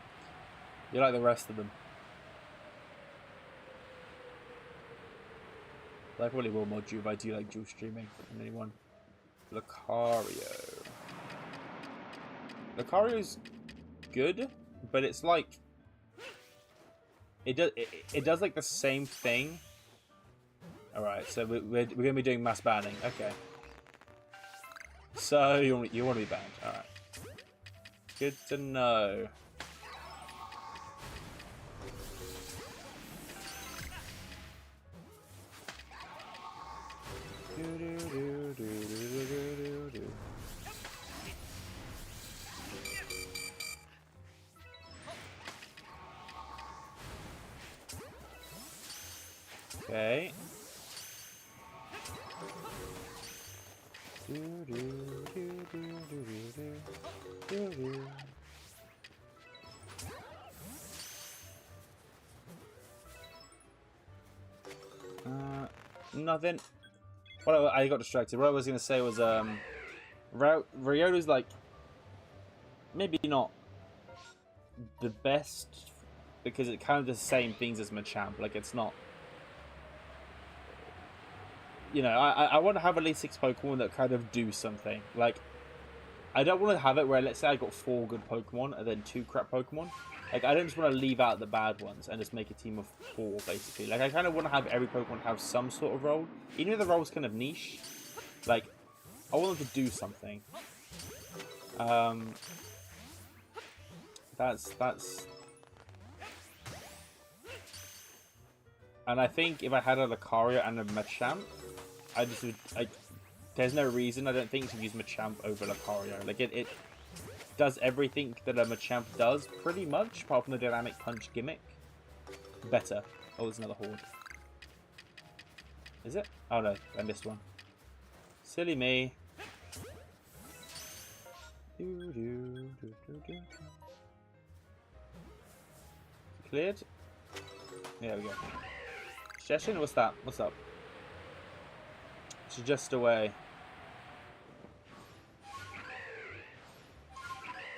rest of them. I probably will mod you if I do like dual streaming from anyone. Lucario. Lucario's good, but it's like it does like the same thing. All right, so we're gonna be doing mass banning. Okay. So you want to be banned. All right. Good to know. Okay. Nothing. I got distracted. What I was going to say was, Ryota's like, maybe not the best, because it kind of does the same things as Machamp. Like, it's not, I want to have at least 6 Pokemon that kind of do something. Like, I don't want to have it where, let's say I got 4 good Pokemon and then 2 crap Pokemon. Like, I don't just want to leave out the bad ones and just make a team of 4, basically. Like, I kind of want to have every Pokemon have some sort of role. Even if the role's kind of niche. Like, I want them to do something. That's... And I think if I had a Lucario and a Machamp, I just would... there's no reason, I don't think, to use Machamp over Lucario. Like, it does everything that a Machamp does, pretty much, apart from the Dynamic Punch gimmick. Better. Oh, there's another Horde. Is it? Oh no, I missed one. Silly me. Cleared? There we go. Session? What's that? What's up? Suggest away.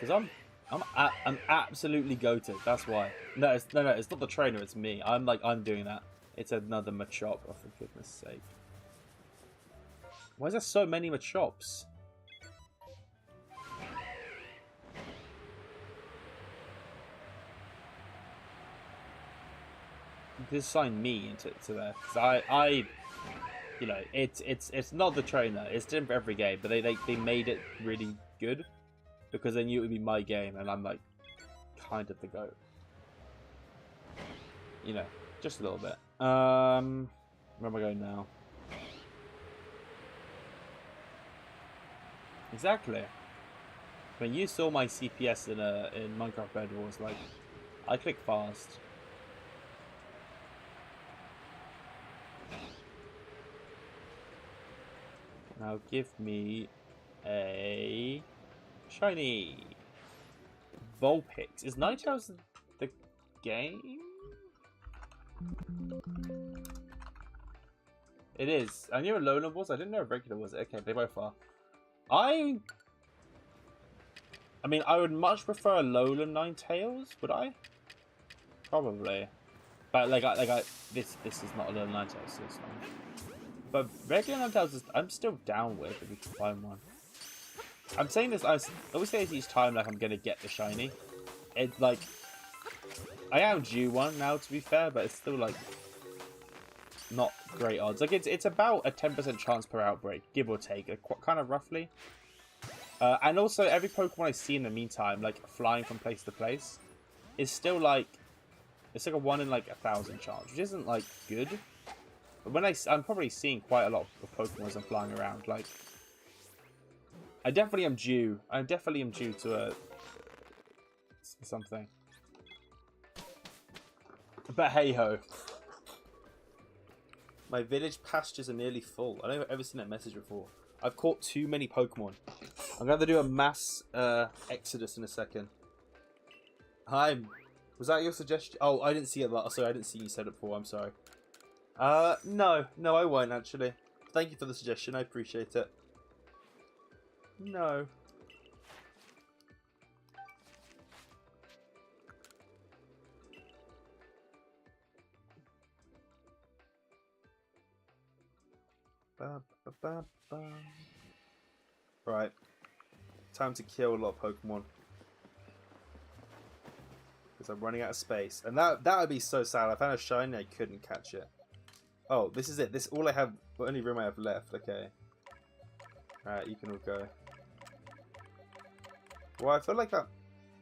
Because I'm absolutely goated. That's why. No, it's not the trainer. It's me. I'm doing that. It's another Machop. Oh, for goodness sake! Why is there so many Machops? Just sign me into there. Because you know, it's not the trainer. It's different for every game, but they made it really good because they knew it would be my game, and I'm like kind of the GOAT. You know, just a little bit. Where am I going now? Exactly. When you saw my CPS in Minecraft Bed Wars, like I click fast. Now give me a shiny Vulpix. Is Ninetales the game? It is. I knew a Alolan was. I didn't know a regular was. Okay, they both are. I mean, I would much prefer a Alolan Ninetales. Would I? Probably. But this is not a Alolan Ninetales, so it's fine. But regular Ninetales, I'm still down with if we can find one. I'm saying this. I always say this each time, like I'm gonna get the shiny. It's like I am due one now, to be fair, but it's still like not great odds. Like it's about a 10% chance per outbreak, give or take, like, kind of roughly. And also every Pokemon I see in the meantime, like flying from place to place, is still like it's like a 1 in like 1,000 chance, which isn't like good. But when I'm probably seeing quite a lot of Pokemon as I'm flying around. Like I definitely am due. I definitely am due to something. But hey ho. My village pastures are nearly full. I don't think I've ever seen that message before. I've caught too many Pokemon. I'm going to do a mass exodus in a second. Hi. Was that your suggestion? Oh, I didn't see it. Sorry, I didn't see you said it before. I'm sorry. No, I won't actually. Thank you for the suggestion. I appreciate it. No. Right. Time to kill a lot of Pokemon. Because I'm running out of space. And that would be so sad. I found a shiny, I couldn't catch it. Oh, this is it. This all I have, the only room I have left. Okay. Alright, you can all go. Well, I feel like that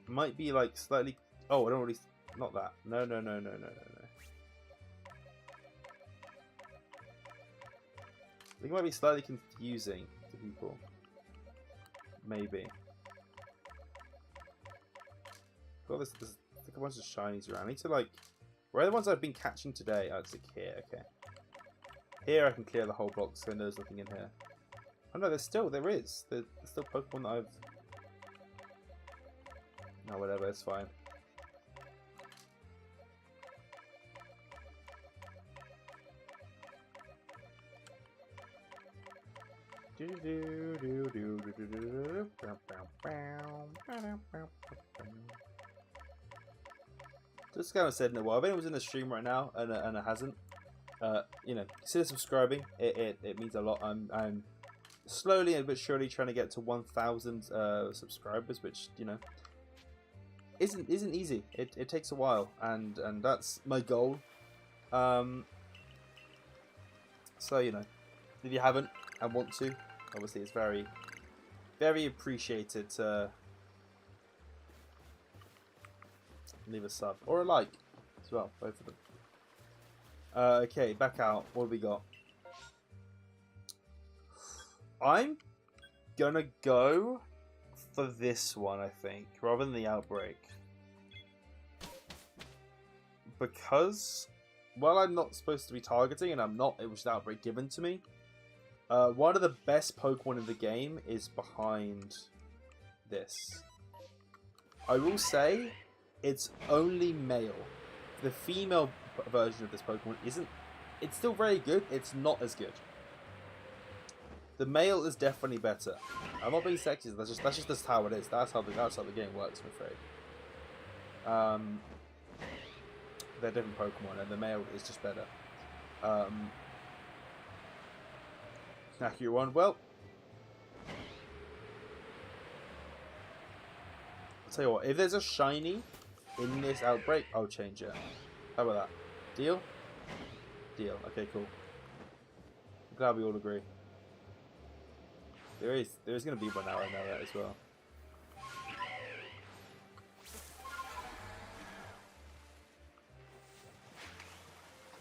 might be like slightly... Oh, I don't really... Not that. No. I think it might be slightly confusing to people. Maybe. Got this like a bunch of shinies around. I need to like... Where are the ones I've been catching today? Oh, it's like here, okay. Here I can clear the whole block so there's nothing in here. Oh no, there is. There's still Pokemon that I've... No, whatever, it's fine. Just kind of said in a while. If anyone's in the stream right now and it hasn't, you know, consider subscribing. It means a lot. I'm slowly but surely trying to get to 1,000 subscribers, which you know isn't easy. It takes a while, and that's my goal. So you know, if you haven't and want to, obviously it's very, very appreciated to leave a sub or a like as well, both of them. Okay, back out. What have we got? I'm gonna go for this one, I think, rather than the outbreak. Because, well, I'm not supposed to be targeting, and I'm not, it was the outbreak given to me. One of the best Pokemon in the game is behind this. I will say, it's only male. The female version of this Pokemon isn't... It's still very good, it's not as good. The male is definitely better. I'm not being sexist, that's just how it is. That's how the game works, I'm afraid. They're different Pokemon, and the male is just better. Accurate one. Well, I'll tell you what. If there's a shiny in this outbreak, I'll change it. How about that? Deal? Deal. Okay, cool. I'm glad we all agree. There is going to be one now, I know that as well.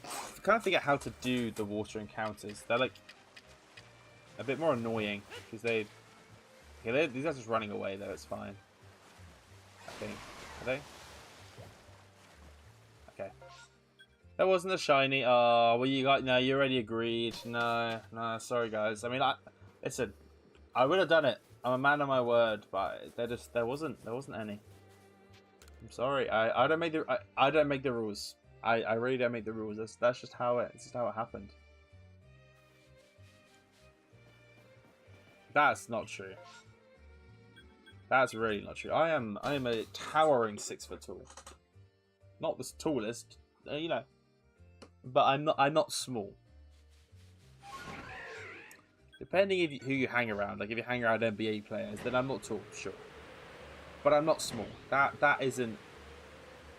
I can't figure out how to do the water encounters. They're like a bit more annoying because these guys are just running away though. It's fine. I think. Are they? Okay. That wasn't a shiny. Oh, well, you got no. You already agreed. No. Sorry, guys. I mean, listen. I would have done it. I'm a man of my word, but there wasn't any. I'm sorry. I don't make the rules. I really don't make the rules. That's just how it happened. That's not true. That's really not true. I am a towering 6 foot tall. Not the tallest, you know, but I'm not small. Depending who you hang around, like if you hang around NBA players, then I'm not tall, sure. But I'm not small. That isn't.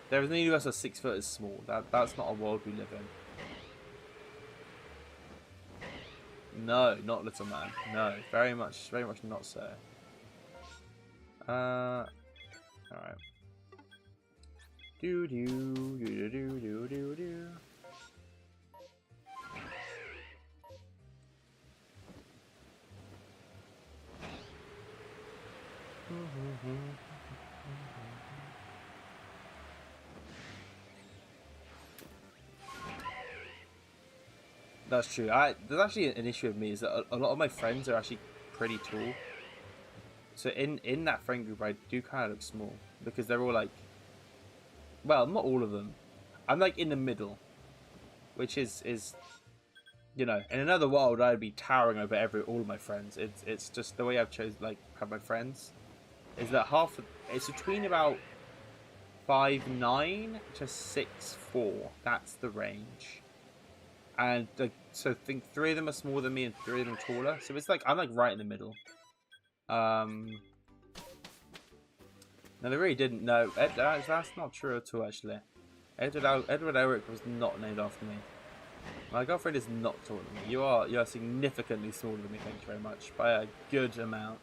There is no universe where 6 foot is small. That's not a world we live in. No, not little man. No, very much not so. All right. Do. That's true. There's actually an issue with me is that a lot of my friends are actually pretty tall. So in that friend group, I do kind of look small because they're all like, well, not all of them. I'm like in the middle, which is you know, in another world I'd be towering over all of my friends. It's just the way I've chosen like have my friends is that it's between about 5'9" to 6'4". That's the range. And so think 3 of them are smaller than me and 3 of them taller. So it's like I'm like right in the middle. No, they really didn't know. That's not true at all, actually. Edward Eric was not named after me. My girlfriend is not taller than me. You are significantly smaller than me. Thank you very much by a good amount.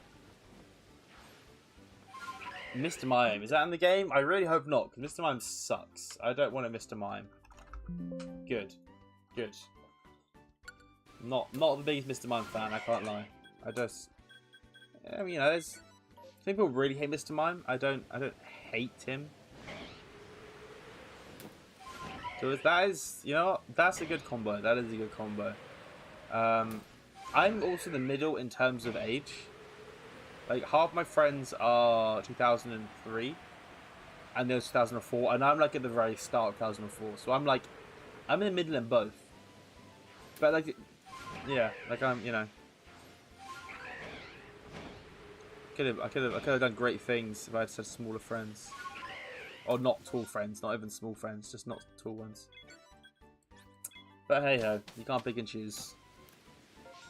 Mr. Mime, is that in the game? I really hope not, because Mr. Mime sucks. I don't want a Mr. Mime. Good. Not the biggest Mr. Mime fan, I can't lie. I mean, you know, some people really hate Mr. Mime. I don't hate him. So that is, you know, that's a good combo. That is a good combo. I'm also the middle in terms of age. Like half my friends are 2003, and there's 2004, and I'm like at the very start of 2004. So I'm in the middle in both. But like, yeah, like I'm, you know, I could have done great things if I had such smaller friends, or not tall friends, not even small friends, just not tall ones. But hey ho, you can't pick and choose.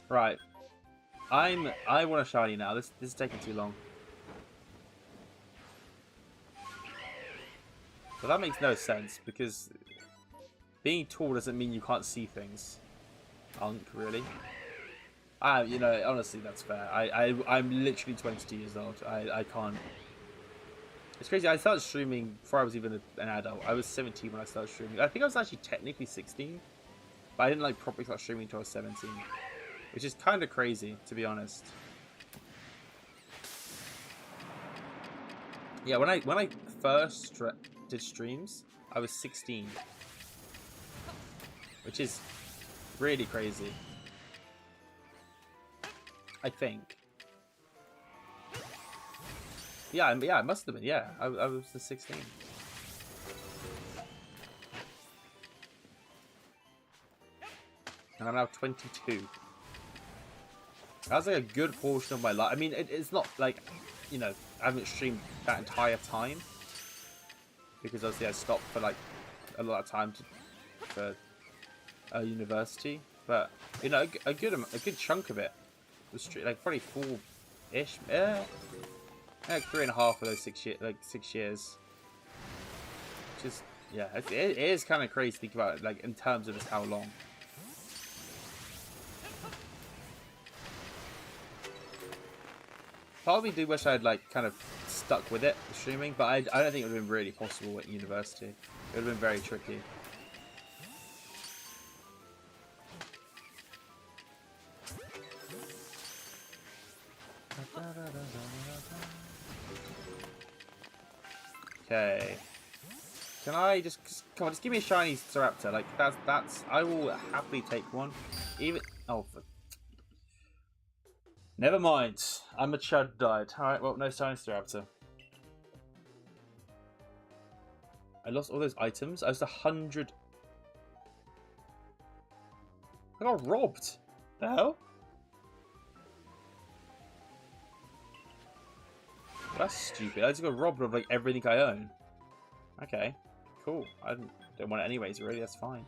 Right, I want a shiny now. This is taking too long. But that makes no sense because being tall doesn't mean you can't see things. Really? You know, honestly, that's fair. I'm literally 22 years old. I can't. It's crazy. I started streaming before I was even an adult. I was 17 when I started streaming. I think I was actually technically 16, but I didn't like properly start streaming until I was 17, which is kind of crazy, to be honest. Yeah, when I first did streams, I was 16, which is really crazy. I think. Yeah, it must have been. Yeah, I was the 16. And I'm now 22. That's like a good portion of my life. I mean, it's not like, you know, I haven't streamed that entire time because obviously I stopped for like a lot of time for university. But you know, a good chunk of it was like probably 4-ish. Like 3.5 of those 6 years. Which is, yeah, it is kind of crazy to think about it, like in terms of just how long. part of me do wish I'd like kind of stuck with it, streaming, but I don't think it would have been really possible at university. It would have been very tricky. Okay. Can I just come on? Just give me a shiny Staraptor. Like that's. I will happily take one. Even never mind. I'm a chud died. All right. Well, no shiny Staraptor. I lost all those items. I was 100. I got robbed. The hell? That's stupid. I just got robbed of like everything I own. Okay, cool. I don't want it anyways. Really, that's fine.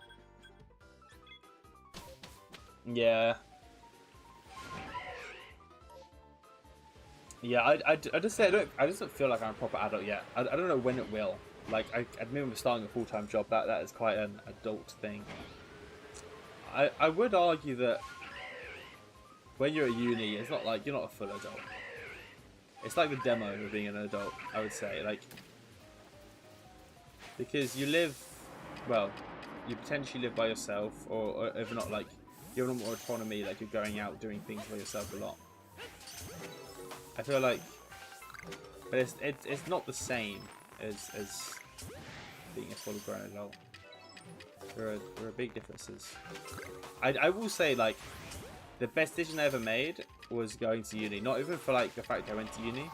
Yeah. Yeah. I just say I just don't feel like I'm a proper adult yet. I don't know when it will. Like I remember starting a full-time job. That is quite an adult thing. I would argue that when you're at uni, it's not like you're not a full adult. It's like the demo of being an adult, I would say. Like, because you live, well, you potentially live by yourself, or if not, like, you have more autonomy, like you're going out doing things by yourself a lot. I feel like, but it's not the same as being a full grown adult. There are big differences. I will say, like, the best decision I ever made was going to uni. Not even for like the fact I went to uni,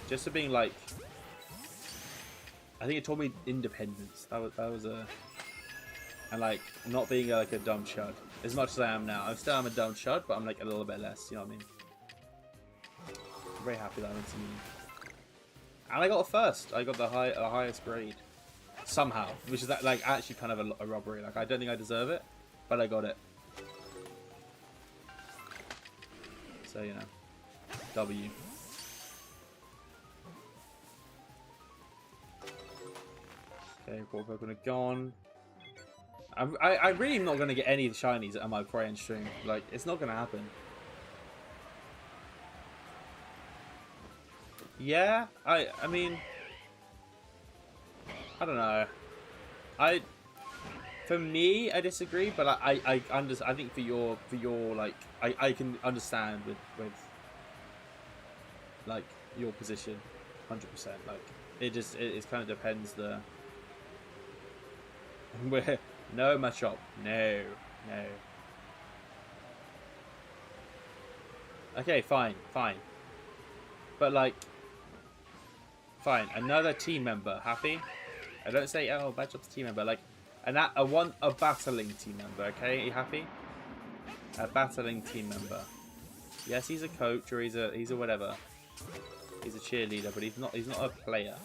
just for being like, I think it taught me independence. That was a, and like not being like a dumb chud as much as I am now. I still am a dumb chud, but I'm like a little bit less. You know what I mean? I'm very happy that I went to uni, and I got a first. I got the highest grade somehow, which is like actually kind of a robbery. Like I don't think I deserve it, but I got it. So, you know, W. Okay, water Pokemon are gone. I really am not going to get any of the shinies at my Korean stream. Like, it's not going to happen. Yeah, I mean, I don't know. For me, I disagree, but I think for your like I can understand with like your position, 100%. Like it kind of depends the where. No, my shop. No. Okay, fine. But like, fine. Another team member. Happy? I don't say bad job's team member. Like. And that a battling team member, okay? Are you happy? A battling team member. Yes, he's a coach or he's a whatever. He's a cheerleader, but he's not a player.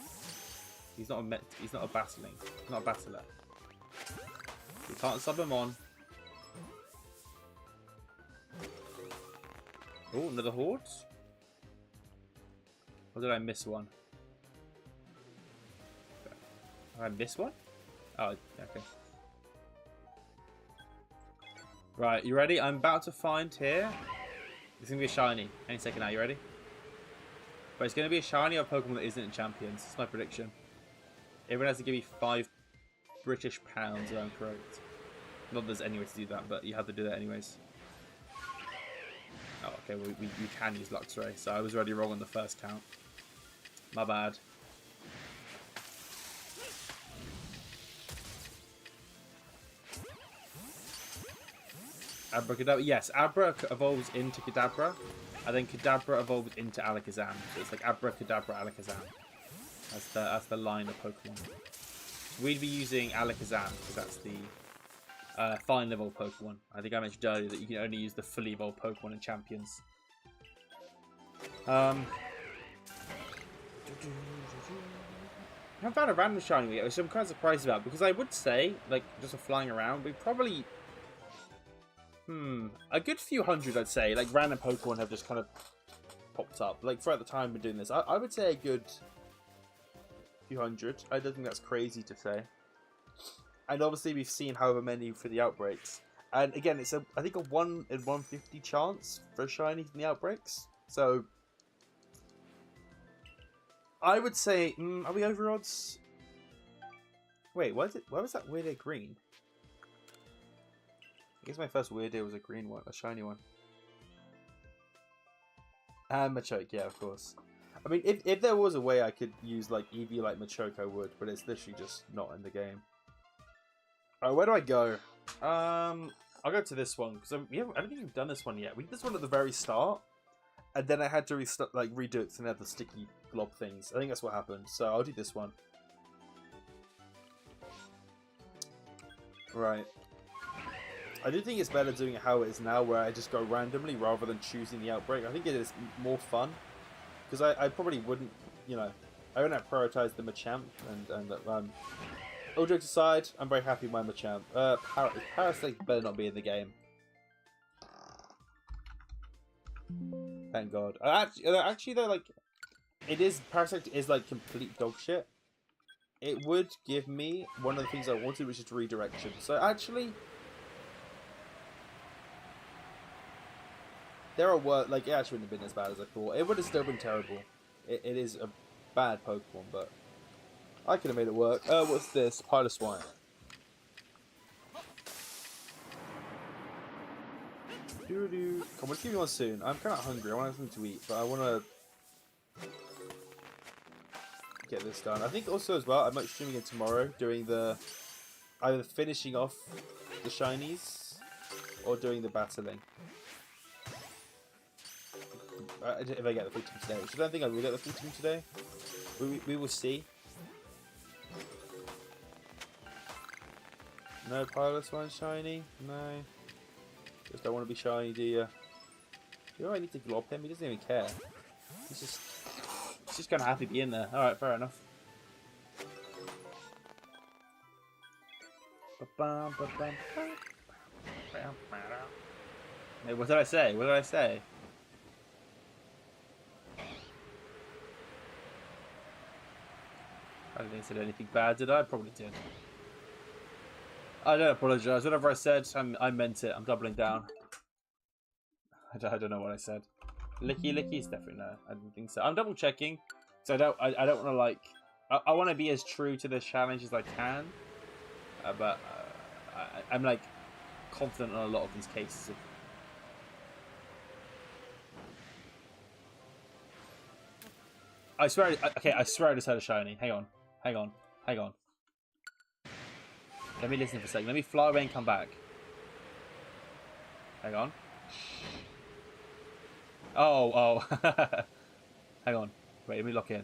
He's not a battling. Not a battler. You can't sub him on. Oh, another horde? Or did I miss one? Did I miss one? Oh, okay. Right, you ready? I'm about to find here. It's going to be a shiny. Any second now, you ready? But it's going to be a shiny or a Pokemon that isn't in Champions. That's my prediction. Everyone has to give me £5 British pounds if I'm correct. Not that there's any way to do that, but you have to do that anyways. Oh, okay, well, you can use Luxray, so I was already wrong on the first count. My bad. Abracadabra. Yes, Abra evolves into Kadabra, and then Kadabra evolves into Alakazam. So it's like Abracadabra, Alakazam. That's the line of Pokemon. We'd be using Alakazam because that's the fine level Pokemon. I think I mentioned earlier that you can only use the fully evolved Pokemon in Champions. I haven't found a random shiny yet, which I'm kind of surprised about because I would say, like, just a flying around, we probably. A good few hundred, I'd say. Like, random Pokemon have just kind of popped up. Like, throughout the time we're doing this, I would say a good few hundred. I don't think that's crazy to say. And obviously we've seen however many for the outbreaks. And again, it's I think a 1 in 150 chance for a shiny from the outbreaks. So, I would say, are we over odds? Wait, what is it? Why was that weird green? I guess my first weird was a green one, a shiny one. And Machoke, yeah, of course. I mean, if there was a way I could use like EV like Machoke, I would, but it's literally just not in the game. Alright, where do I go? I'll go to this one because I don't think we've done this one yet. We did this one at the very start, and then I had to redo it to have the sticky glob things. I think that's what happened. So I'll do this one. Right. I do think it's better doing it how it is now, where I just go randomly rather than choosing the outbreak. I think it is more fun because I probably wouldn't, I wouldn't prioritize the Machamp and all jokes aside, I'm very happy with my Machamp. Parasite better not be in the game. Thank God. Actually, though, like, Parasite is like complete dog shit. It would give me one of the things I wanted, which is redirection. So actually, there are worse. Like, it actually wouldn't have been as bad as I thought. It would have still been terrible. It is a bad Pokemon, but I could have made it work. What's this? Pilot Swine. Come on, let's give me one soon. I'm kind of hungry. I want something to eat, but I want to get this done. I think also as well, I might stream again tomorrow, doing either finishing off the shinies or doing the battling. If I get the full team today, which I don't think I will get the full team today. We will see. No Pilot Swine shiny? No. Just don't want to be shiny, do you? Do I need to glob him? He doesn't even care. He's just kind of happy to be in there. Alright, fair enough. Hey, what did I say? What did I say? I don't think I said anything bad, did I? I probably did. I don't apologise. Whatever I said, I meant it. I'm doubling down. I don't know what I said. Licky is definitely no. I don't think so. I'm double checking. So I don't want to like. I want to be as true to this challenge as I can. But I'm like confident on a lot of these cases. I swear. Okay, I swear I just heard a shiny. Hang on. Let me listen for a second. Let me fly away and come back. Hang on. Oh. Hang on. Wait, let me lock in.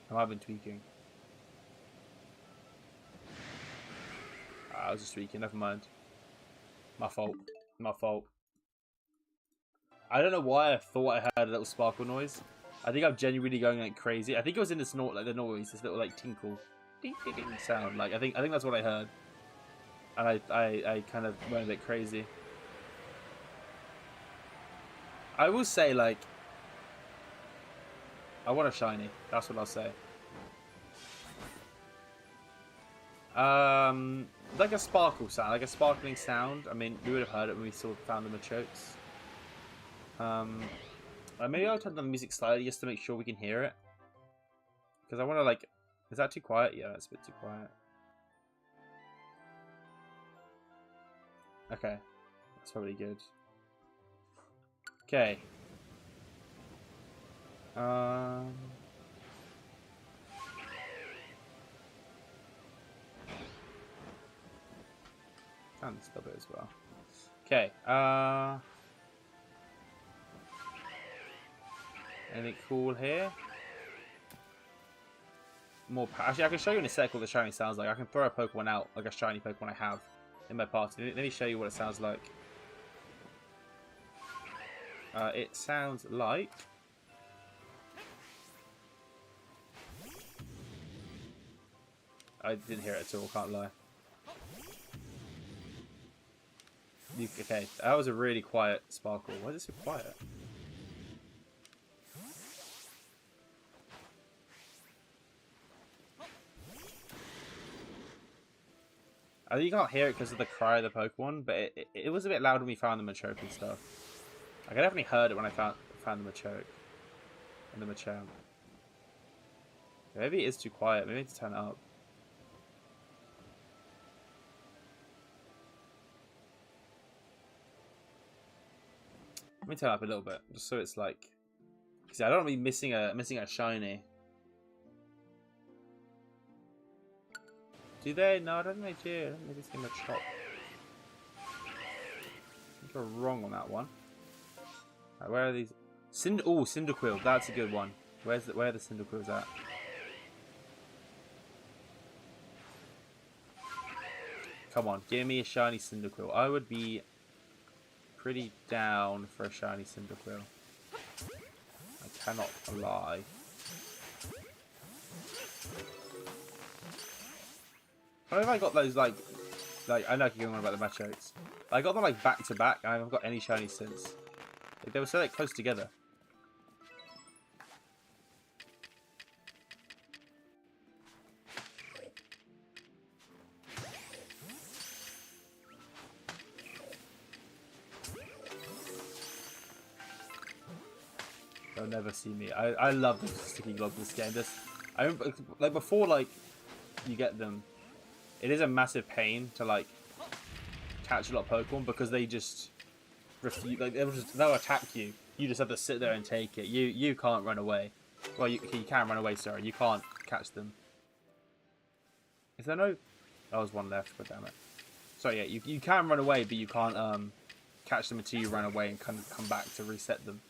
I've been tweaking. I was just tweaking. Never mind. My fault. I don't know why I thought I heard a little sparkle noise. I think I'm genuinely going like crazy. I think it was in this the noise, this little like tinkle, ding ding ding sound. Like I think that's what I heard, and I kind of went a bit crazy. I will say like I want a shiny. That's what I'll say. Like a sparkle sound, like a sparkling sound. I mean, we would have heard it when we found the Machokes. Maybe I'll turn the music slightly just to make sure we can hear it. Because I want to like... Is that too quiet? Yeah, that's a bit too quiet. Okay. That's probably good. Okay. And this little bit as well. Okay. Anything cool here? More actually, I can show you in a sec what the shiny sounds like. I can throw a Pokemon out, like a shiny Pokemon I have in my party. Let me show you what it sounds like. It sounds like... I didn't hear it at all, can't lie. Okay, that was a really quiet sparkle. Why is it so quiet? I think you can't hear it because of the cry of the Pokemon, but it was a bit loud when we found the Machoke and stuff. Like, I definitely heard it when I found the Machoke and the Machamp. Maybe it is too quiet. Maybe I need to turn it up. Let me turn it up a little bit, just so it's like. Because I don't want to be missing a shiny. Do they? No, I don't think they do. I don't think they see my chop. I think you're wrong on that one. Right, where are these? Cyndaquil. That's a good one. Where are the Cyndaquils at? Come on, give me a shiny Cyndaquil. I would be pretty down for a shiny Cyndaquil. I cannot lie. How have I got those like I know I keep going on about the Machokes. I got them like back to back and I haven't got any shiny since. Like, they were so like close together. They'll never see me. I love the sticky globs in this game. I remember, like before like you get them, it is a massive pain to like catch a lot of Pokemon because they just refuse. Like they'll attack you. You just have to sit there and take it. You can't run away. Well, you can run away. Sorry, you can't catch them. Is there no? Oh, there's one left. But damn it. Sorry, yeah, you can run away, but you can't catch them until you run away and come back to reset them.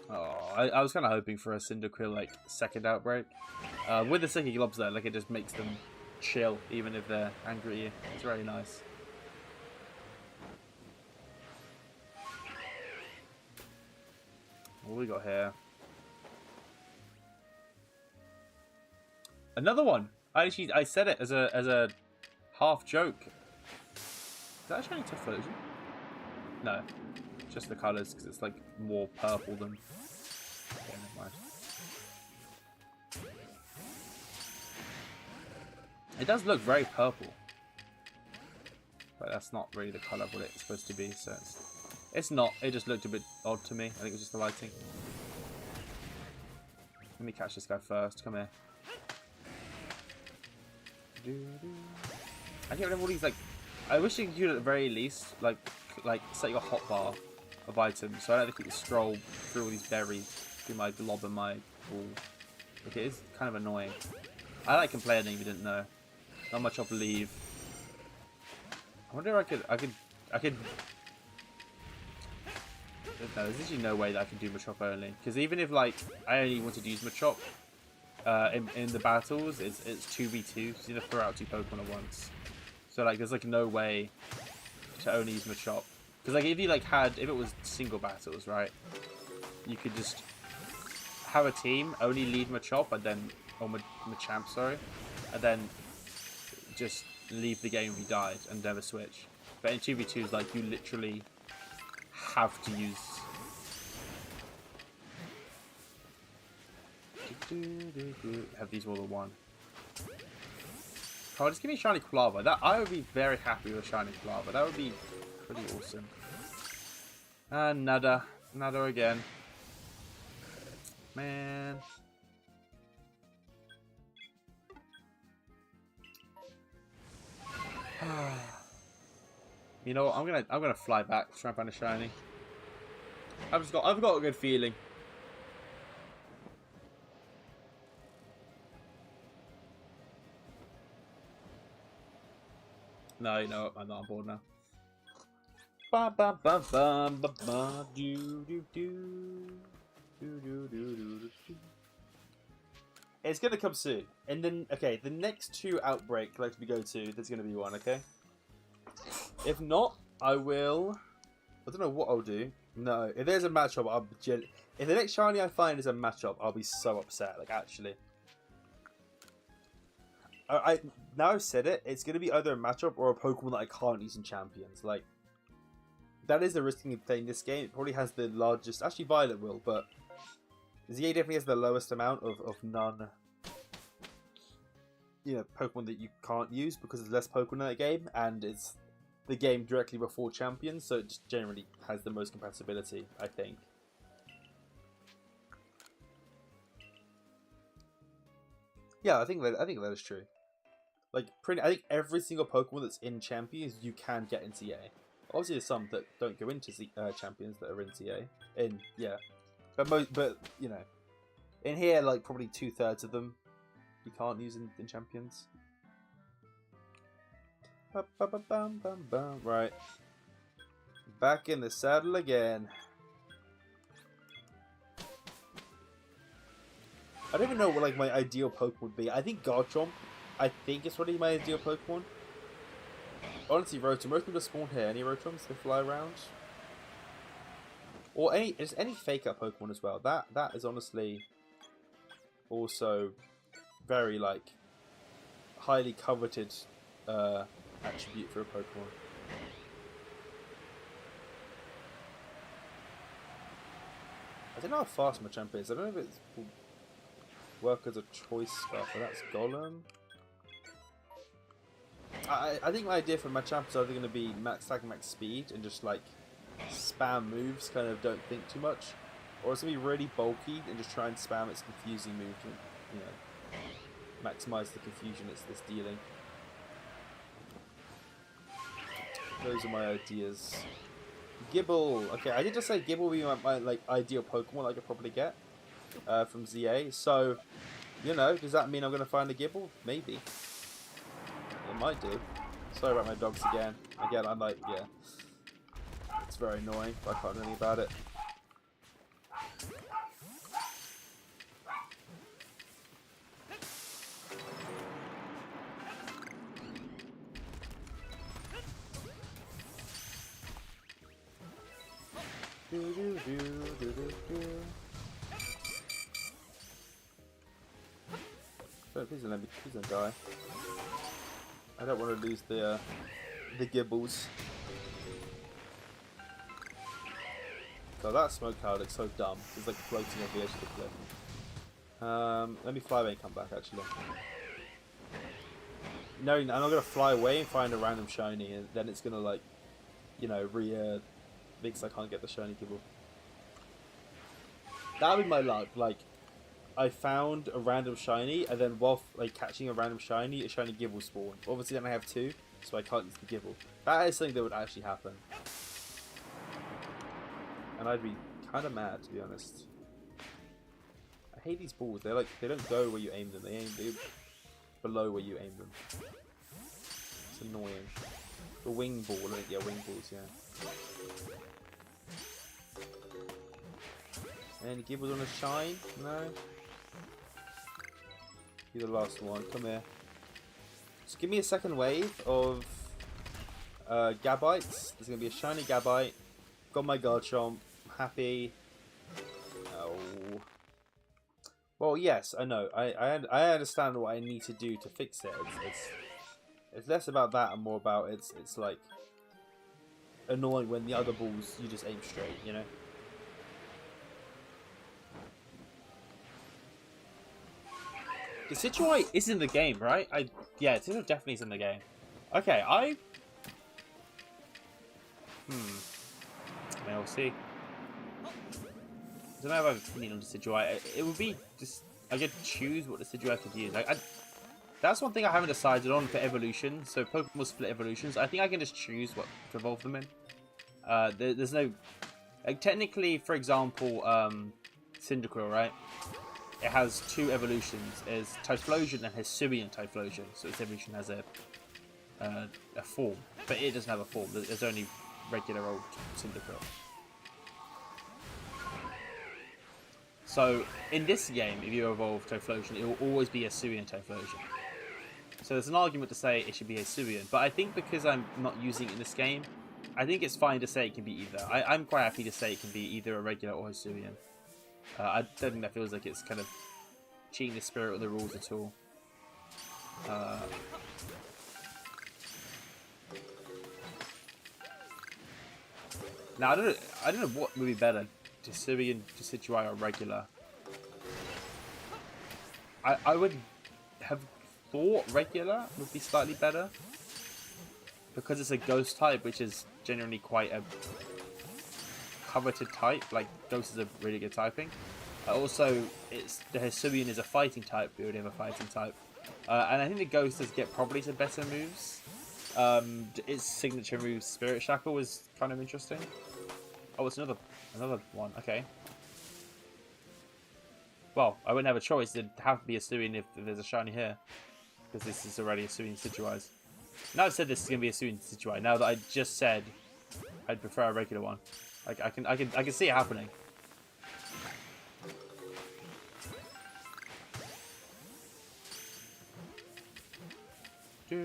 Oh, I was kind of hoping for a Cyndaquil like second outbreak. With the Sticky Globs though, like it just makes them chill even if they're angry at you. It's really nice. What we got here? Another one. I said it as a half joke. Is that actually tough version? No, just the colours because it's like more purple than. Okay, never mind. It does look very purple, but that's not really the colour of what it's supposed to be. So it's not. It just looked a bit odd to me. I think it was just the lighting. Let me catch this guy first. Come here. I get rid of all these like. I wish you could at the very least like set your hotbar of items, so I don't have to scroll through all these berries through my glob and my ball. Like, it is kind of annoying. I like complaining if you didn't know. Not much up leave. I wonder if I could. No, there's literally no way that I can do Machop only. Because even if like I only wanted to use Machop in the battles, it's 2v2. So you have to throw out 2 Pokemon at once. So like there's like no way to only use Machop. Because like if you like if it was single battles, right? You could just have a team only lead Machop and then Machamp, sorry, and then just leave the game if you died and never switch. But in 2v2s, like you literally have to use. Have these all the one. Oh, just give me shiny Quilava. That I would be very happy with shiny Quilava. That would be pretty awesome. And nada again. Man. You know what? I'm gonna fly back to try and find a shiny. I've got a good feeling. No, you know what? I'm not on board now. Ba ba ba ba ba ba do do do do do do do. It's gonna come soon, and then okay, the next 2 outbreak like we go to, there's gonna be one, okay? If not, I will. I don't know what I'll do. No, if there's a matchup, I'll be if the next shiny I find is a matchup, I'll be so upset. Like actually, I now I've said it. It's gonna be either a matchup or a Pokemon that I can't use in Champions. Like that is the risking of playing this game. It probably has the largest. Actually, Violet will, but ZA definitely has the lowest amount of non Pokemon that you can't use because there's less Pokemon in that game, and it's the game directly before Champions, so it just generally has the most compatibility, I think. Yeah, I think that is true. Like, I think every single Pokemon that's in Champions you can get in CA. Obviously, there's some that don't go into Champions that are in CA. But in here, like probably 2/3 of them you can't use in Champions. Right. Back in the saddle again. I don't even know what like my ideal Pokemon would be. I think Garchomp, I think it's probably my ideal Pokemon. Honestly, Rotom. Rotom just spawned here. Any Rotoms that fly around? Or just any fake out Pokemon as well. That is honestly also very like highly coveted attribute for a Pokemon. I don't know how fast Machamp is. I don't know if it's work as a choice stuff, but that's Golem. I think my idea for Machamp is either going to be max speed and just like spam moves, kind of don't think too much, or it's going to be really bulky and just try and spam its confusing moves and, maximize the confusion it's dealing. Those are my ideas. Gibble. Okay, I did just say Gibble would be my like ideal Pokemon I could probably get from ZA. So, does that mean I'm going to find a Gibble? Maybe. It might do. Sorry about my dogs again. Again, I'm like, yeah. It's very annoying, but I can't do anything about it. Please don't die. I don't want to lose the Gibbles. So that smoke cloud looks so dumb. It's like floating off the edge of the cliff. Let me fly away and come back actually. No, I'm not gonna fly away and find a random shiny, and then it's gonna like, makes I can't get the shiny Gibble. That would be my luck. Like, I found a random shiny, and then while like catching a random shiny, a shiny Gibble spawned. Obviously, then I have two, so I can't use the Gibble. That is something that would actually happen, and I'd be kind of mad, to be honest. I hate these balls. They don't go where you aim them. They aim below where you aim them. It's annoying. The wing ball, yeah, wing balls, yeah. Any Gibbles on a shine? No. Be the last one. Come here. Just give me a second wave of Gabites. There's gonna be a shiny Gabite. Got my Garchomp. Happy. Oh. Well, yes, I know. I understand what I need to do to fix it. It's less about that and more about it's like annoying when the other balls you just aim straight, The Decidueye is in the game, right? Yeah, Decidueye definitely is in the game. Okay, we'll see. I don't know if I have an opinion on Decidueye. It would be just I could choose what Decidueye I could use. That's one thing I haven't decided on for evolution. So Pokemon will split evolutions. I think I can just choose what to evolve them in. There's no technically, for example, Cyndaquil, right? It has two evolutions. It's Typhlosion and Hisuian Typhlosion. So its evolution has a form, but it doesn't have a form. There's only regular old Cyndaquil. So in this game, if you evolve Typhlosion, it will always be a Hisuian Typhlosion. So there's an argument to say it should be Hisuian, but I think because I'm not using it in this game, I think it's fine to say it can be either. I'm quite happy to say it can be either a regular or Hisuian. I don't think that feels like it's kind of cheating the spirit of the rules at all. Now I don't know what would be better, Hisuian, Decidueye, or regular. I would have thought regular would be slightly better. Because it's a ghost type, which is generally quite a coveted type. Like, ghost is a really good typing. Also, the Hisuian is a fighting type. We already have a fighting type. And I think the ghost does get probably some better moves. Its signature move, Spirit Shackle, was kind of interesting. Oh, it's another one. Okay. Well, I wouldn't have a choice. It'd have to be a Hisuian if there's a shiny here. Because this is already a Hisuian Situise. Now I've said this is going to be a Hisuian Situise. Now that I just said I'd prefer a regular one. Like, I can see it happening. Is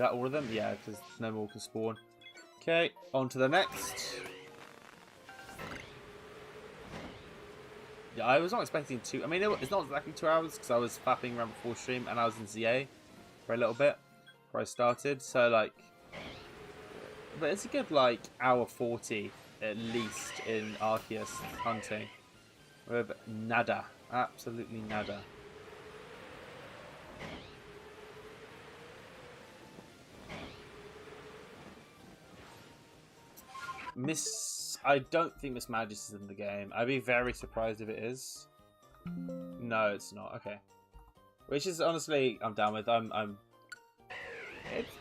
that all of them? Yeah, because no more can spawn. Okay, on to the next. Yeah, I was not expecting I mean, it's not exactly 2 hours because I was fapping around before stream and I was in ZA for a little bit before I started. So, like, but it's a good, like, hour 40 at least in Arceus hunting with nada. Absolutely nada. I don't think Miss Magis is in the game. I'd be very surprised if it is. No, it's not. Okay. Which is honestly, I'm down with.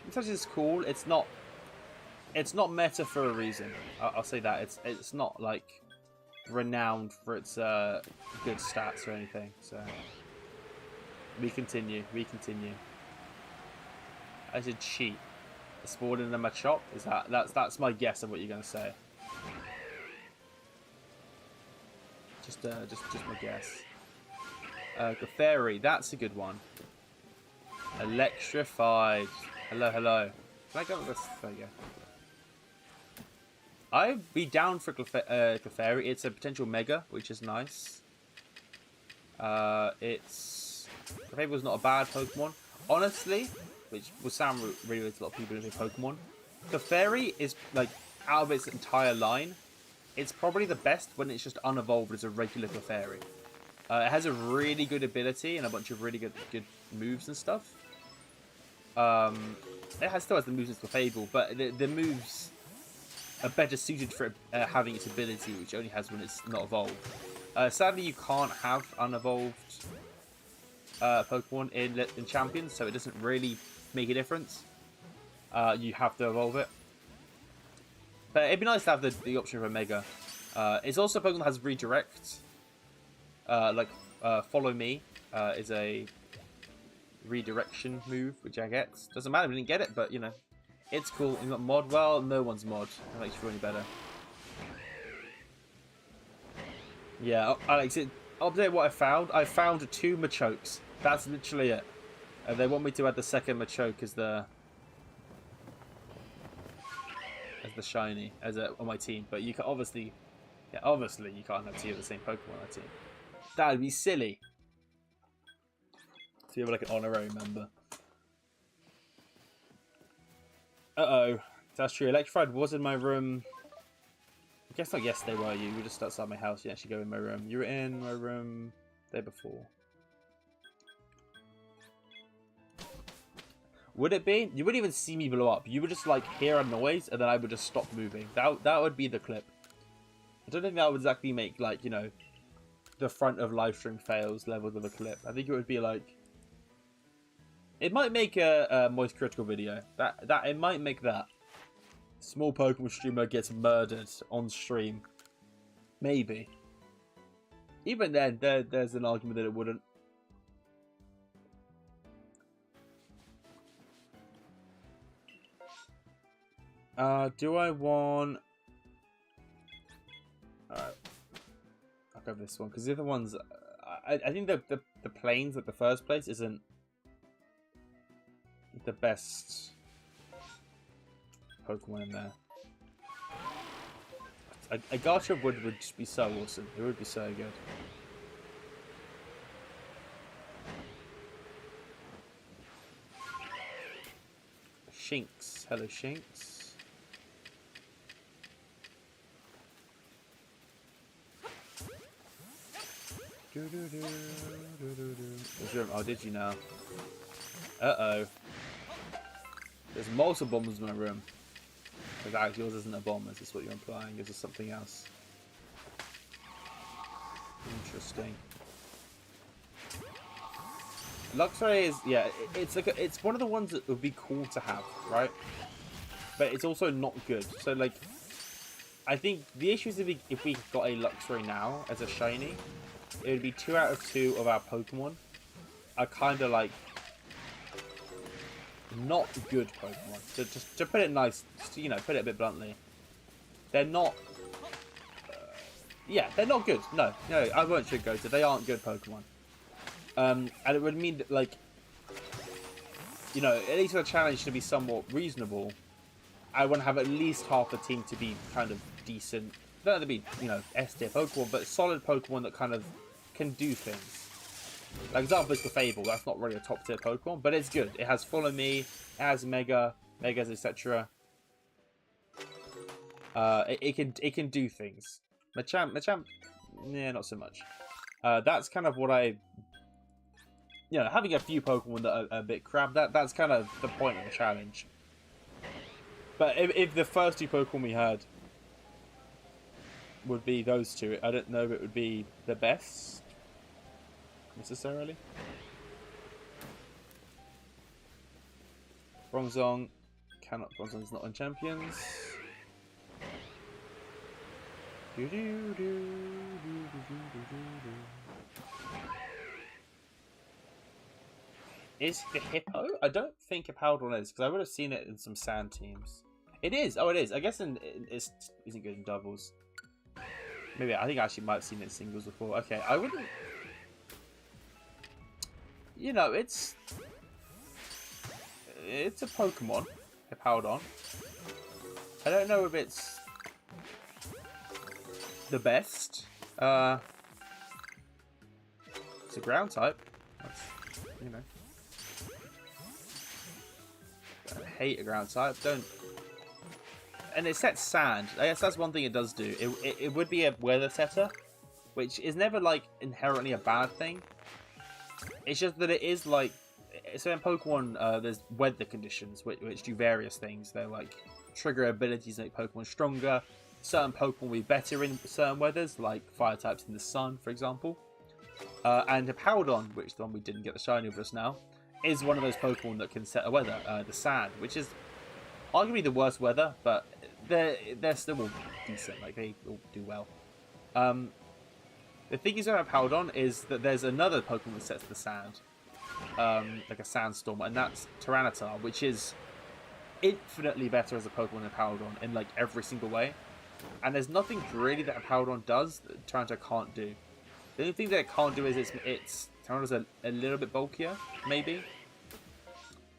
It's actually cool. It's not meta for a reason. I'll say that. It's not like renowned for its good stats or anything. So we continue. I should cheat. Spawned in a Machop? Is that's my guess of what you're gonna say. Just my guess. Clefairy, that's a good one. Electrified. Hello. Can I go with this? There you go. I'd be down for Clefairy. It's a potential Mega, which is nice. Clefairy was not a bad Pokemon. Honestly, which will sound really weird to a lot of people who play Pokemon. Clefairy is, like, out of its entire line, it's probably the best when it's just unevolved as a regular Clefairy. It has a really good ability and a bunch of really good moves and stuff. It still has the moves as Clefable, but the moves are better suited for having its ability, which it only has when it's not evolved. Sadly, you can't have unevolved Pokemon in Champions, so it doesn't really make a difference. You have to evolve it. But it'd be nice to have the option of a Mega. It's also a Pokemon that has Redirect. Follow Me is a redirection move, which I get. Doesn't matter if I didn't get it, but, you know, it's cool. You got Mod. Well, no one's Mod. That makes you feel any better. Yeah, Alex, I'll tell you what I found. I found 2 Machokes. That's literally it. They want me to add the second Machoke as the shiny on my team, but you can obviously you can't have 2 of the same Pokemon on that team. That would be silly. So you have like an honorary member. Uh-oh. That's true. Electrified was in my room. I guess not yesterday, were you? You were just outside my house. You didn't actually go in my room. You were in my room the day before. Would it be? You wouldn't even see me blow up. You would just, like, hear a noise, and then I would just stop moving. That would be the clip. I don't think that would exactly make, like, you know, the front of livestream fails levels of a clip. I think it would be, like... It might make a Moist Critical video. It might make that. Small Pokemon streamer gets murdered on stream. Maybe. Even then, there's an argument that it wouldn't. Do I want... Alright. I'll go with this one, because the other ones... I think the planes at the first place isn't the best Pokemon in there. A Garchomp would just be so awesome. It would be so good. Shinx. Hello, Shinx. Oh, did you know? Uh-oh. There's multiple bombs in my room. Because actually yours isn't a bomb, is this what you're implying? Is this something else? Interesting. Luxray is, yeah, it's like it's one of the ones that would be cool to have, right? But it's also not good. So like, I think the issue is if we got a Luxray now as a shiny, it would be 2 out of 2 of our Pokemon are kind of like not good Pokemon. So just to put it nice, just, you know, put it a bit bluntly, they're not. Yeah, they're not good. No, I won't sugarcoat it. They aren't good Pokemon. And it would mean that, like, you know, at least the challenge to be somewhat reasonable, I want to have at least half the team to be kind of decent. Don't have to be, you know, S tier Pokemon, but solid Pokemon that kind of can do things. Like, example is the Fable. That's not really a top tier Pokemon, but it's good. It has Follow Me, it has Megas, etc. It can do things. Machamp, yeah, not so much. That's kind of what I. You know, having a few Pokemon that are a bit crap, that's kind of the point of the challenge. But if the first 2 Pokemon we had would be those 2, I don't know if it would be the best, necessarily. Bronzong cannot. Bronzong's not on Champions. Is the Hippo? I don't think Hippowdon is, because I would have seen it in some sand teams. It is. Oh, it is. I guess it isn't good in doubles. Maybe I think I actually might have seen it in singles before. Okay, I wouldn't. You know, it's a Pokemon, Hippowdon. I don't know if it's the best. It's a ground type. That's, you know. I hate a ground type. Don't. And it sets sand. I guess that's one thing it does do. It would be a weather setter, which is never like inherently a bad thing. It's just that it is like, so in Pokemon, there's weather conditions which do various things. They're like trigger abilities that make Pokemon stronger. Certain Pokemon will be better in certain weathers, like fire types in the sun, for example. And Hippowdon, which is the one we didn't get the shiny of just now, is one of those Pokemon that can set a weather, the sand, which is arguably the worst weather, but they're still decent. Like, they all do well. The thing is about Hippowdon is that there's another Pokemon that sets the sand, like a sandstorm, and that's Tyranitar, which is infinitely better as a Pokemon than Hippowdon in like every single way. And there's nothing really that Hippowdon does that Tyranitar can't do. The only thing that it can't do is Tyranitar's a little bit bulkier, maybe.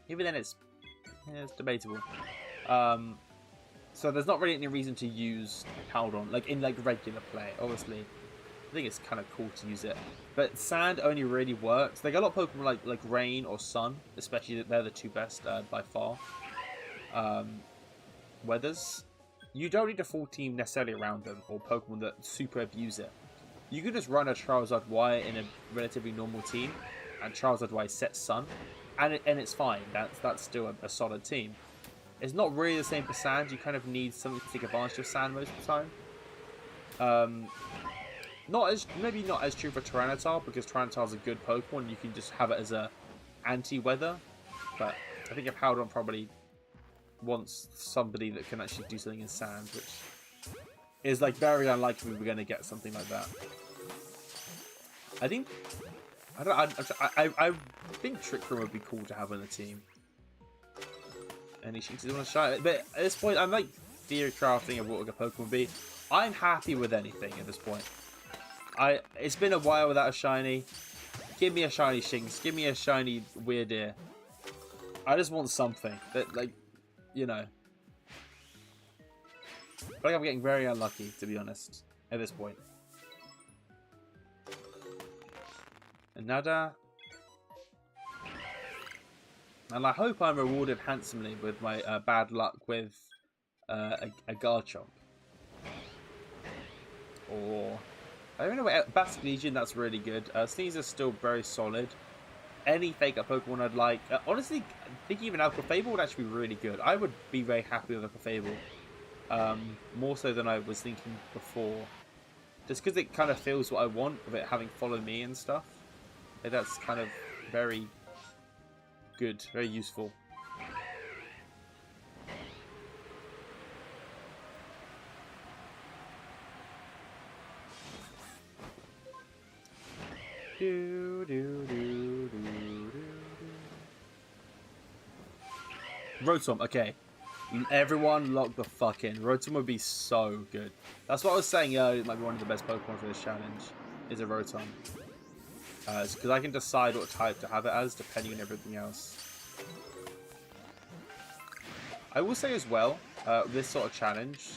Even then, it's debatable. So there's not really any reason to use Hippowdon, like in like regular play. Obviously, I think it's kind of cool to use it, but sand only really works. Like a lot of Pokemon, like Rain or Sun, especially, they're the 2 best by far. Weathers, you don't need a full team necessarily around them or Pokemon that super abuse it. You can just run a Charizard Y in a relatively normal team, and Charizard Y sets Sun, and it's fine. That's still a solid team. It's not really the same for sand. You kind of need something to take advantage of sand most of the time. Maybe not as true for Tyranitar, because Tyranitar's a good Pokemon. You can just have it as a anti-weather. But I think Hippowdon probably wants somebody that can actually do something in sand, which is like very unlikely we're going to get something like that. I think Trick Room would be cool to have on the team. Any Shinies want to shine, but at this point, I'm like theory crafting of what a Pokemon would be. I'm happy with anything at this point. It's been a while without a shiny. Give me a shiny Shinx. Give me a shiny Weirdeer. I just want something that, like, you know. I feel like I'm getting very unlucky, to be honest, at this point. And Nada. And I hope I'm rewarded handsomely with my bad luck with a Garchomp. Or I don't know what Bastic Legion. That's really good. Sneeze is still very solid. Any fake up Pokemon I'd like. Honestly, I think even Alpha Fable would actually be really good. I would be very happy with Alpha Fable. More so than I was thinking before. Just because it kind of feels what I want of it having Follow Me and stuff. Like, that's kind of very good, very useful. Rotom, okay. Everyone lock the fuck in. Rotom would be so good. That's what I was saying earlier. It might be one of the best Pokemon for this challenge. Is a Rotom. Because I can decide what type to have it as depending on everything else. I will say as well, this sort of challenge,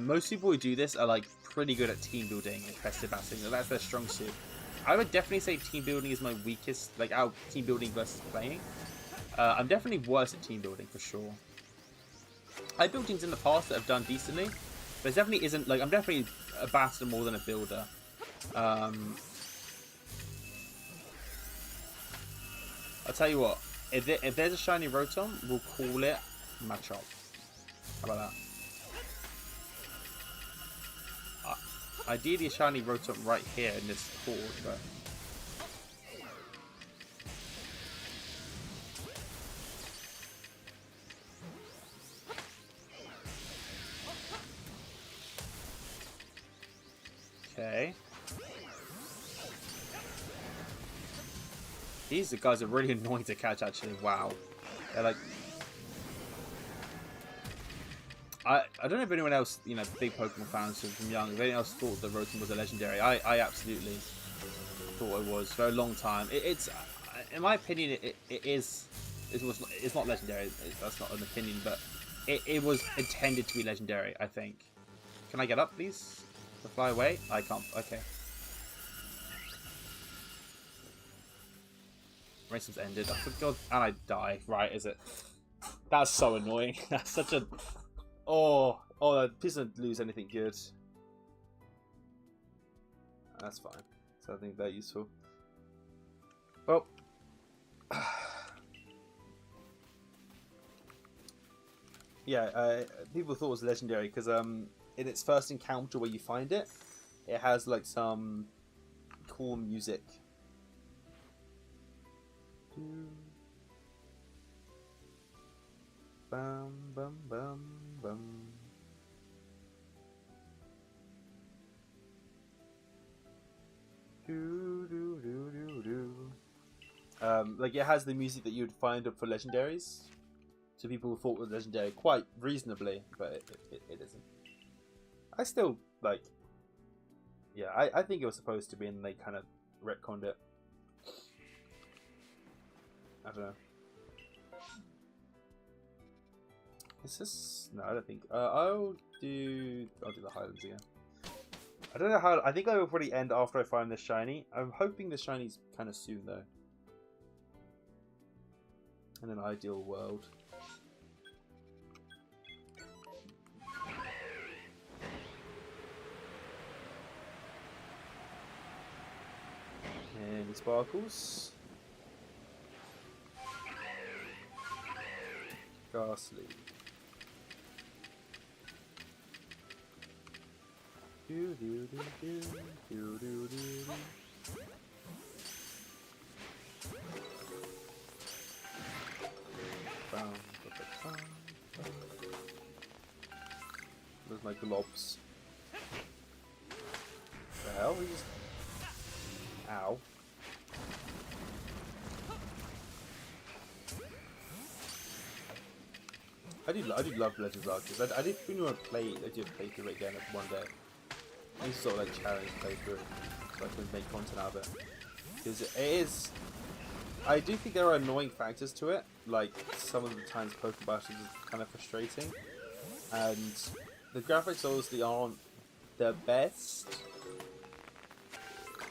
most people who do this are like pretty good at team building and competitive battling. That's their strong suit. I would definitely say team building is my weakest, like our team building versus playing. I'm definitely worse at team building for sure. I built teams in the past that have done decently, but it definitely isn't like I'm definitely a batter more than a builder. I'll tell you what, if there's a shiny Rotom, we'll call it Machop. How about that? Ideally a shiny Rotom right here in this board, but... Okay. These guys are really annoying to catch, actually. Wow. They're like... I don't know if anyone else, you know, big Pokemon fans from young, if anyone else thought that Rotom was a legendary. I absolutely thought it was for a long time. It's in my opinion, it's not legendary. That's not an opinion, but it was intended to be legendary, I think. Can I get up, please? To fly away? I can't. Okay. Race was ended. I forgot, and I die. Right, is it? That's so annoying. That's such a... Oh, please don't lose anything good. That's fine. So I think they're useful. Well, yeah. People thought it was legendary because in its first encounter where you find it, it has like some cool music. Bum bum bum bum. Do do do do do. Like it has the music that you'd find up for legendaries. So people thought it was legendary quite reasonably, but it isn't. I still like. Yeah, I think it was supposed to be, and they kind of retconned it. I don't know. Is this... No, I don't think... I'll do the Highlands again. I don't know how... I think I will probably end after I find this shiny. I'm hoping the shiny's kind of soon, though. In an ideal world. And sparkles. Ghastly. Do do do do do do do. Bam, ba, ba, bam, bam. There's my globs. The hell? We just... Ow. I do love Legends Arceus. I did really want to play through it again one day. I need to sort of like challenge play through it so I can make content out of it. Because it is... I do think there are annoying factors to it. Like, some of the times Pokemon battles is kind of frustrating. And the graphics obviously aren't the best.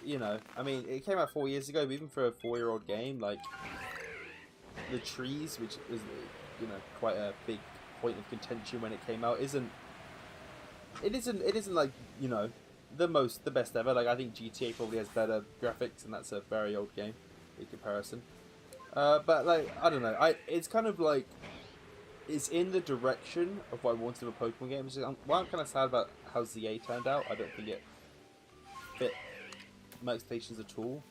You know, I mean, it came out 4 years ago, but even for a 4-year-old game, like, the trees, which is, you know, quite a big point of contention when it came out, it isn't like, you know, the best ever. Like I think GTA probably has better graphics, and that's a very old game in comparison. But like I don't know, it's kind of like it's in the direction of what I wanted of a Pokemon game. While I'm kind of sad about how ZA turned out, I don't think it fit my expectations at all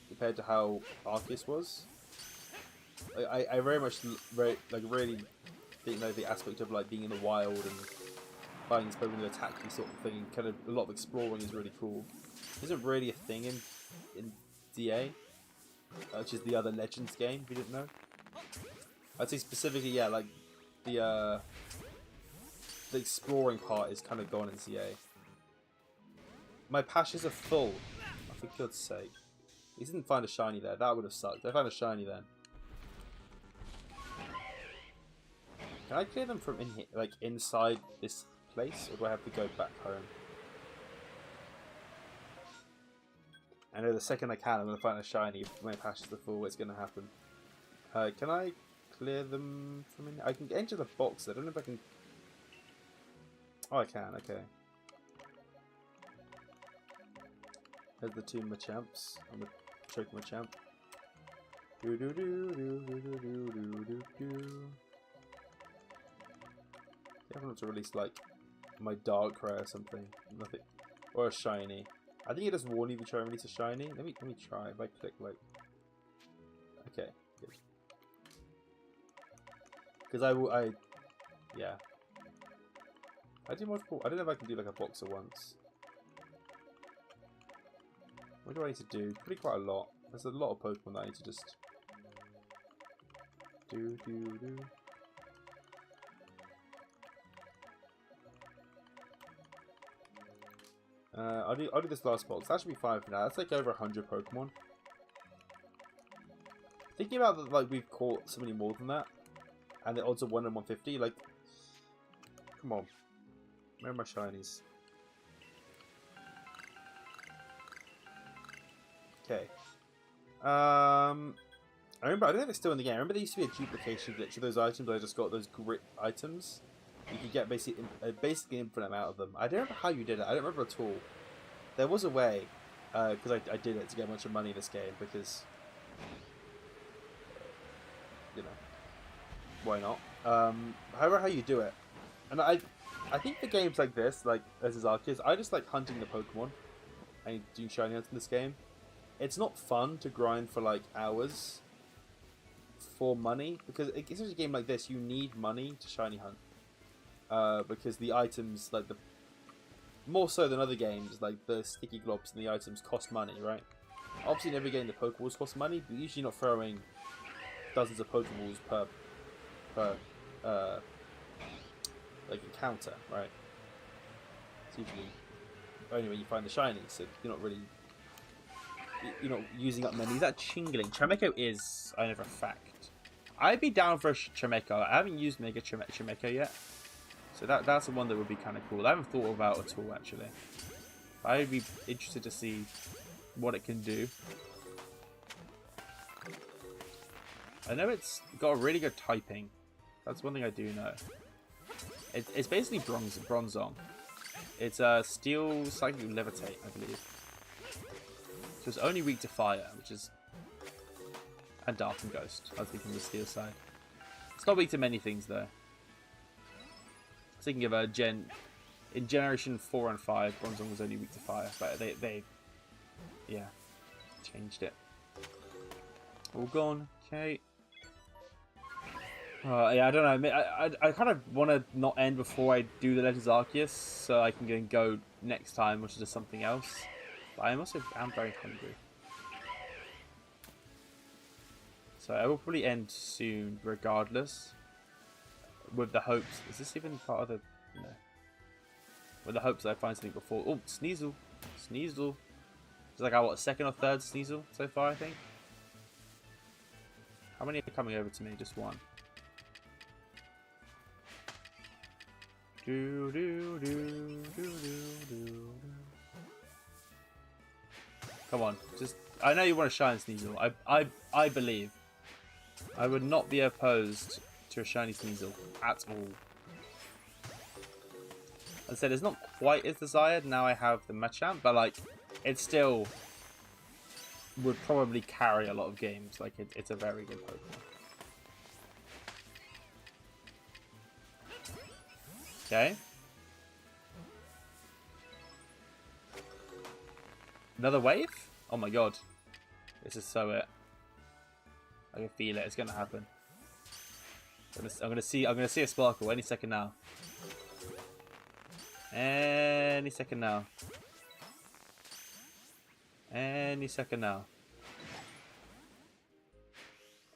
compared to how Arceus was. Like, I very much really think like the aspect of like being in the wild and finding this Pokemon to attack you sort of thing, and kind of a lot of exploring is really cool. Isn't really a thing in DA, which is the other Legends game. If you didn't know, I'd say specifically, yeah, like the exploring part is kind of gone in ZA. My patches are full. Oh, for God's sake, he didn't find a shiny there. That would have sucked. I found a shiny then. Can I clear them from in here, like inside this place, or do I have to go back home? I know the second I can, I'm going to find a shiny. If my patches are full, it's going to happen. Can I clear them from in here? I can enter the box. I don't know if I can. Oh, I can. Okay. There's the two Machamps. I'm the choke Machamp. Do do do do do do do do do. I want to release like my Darkrai or something, nothing, or a shiny. I think it does warn you if you try and release a shiny. Let me try. If I click like, okay, good. Because yeah. I do multiple. I don't know if I can do like a box at once. What do I need to do? Pretty quite a lot. There's a lot of Pokemon that I need to just do. I'll do this last box. That should be fine for now. That's like over 100 Pokemon. Thinking about that, like we've caught so many more than that, and the odds are 1 in 150. Like, come on, where are my shinies? Okay. I remember. I don't know if it's still in the game. I remember there used to be a duplication glitch of those items. I just got those grit items. You could get basically an infinite amount of them. I don't remember how you did it. I don't remember at all. There was a way, because I did it to get a bunch of money in this game, because, you know, why not? However how you do it. And I think for games like this, like this is Arceus, I just like hunting the Pokemon and doing shiny hunts in this game. It's not fun to grind for like hours for money, because especially a game like this, you need money to shiny hunt. Because the items, like more so than other games, like the sticky globs and the items cost money, right? Obviously, in every game the Pokeballs cost money, but usually not throwing dozens of Pokeballs per like encounter, right? It's usually only when you find the shiny, so you're not using up many. Is that Chingling? Chimecho is, I know for a fact. I'd be down for a Chimecho. I haven't used Mega Chimecho yet. So that's the one that would be kind of cool. I haven't thought about it at all, actually. I'd be interested to see what it can do. I know it's got a really good typing. That's one thing I do know. It's basically Bronzong. It's Steel Psychic Levitate, I believe. So it's only weak to fire, which is... And Dark and Ghost. I was thinking the Steel side. It's not weak to many things, though. Thinking of a in Generation 4 and 5, Bronzong was only weak to fire, but they yeah, changed it. All gone. Okay. Yeah, I don't know. I kind of want to not end before I do the Legends Arceus, so I can go next time, which is just something else. But I'm very hungry, so I will probably end soon, regardless. With the hopes, is this even part of the, no. With the hopes that I find something before, oh, Sneasel. It's like, what, second or third Sneasel so far, I think? How many are coming over to me? Just one. Come on, just, I know you want to shine Sneasel. I believe. I would not be opposed to a shiny Sneasel at all. I said it's not quite as desired now I have the Machamp, but like it still would probably carry a lot of games. Like it's a very good Pokemon. Okay. Another wave? Oh my god. This is so it. I can feel it. It's gonna happen. I'm gonna see a Sparkle any second now. Any second now. Any second now.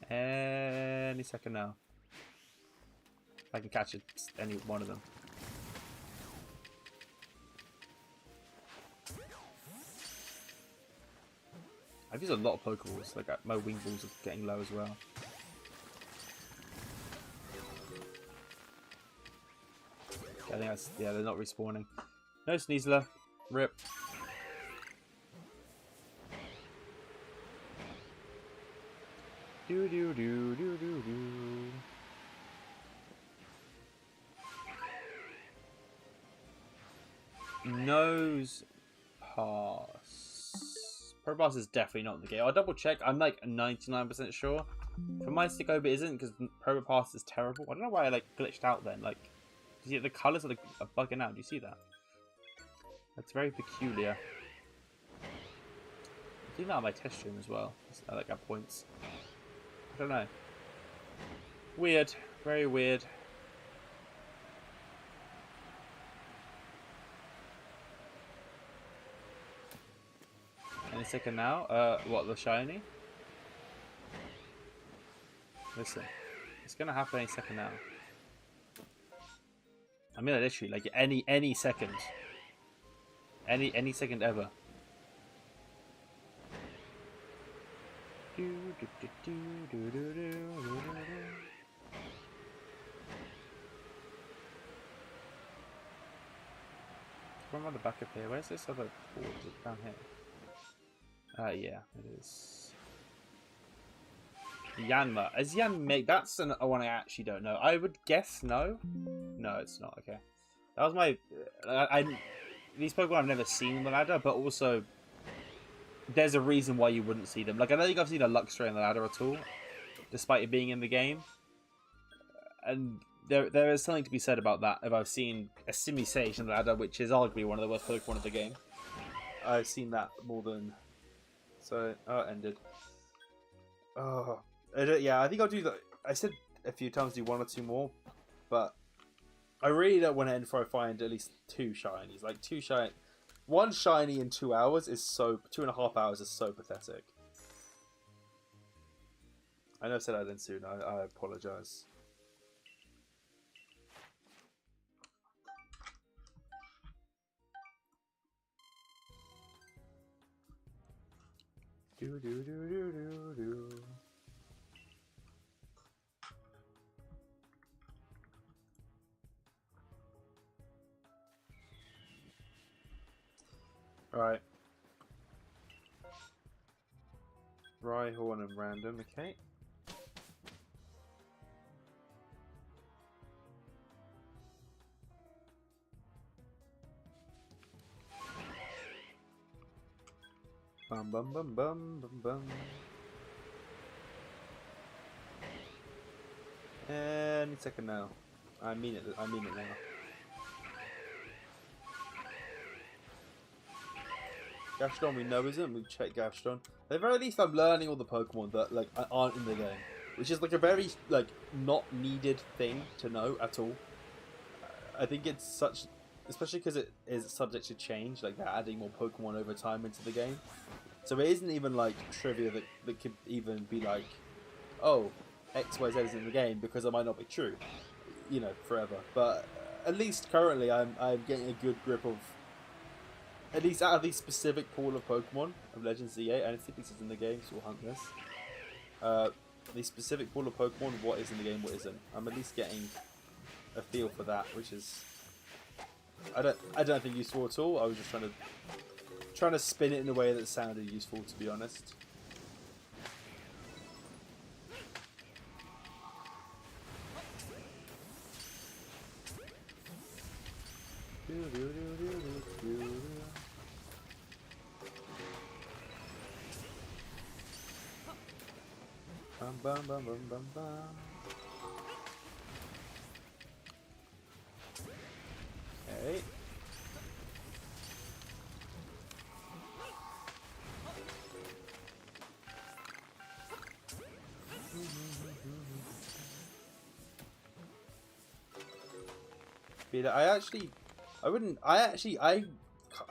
Any second now. If I can catch it, any one of them. I've used a lot of Pokeballs. Like my Wing Balls are getting low as well. I think that's, yeah, they're not respawning. No Sneasler. Rip. Do do do do do do. Nose Pass. Probopass is definitely not in the game. I'll double check. I'm like 99% sure. For my Stick-Oba isn't, because Probopass is terrible. I don't know why I like glitched out then. Like, you see the colours are like bugging out. Do you see that? That's very peculiar. I do that on my test stream as well. I like at points. I don't know. Weird. Very weird. Any second now. What, the shiny? Listen. It's gonna happen any second now. I mean, literally, like any second. Any second ever. From on the back up here. Where's this other board? Is it down here? Yeah, it is. Yanma. Is Yanma? That's one I actually don't know. I would guess no. No, it's not. Okay. That was my. These Pokemon I've never seen in the ladder, but also there's a reason why you wouldn't see them. Like I don't think I've seen a Luxray in the ladder at all, despite it being in the game. And there is something to be said about that. If I've seen a Simisage in the ladder, which is arguably one of the worst Pokemon of the game, I've seen that more than. So, it ended. Oh, yeah, I think I'll do that. I said a few times do one or two more, but I really don't want to end before I find at least 2 shinies. Like one shiny in 2 hours is so 2.5 hours is so pathetic. I know I said I'd end soon. I apologize. Do do do do do do. Right. Rhyhorn and random, okay. Bum bum bum bum bum bum. Any second now. I mean it now. Gastron we know isn't. We've checked Gastron. At the very least, I'm learning all the Pokemon that like aren't in the game, which is like a very like not needed thing to know at all. I think it's such, especially because it is subject to change. Like they're adding more Pokemon over time into the game, so it isn't even like trivia that could even be like, oh, X Y Z is in the game, because it might not be true, you know, forever. But at least currently, I'm getting a good grip of. At least out of the specific pool of Pokemon of Legends Z8, and I think this is in the game, so we'll hunt this. The specific pool of Pokemon, what is in the game, what isn't. I'm at least getting a feel for that, which is I don't think useful at all. I was just trying to spin it in a way that sounded useful, to be honest. Do Bum bum bum bum bum bum. Okay. I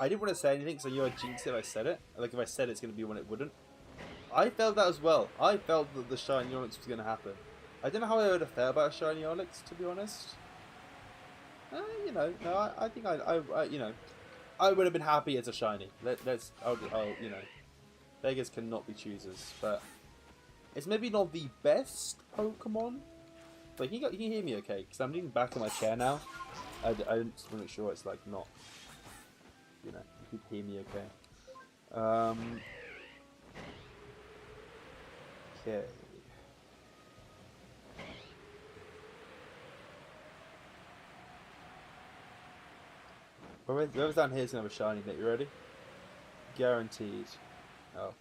didn't want to say anything, so you're a jinx if I said it. Like, if I said it's going to be when it wouldn't. I felt that as well. I felt that the Shiny Onyx was going to happen. I don't know how I would have felt about a Shiny Onyx, to be honest. You know, no, I think you know, I would have been happy as a Shiny. I'll, you know, beggars cannot be choosers, but it's maybe not the best Pokemon. Like, you can hear me okay? Because I'm leaning back on my chair now. I just want to make sure it's like not, you know, you can hear me okay. Okay. Whoever's down here is gonna have a shiny net. You ready? Guaranteed. Oh,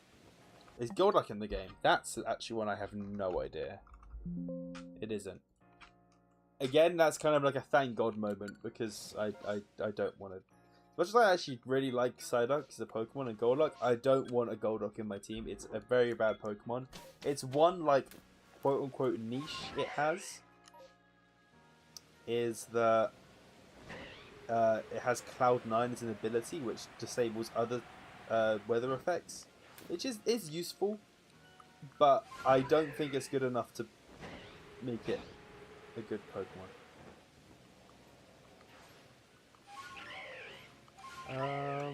is Golduck in the game? That's actually one I have no idea. It isn't. Again, that's kind of like a thank God moment because I don't want to. As much as I actually really like Psyduck as a Pokemon and Golduck, I don't want a Golduck in my team. It's a very bad Pokemon. It's one, like, quote unquote niche it has is that it has Cloud9 as an ability which disables other weather effects, which is useful, but I don't think it's good enough to make it a good Pokemon.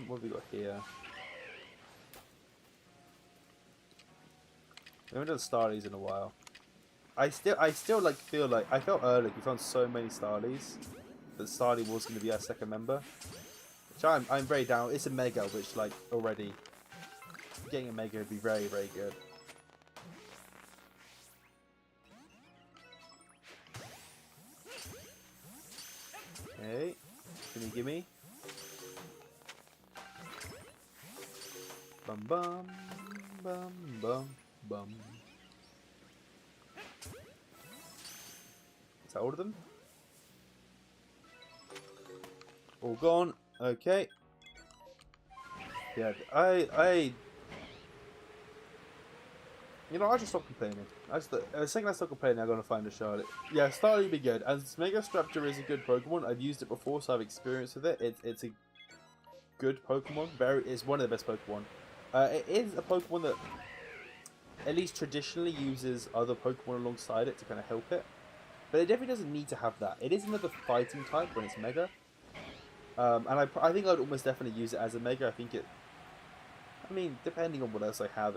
What have we got here? We haven't done Starlies in a while. I still like feel like I felt earlier we found so many Starlies that Starly was going to be our second member, which I'm very down. It's a Mega, which like already getting a Mega would be very good. Okay, gimme. Bum bum bum bum bum. Is that all of them? All gone. Okay. Yeah, you know, I just stop complaining. The second I stop complaining, I'm gonna find a Charlotte. Yeah, Starly would be good. As Mega Structure is a good Pokemon. I've used it before, so I've experience with it. It's a good Pokemon. It's one of the best Pokemon. It is a Pokemon that, at least traditionally, uses other Pokemon alongside it to kind of help it. But it definitely doesn't need to have that. It is another fighting type when it's Mega. And I think I'd almost definitely use it as a Mega. I mean, depending on what else I have,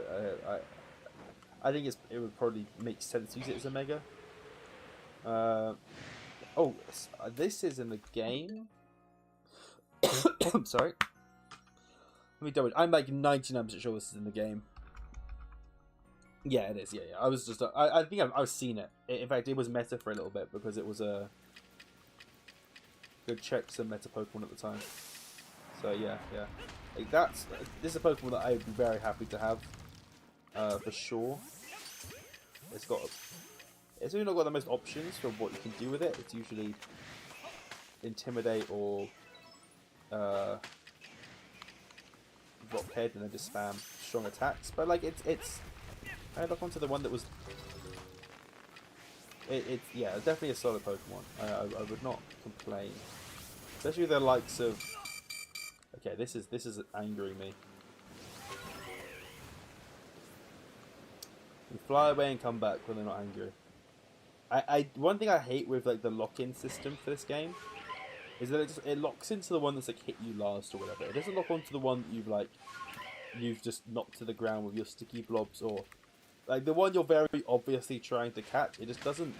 I think it would probably make sense to use it as a Mega. Oh, this is in the game. I'm sorry. Let me double. I'm like 99% sure this is in the game. Yeah, it is. Yeah. I was just. I think I've seen it. In fact, it was meta for a little bit because it was a good check some meta Pokemon at the time. So yeah. Like this is a Pokemon that I would be very happy to have, for sure. It's really not got the most options for what you can do with it. It's usually Intimidate or Blockhead and then just spam strong attacks. But like it's I look onto the one that was yeah, definitely a solid Pokemon. I would not complain, especially with the likes of. Okay, this is angering me. You fly away and come back when they're not angry. One thing I hate with like the lock-in system for this game is that it locks into the one that's like hit you last or whatever. It doesn't lock onto the one that you've just knocked to the ground with your sticky blobs, or like the one you're very obviously trying to catch. It just doesn't.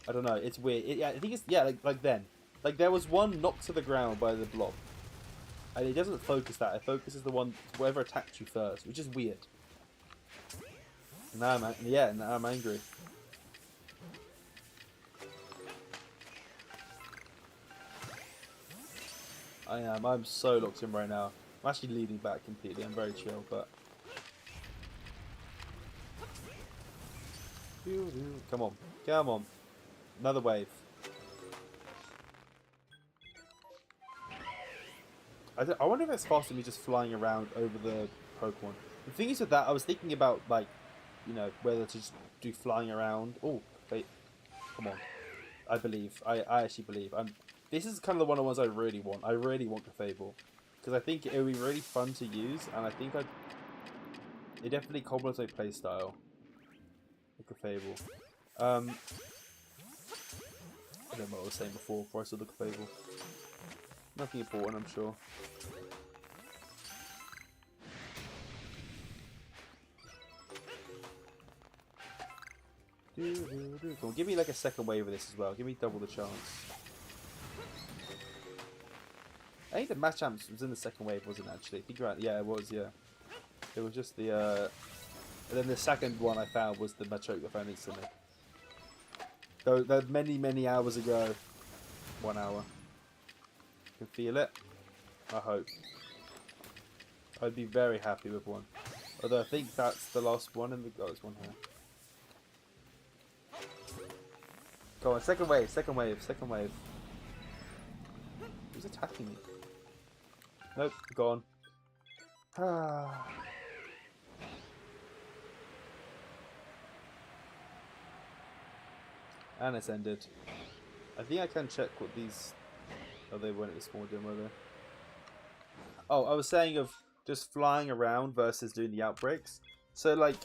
I don't know. It's weird. I think it's like then. Like there was one knocked to the ground by the blob, and it doesn't focus that. It focuses the one whoever attacked you first, which is weird. Now I'm angry. I am. I'm so locked in right now. I'm actually leaning back completely. I'm very chill, but... Come on. Come on. Another wave. I wonder if it's faster than me just flying around over the Pokemon. The thing is with that, I was thinking about, like, you know, whether to just do flying around. Oh, wait. Come on. I believe. I actually believe. This is kind of one of the ones I really want. I really want Clefable. Because I think it would be really fun to use, and I think it definitely complements my playstyle. The Clefable. I don't know what I was saying before I saw the Clefable. Nothing important, I'm sure. Come on, give me like a second wave of this as well. Give me double the chance. I think the Machamp was in the second wave, wasn't it, actually? Think about it. Yeah, it was, yeah. It was just the, and then the second one I found was the Machoke I found instantly. Though many, many hours ago. 1 hour. Can feel it. I hope. I'd be very happy with one. Although I think that's the last one in the... Oh, there's one here. Go on, second wave, second wave, second wave. Who's attacking me? Nope, gone. Ah. And it's ended. I think I can check what these... Oh, they weren't at the small gym, were they? Oh, I was saying of just flying around versus doing the outbreaks. So, like...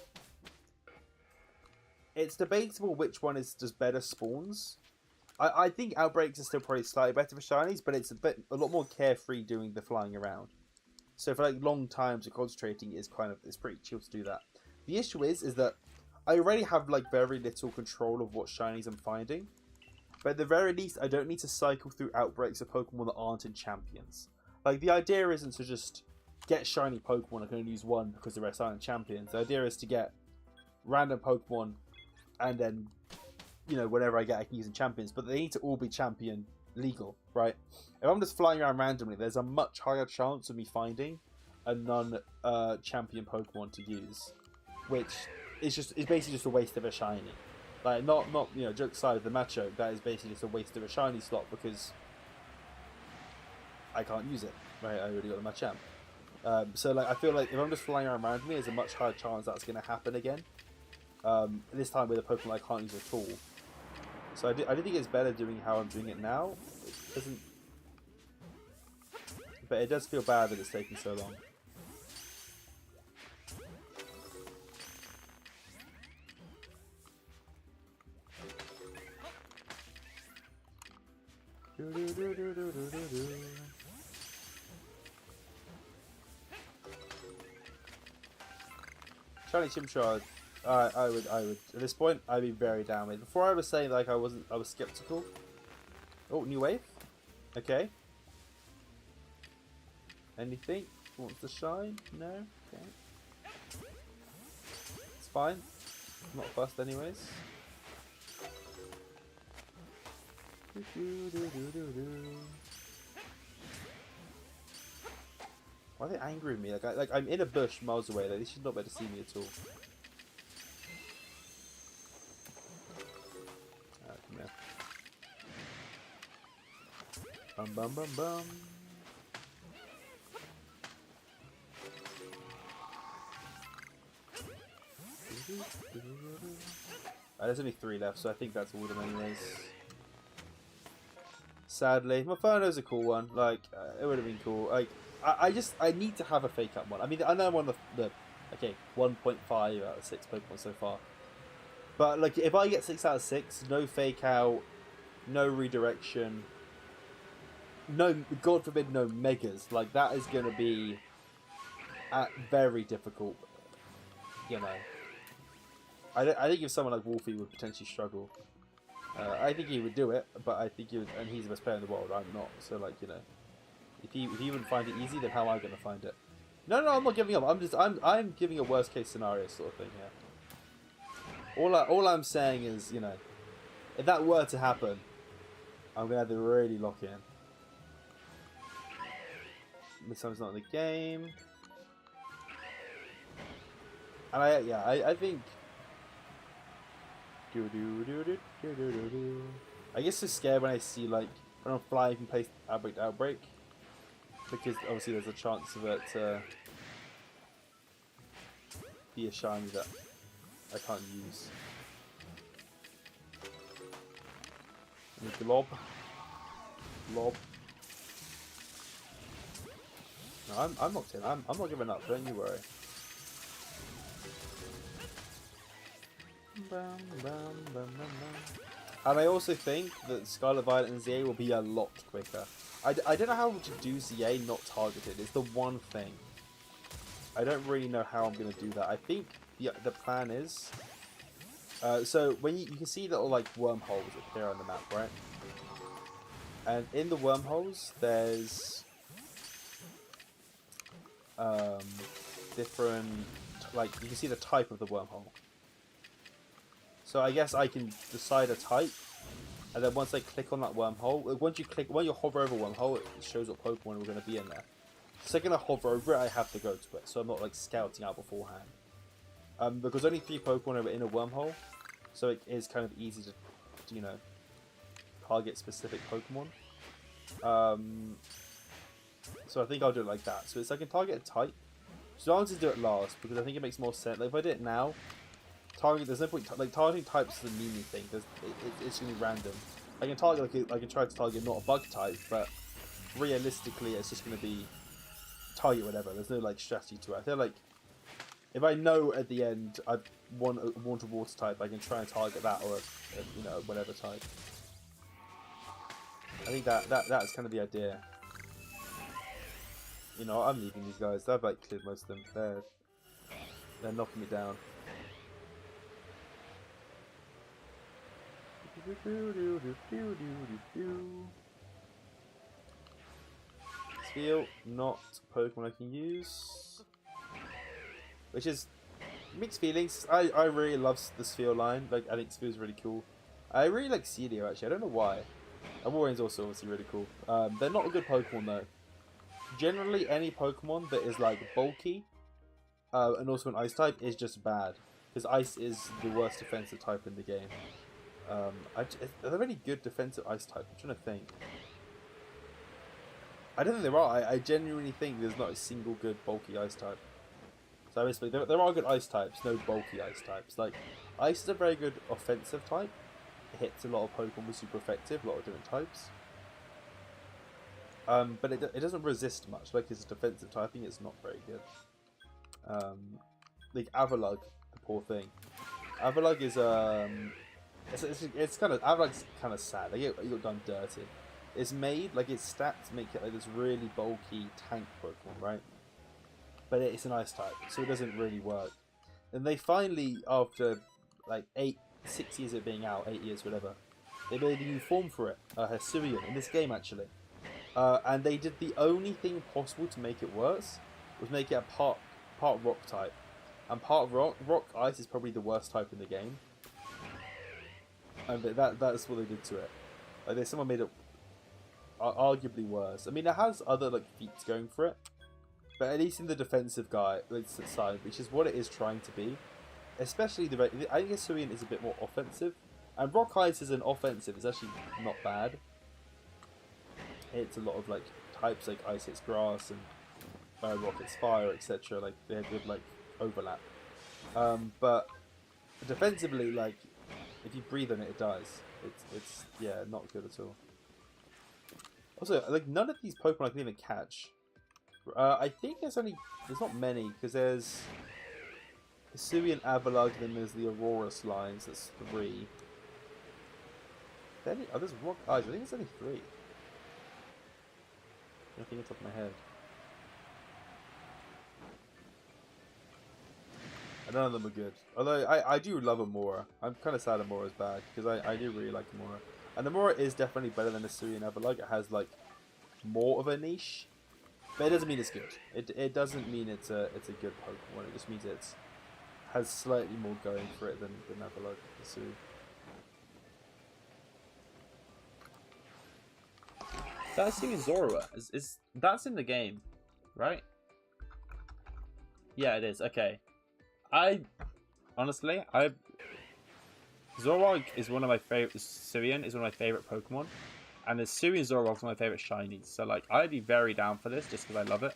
It's debatable which one is just better spawns. I think outbreaks are still probably slightly better for shinies, but it's a lot more carefree doing the flying around. So for like long times of concentrating it's pretty chill to do that. The issue is that I already have like very little control of what shinies I'm finding. But at the very least I don't need to cycle through outbreaks of Pokemon that aren't in Champions. Like the idea isn't to just get shiny Pokemon, I can only use one because the rest aren't in Champions. The idea is to get random Pokemon and then, you know, whatever I get I can use in Champions. But they need to all be Champion legal, right? If I'm just flying around randomly, there's a much higher chance of me finding a non-Champion Pokemon to use. Which is basically just a waste of a shiny. Like, not you know, joke aside, the Machoke, that is basically just a waste of a shiny slot because I can't use it, right? I already got the Machamp. So, like, I feel like if I'm just flying around randomly, there's a much higher chance that's going to happen again. This time with a Pokemon I can't use at all. So I do think it's better doing how I'm doing it now. It doesn't... But it does feel bad that it's taking so long. Shiny Chimchar, I would at this point I'd be very down with. Before I was saying like I was skeptical. Oh, new wave. Okay. Anything? Wants to shine? No. Okay. It's fine. I'm not fussed anyways. Why are they angry with me? Like I'm in a bush miles away. Like, they should not be able to see me at all. Come here. Bum bum bum bum. There's only 3 left, so I think that's all of them anyways. Sadly, my Inferno's a cool one. Like, it would have been cool. Like, I need to have a fake out one. I mean, I know I'm on the okay, 1.5 out of 6 Pokemon so far. But like, if I get 6 out of 6, no fake out, no redirection, no, God forbid, no megas. Like, that is going to be very difficult. You know, I think if someone like Wolfie would potentially struggle. I think he would do it, but I think he would, and he's the best player in the world. I'm not, so like, you know, if he wouldn't find it easy, then how am I going to find it? No, I'm not giving up. I'm giving a worst case scenario sort of thing here. All I'm saying is, you know, if that were to happen, I'm going to have to really lock in. This time's not in the game. And I think. I guess it's scared when I see like when I'm flying from place outbreak to outbreak, because obviously there's a chance of it to be a shiny that I can't use. And the glob. No, I'm not in. I'm not giving up. Don't you worry. And I also think that Scarlet Violet and ZA will be a lot quicker. I don't know how to do ZA not targeted. It's the one thing. I don't really know how I'm going to do that. I think the plan is... so when you can see little like wormholes appear on the map, right? And in the wormholes there's different... like you can see the type of the wormhole. So I guess I can decide a type, and then once I click on that wormhole, when you hover over a wormhole, it shows what Pokemon are going to be in there. The second I hover over it, I have to go to it, so I'm not like scouting out beforehand. Because only 3 Pokemon are in a wormhole, so it is kind of easy to, you know, target specific Pokemon. So I think I'll do it like that. So it's I can target a type. So I want to do it last because I think it makes more sense. Like if I did it now. There's no point like targeting types is a meaning thing. It's gonna be random. I can target like I can try to target not a bug type, but realistically, it's just gonna be target whatever. There's no like strategy to it. I feel like if I know at the end I want a water type, I can try and target that or you know whatever type. I think that's kind of the idea. You know, I'm leaving these guys. I've like cleared most of them. They're knocking me down. Spheal, not Pokemon I can use. Which is mixed feelings. I really love the Spheal line. Like I think Spheal's really cool. I really like Celio actually. I don't know why. Warren's also obviously really cool. They're not a good Pokemon though. Generally any Pokemon that is like bulky and also an Ice type is just bad. Because Ice is the worst defensive type in the game. Are there any good defensive Ice type? I'm trying to think. I don't think there are. I genuinely think there's not a single good bulky Ice type. So basically, there are good Ice types, no bulky Ice types. Like, Ice is a very good offensive type. It hits a lot of Pokemon with super effective, a lot of different types. But it doesn't resist much. Like, it's a defensive typing, it's not very good. Like Avalugg, the poor thing. Avalugg is it's kind of Avalug's kind of sad. Like it got done dirty. It's made like its stats make it like this really bulky tank Pokemon, right? But it's an Ice type, so it doesn't really work. And they finally, after like 6 years of being out, 8 years, whatever, they made a new form for it, Hisuian, in this game actually. And they did the only thing possible to make it worse was make it a part rock type. And part rock ice is probably the worst type in the game. And that's what they did to it. Like someone made it arguably worse. I mean, it has other like feats going for it, but at least in the defensive side, which is what it is trying to be. Especially I think Hisuian is a bit more offensive, and rock ice is an offensive. It's actually not bad. It's a lot of like types like ice hits grass and rock hits fire, etc. Like they have good like overlap. But defensively, like if you breathe on it, it dies. It's yeah, not good at all. Also, like none of these Pokemon I can even catch. I think there's not many because there's Hisuian, Avalugg, then there's the Aurorus lines. That's 3. There's rock eyes. I think it's only 3. I think it's off the top of my head. And none of them are good. Although I do love Amora. I'm kind of sad Amora's bad because I do really like Amora. And Amora is definitely better than Hisuian Avalugg. It has like more of a niche, but it doesn't mean it's good. It doesn't mean it's a good Pokemon. It just means it has slightly more going for it than Avalugg. Hisuian. That Hisuian Zorua that's in the game. right? Yeah, it is. Okay. Honestly, Zoroark is one of my favorite. Surian is one of my favorite Pokemon, and the Surian Zoroark is one of my favorite Shinies. So like, I'd be very down for this just because I love it.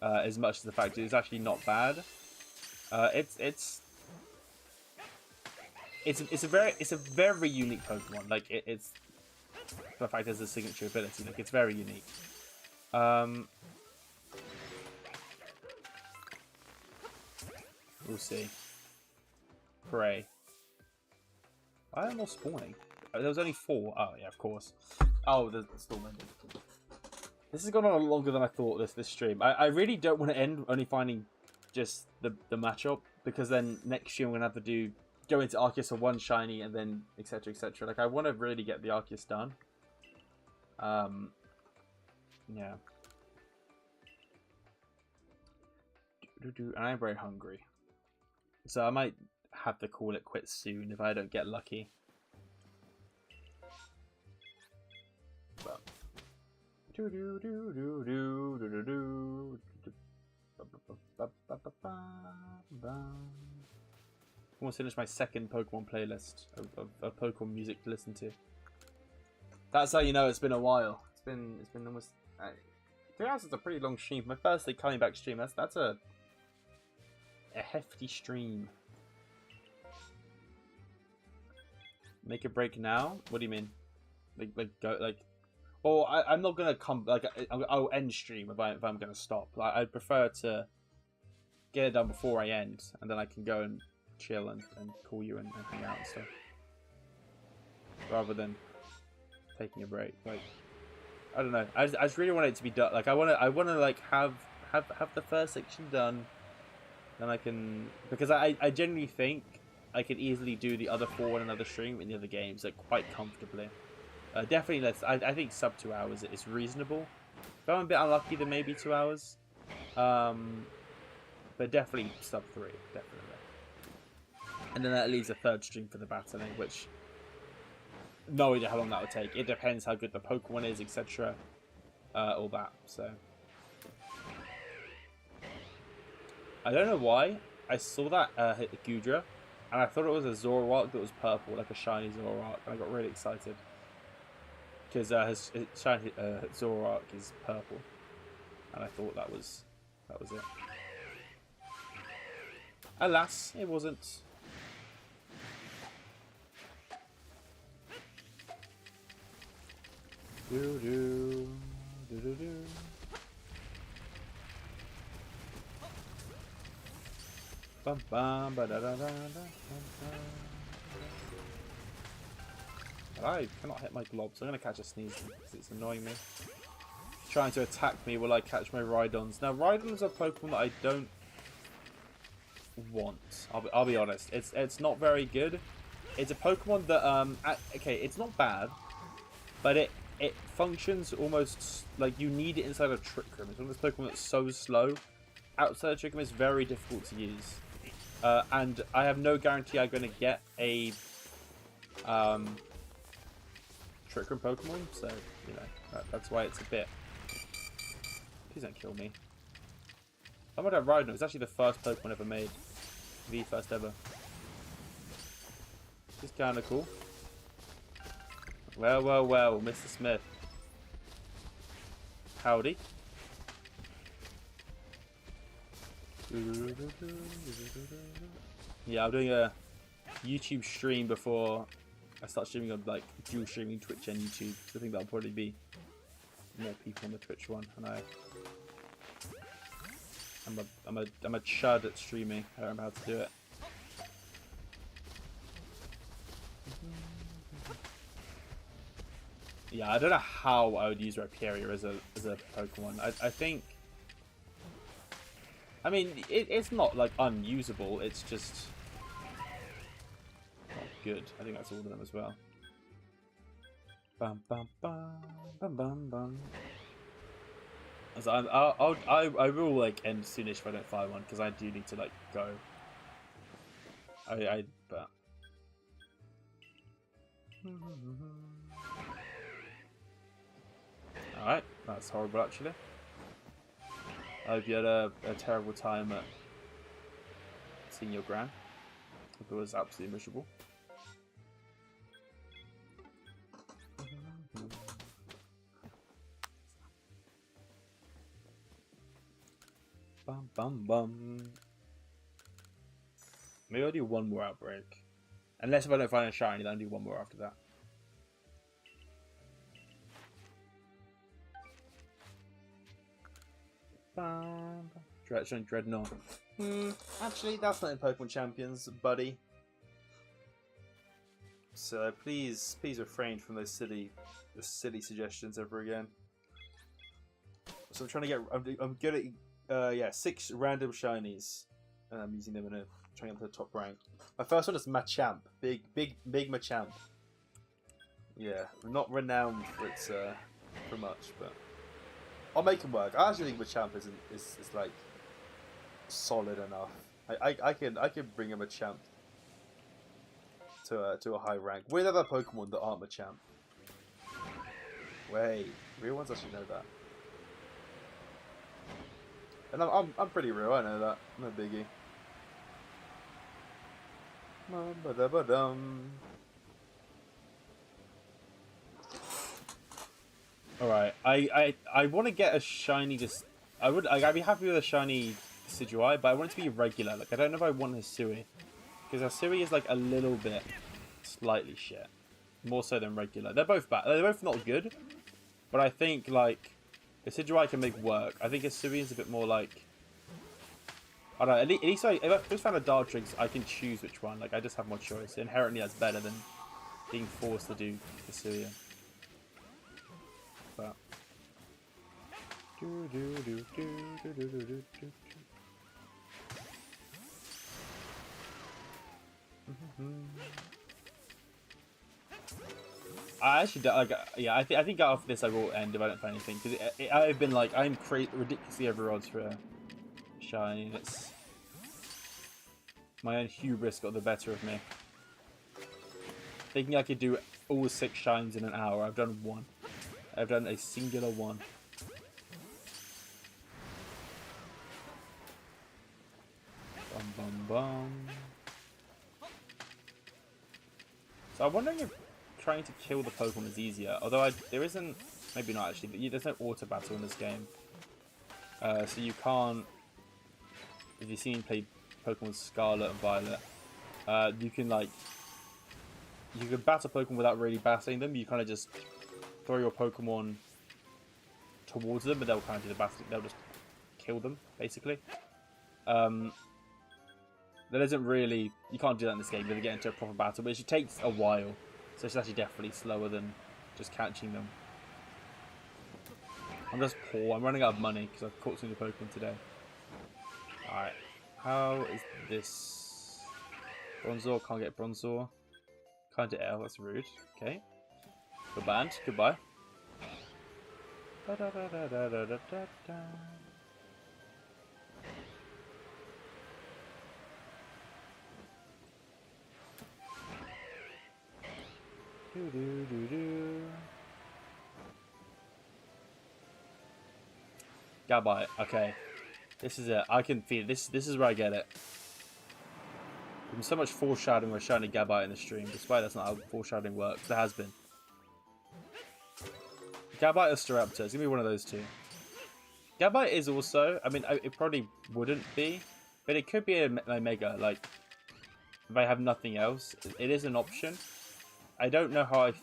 As much as the fact it's actually not bad. It's a very unique Pokemon. Like it's the fact there's a signature ability. Like it's very unique. We'll see. Pray. Why are there more spawning? Oh, there was only 4. Oh yeah, of course. Oh, the storm ended. This has gone on longer than I thought. This stream. I really don't want to end only finding just the matchup, because then next stream I'm gonna have to go into Arceus for 1 shiny and then etc etc. Like I want to really get the Arceus done. Yeah. And I'm very hungry, so I might have to call it quits soon if I don't get lucky. But I want to finish my second Pokemon playlist of Pokemon music to listen to. That's how you know it's been a while. It's been almost 3 hours is a pretty long stream. My first day coming back stream. That's a hefty stream. Make a break now? What do you mean? Like go like? Or I'm not gonna come. Like I'll end stream if I'm gonna stop. Like I'd prefer to get it done before I end, and then I can go and chill and call you and hang out and stuff, rather than taking a break. Like I don't know. I just really want it to be done. Like I wanna like have the first section done, then I can, because I genuinely think I could easily do the other 4 in another stream in the other games like quite comfortably. Definitely less. I think sub 2 hours is reasonable. If I'm a bit unlucky, then maybe 2 hours. But definitely sub 3, definitely. And then that leaves a 3rd stream for the battling, which no idea how long that would take. It depends how good the Pokemon is, etc. All that. So I don't know why I saw that hit the Gudra, and I thought it was a Zoroark that was purple, like a shiny Zoroark, and I got really excited because his shiny Zoroark is purple, and I thought that was it. Alas, it wasn't. Bum, bum, ba, da, da, da, da, da. I cannot hit my glob, so I'm going to catch a sneeze because it's annoying me. It's trying to attack me while I catch my Rhydons. Now, Rhydons are Pokemon that I don't want. I'll be honest. It's not very good. It's a Pokemon that okay, it's not bad, but it functions almost like you need it inside a Trick Room. It's one of those Pokemon that's so slow. Outside of Trick Room, it's very difficult to use. And I have no guarantee I'm going to get a Trick Room Pokemon, so, you know, that's why it's a bit... Please don't kill me. I'm going to Rhydon. It's actually the first Pokemon ever made. The first ever. It's kind of cool. Well, well, well, Mr. Smith. Howdy. Yeah, I'm doing a YouTube stream before I start streaming on like dual streaming Twitch and YouTube. So I think that'll probably be more people on the Twitch one, and I'm a chud at streaming. I don't know how to do it. Yeah, I don't know how I would use Rhyperior as a Pokemon. I think. I mean, it's not like unusable. It's just not good. I think that's all of them as well. Bum bum bum bum bum bum. So I will like end soonish if I don't find one, because I do need to like go. But. Alright, that's horrible actually. I hope you had a terrible time at seeing your gran. I hope it was absolutely miserable. Bum bum bum. Maybe I'll do one more outbreak. Unless if I don't find a shiny, then I'll do one more after that. Dreadnought. Actually, that's not in Pokemon Champions, buddy. So please refrain from those silly suggestions ever again. So I'm trying to get. I'm good at yeah, 6 random shinies, and I'm using them in a trying to get to the top rank. My first one is Machamp, big Machamp. Yeah, not renowned for its for much, but I'll make him work. I actually think Machamp is like solid enough. I can bring him a champ to a high rank with other Pokemon that aren't Machamp. Wait, real ones actually know that. And I'm pretty real, I know that. No biggie. Alright, I want to get a shiny I'd be happy with a shiny Decidueye, but I want it to be regular. Like, I don't know if I want Hisui. Because Hisui is like a little bit slightly shit. More so than regular. They're both bad. They're both not good. But I think like Decidueye can make work. I think Hisui is a bit more like, I don't know, at least if I just found a Dartrix, I can choose which one. Like, I just have more choice. Inherently that's better than being forced to do Hisui. But I actually like, yeah, I think after this I will end if I don't find anything, because I've been like, I'm ridiculously over odds for a shiny, and it's my own hubris got the better of me. Thinking I could do all 6 shines in an hour, I've done 1. I've done a singular 1. Bum bum bum. So I'm wondering if trying to kill the Pokemon is easier. Although there isn't, maybe not actually, but there's no auto battle in this game. So you can't, if you've seen me play Pokemon Scarlet and Violet, you can battle Pokemon without really battling them. You kind of just throw your Pokemon towards them, but they'll kind of do the battle. They'll just kill them, basically. There isn't really, you can't do that in this game. You have to get into a proper battle, but it takes a while. So it's actually definitely slower than just catching them. I'm just poor. I'm running out of money because I've caught so many Pokemon today. Alright. How is this? Bronzor, can't get Bronzor. Can't get L, that's rude. Okay. Good band, goodbye. Da, da, da, da, da, da, da, da. Do, do, do, do. Gabite, okay. This is it. I can feel it. This is where I get it. There's been so much foreshadowing with shiny Gabite in the stream, despite that's not how foreshadowing works. There has been. Gabite or Staraptor, it's gonna be one of those two. Gabite is also, I mean, it probably wouldn't be, but it could be a Mega, like, if I have nothing else. It is an option. I don't know how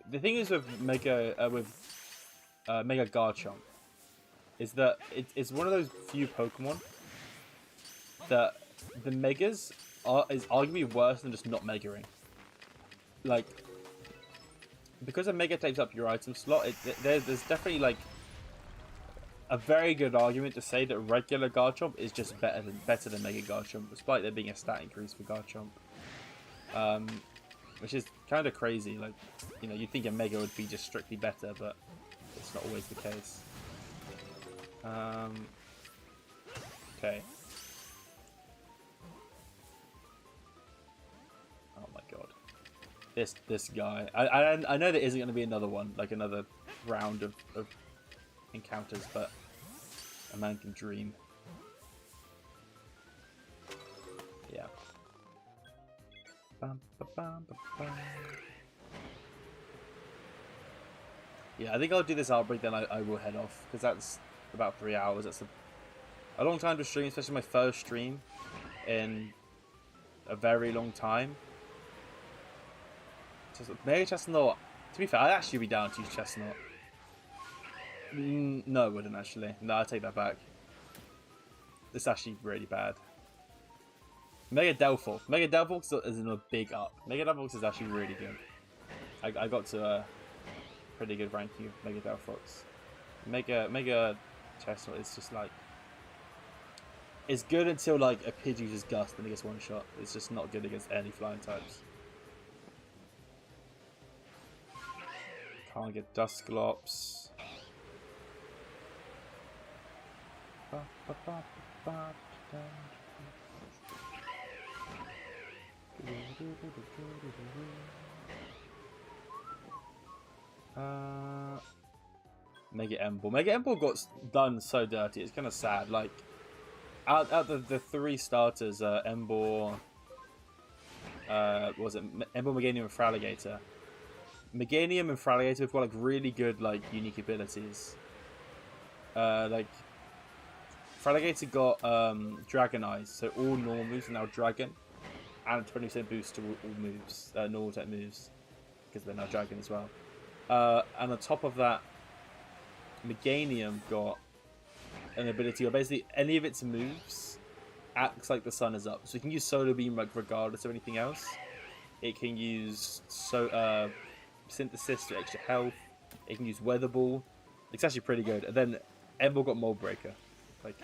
the thing is with Mega Garchomp is that it's one of those few Pokemon that the Megas is arguably worse than just not Megaing. Like, because a Mega takes up your item slot, there's definitely like a very good argument to say that regular Garchomp is just better than Mega Garchomp, despite there being a stat increase for Garchomp. Which is kind of crazy. Like, you know, you'd think a Mega would be just strictly better, but it's not always the case. Okay. Oh my god. This guy. I know there isn't going to be another one, like another round of encounters, but A man can dream. Yeah. Bum, ba, bum, ba, bum. Yeah, I think I'll do this outbreak, then I will head off, because that's about 3 hours. That's a long time to stream, especially my first stream in a very long time. Mega Chestnut, to be fair, I'd actually be down to use Chestnut. No, I wouldn't actually. No, I take that back. This is actually really bad. Mega Delphox. Mega Delphox is in a big up. Mega Delphox is actually really good. I got to a pretty good ranking of Mega Delphox. Mega Chestnut is just like... It's good until like a Pidgey uses Gust and he gets one shot. It's just not good against any flying types. Can't get Dusclops. Mega Emble. Mega Emble got done so dirty. It's kind of sad. Like, out of the 3 starters, Emble, what was it? Emble, Meganium, and Fraligator. Meganium and Fraligator have got like really good like unique abilities. Like Fraligator got Dragon Eyes, so all normal moves are now Dragon, and 20% boost to all moves, normal type moves, because they're now Dragon as well. And on top of that, Meganium got an ability where basically any of its moves acts like the sun is up, so you can use Solar Beam like regardless of anything else. It can use Synthesis for extra health. It can use Weather Ball. It's actually pretty good. And then Emble got Mold Breaker. Like,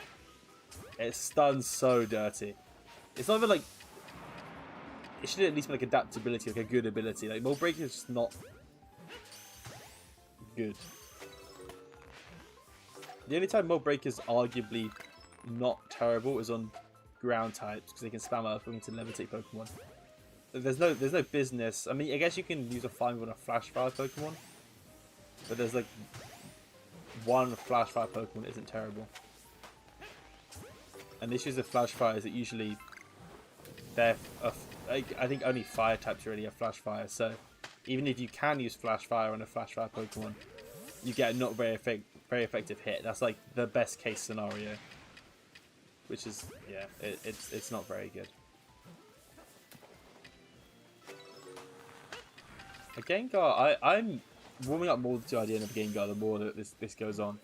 it stuns so dirty. It's not even like... It should at least be like adaptability, like a good ability. Like, Mold Breaker is just not good. The only time Mold Breaker is arguably not terrible is on ground types, because they can spam Earthwing to levitate Pokemon. There's no business. I mean, I guess you can use a Fire Move on a Flash Fire Pokemon, but there's like one Flash Fire Pokemon that isn't terrible. And the issues with Flash Fire is that usually I think only Fire types really have Flash Fire. So even if you can use Flash Fire on a Flash Fire Pokemon, you get a not very effective hit. That's like the best case scenario, which is it's not very good. A Gengar, I'm warming up more to the idea of Gengar the more that this goes on.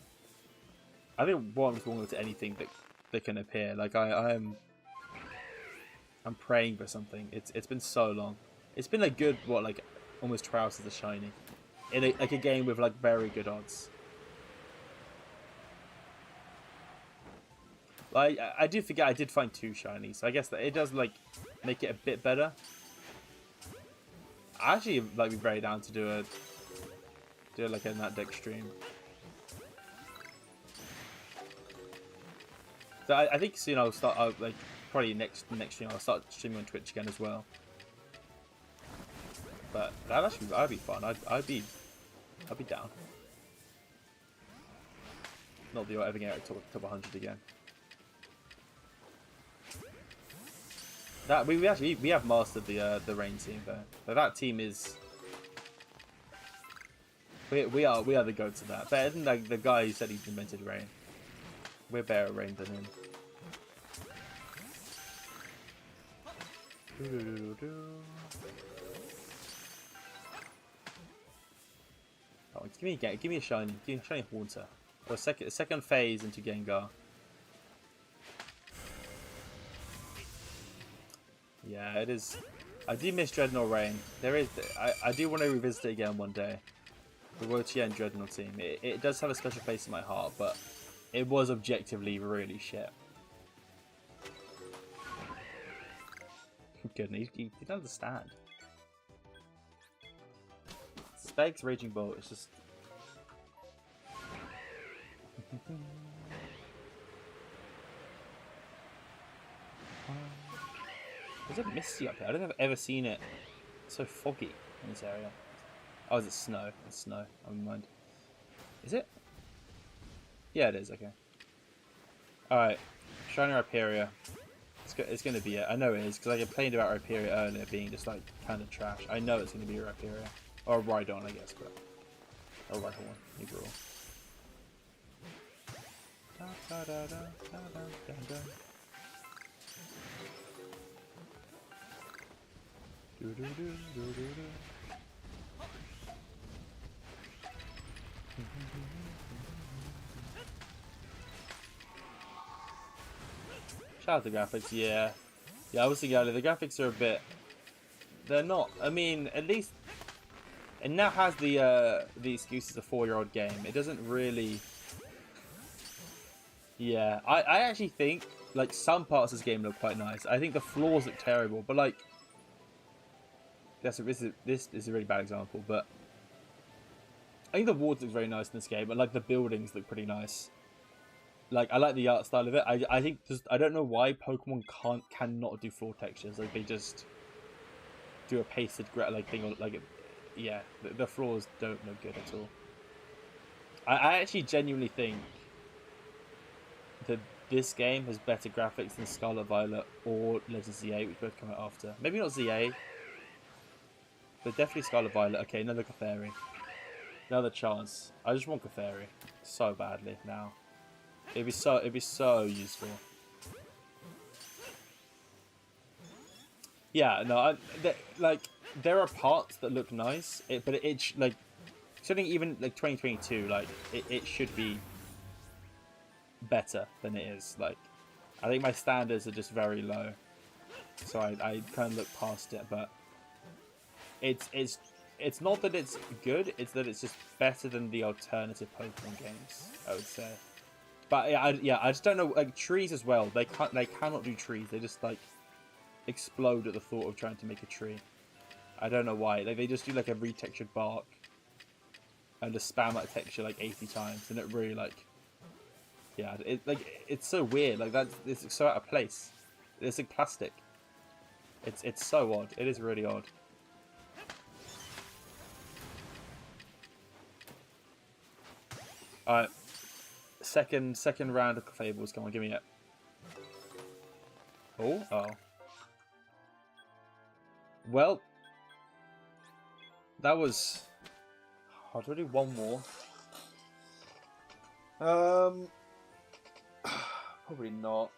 I think one is warming up to anything that can appear. Like I'm praying for something. It's been so long. It's been like good like almost 2 hours as a shiny in a game with like very good odds. I do forget I did find 2 shinies. So I guess that it does like make it a bit better. I actually like be very down to do it like in that deck stream. So I think soon I'll start like probably next stream I'll start streaming on Twitch again as well. But that'd be fun. I'd be down. Not that you'll ever get top 100 again. That we have mastered the rain team though. But that team is we are the goats of that. Better than like the guy who said he invented rain. We're better at rain than him. Oh, give me a shiny Haunter. Or a second phase into Gengar. Yeah, it is. I do miss Dreadnought Rain. I do want to revisit it again one day. The Rotian Dreadnought team. It does have a special place in my heart, but it was objectively really shit. Goodness, you don't understand. Speg's Raging Bolt is just... Is it misty up here? I don't think I've ever seen it so foggy in this area. Oh, is it snow? It's snow. Never mind. Is it? Yeah, it is. Okay. Alright, Shiny Rhyperior. It's going to be it. I know it is, because I complained about Rhyperior earlier being just like kind of trash. I know it's going to be a Rhyperior. Or a Rhydon, I guess, but... Or Rhyhorn, either or. Shout out to graphics, yeah. Yeah, I was thinking earlier, the graphics are a bit... They're not... I mean, at least... It now has the excuse as a 4-year-old game. It doesn't really... Yeah, I actually think, like, some parts of this game look quite nice. I think the floors look terrible, but, like... This is a really bad example, but... I think the water looks very nice in this game, and, like, the buildings look pretty nice. Like, I like the art style of it. I think just... I don't know why Pokemon cannot do floor textures. Like, they just... do a pasted, like, thing, or, like... Yeah, the floors don't look good at all. I actually genuinely think that this game has better graphics than Scarlet Violet or Legends Z8, which both come out after. Maybe not Z8, but definitely Scarlet Violet. Okay, another Clefairy. Another chance. I just want Clefairy so badly now. It'd be so useful. Yeah, no, like there are parts that look nice, but like something even like 2022, like it should be better than it is. Like I think my standards are just very low, so I kind of look past it. But it's not that it's good; it's that it's just better than the alternative Pokemon games, I would say. But yeah, I just don't know. Like trees as well, they cannot do trees. They just like explode at the thought of trying to make a tree. I don't know why. Like they just do like a retextured bark and just spam that texture like 80 times, and it really like, yeah, it's so weird. Like it's so out of place. It's like plastic. It's so odd. It is really odd. Alright, second round of Fables. Come on, give me it. Oh. Well, that was... Oh, do I do one more? Probably not.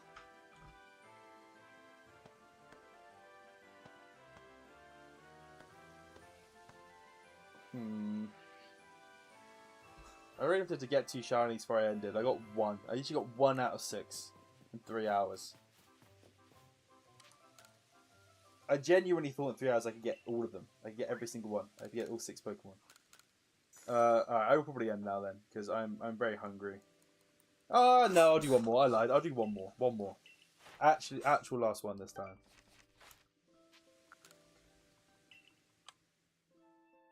I really wanted to get 2 shinies before I ended. I got 1. I usually got 1 out of 6 in 3 hours. I genuinely thought in 3 hours I could get all of them. I could get every single one. I could get all 6 Pokemon. Alright, I will probably end now then, because I'm very hungry. Oh no, I'll do one more. I lied. I'll do one more. One more. Actual last one this time.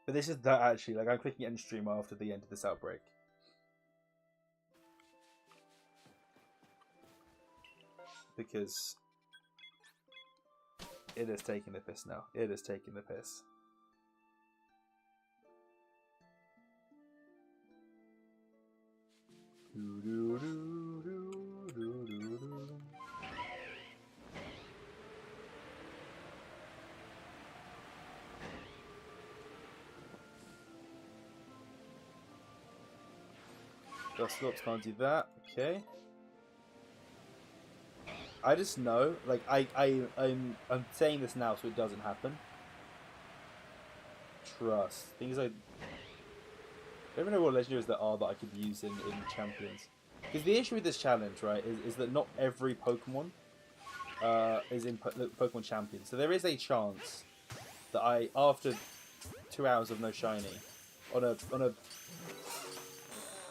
But this is that actually. Like I'm clicking end stream after the end of this outbreak. Because it is taking the piss now. It is taking the piss. Dusclops can't do that. Okay. I just know, like I'm saying this now so it doesn't happen. Trust. Things I don't even know what legendaries there are that I could use in Champions. Because the issue with this challenge, right, is that not every Pokemon is in Pokemon Champions. So there is a chance that I, after 2 hours of no shiny, on a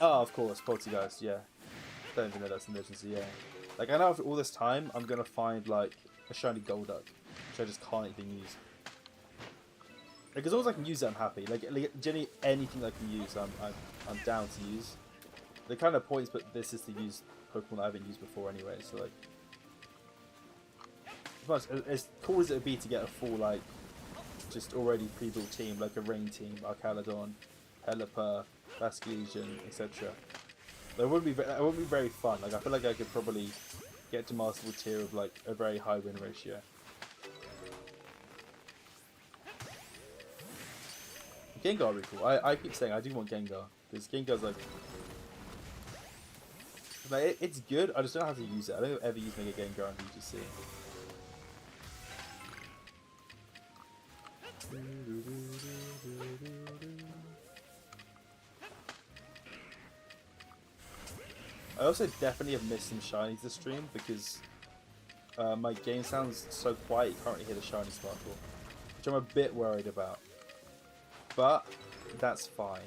oh, of course, Poltergeist, yeah. Don't even know that's an emergency, yeah. Like, I know after all this time, I'm gonna find, like, a shiny Golduck, which I just can't even use. Like, as long as I can use it, I'm happy. Like generally, anything I can use, I'm down to use. The kind of points, but this is to use Pokemon that I haven't used before anyway, so, like... As cool as it would be to get a full, like, just already pre-built team, like a Rain team, Arcaladon, Pelipper, Basculegion, etc. That would be very fun. Like I feel like I could probably get to masterable tier with like a very high win ratio. Gengar would be cool. I keep saying I do want Gengar because Gengar's like it's good. I just don't know how to use it. I don't ever use Mega Gengar on VGC. I also definitely have missed some shinies this stream because my game sounds so quiet you can't really hear the shiny sparkle, which I'm a bit worried about. But that's fine.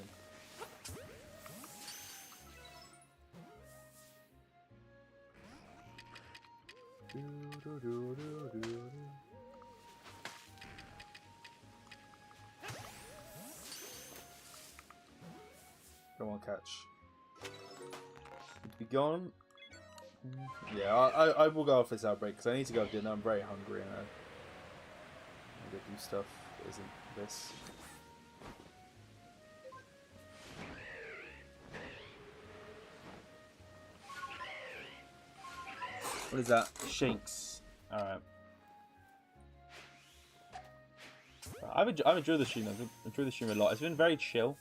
Come on, catch. Be gone. Yeah, I will go off this outbreak because I need to go have dinner. I'm very hungry and I need to do stuff that isn't this. What is that? Shinx. Alright. I've enjoyed the stream. I've enjoyed the stream a lot. It's been very chill.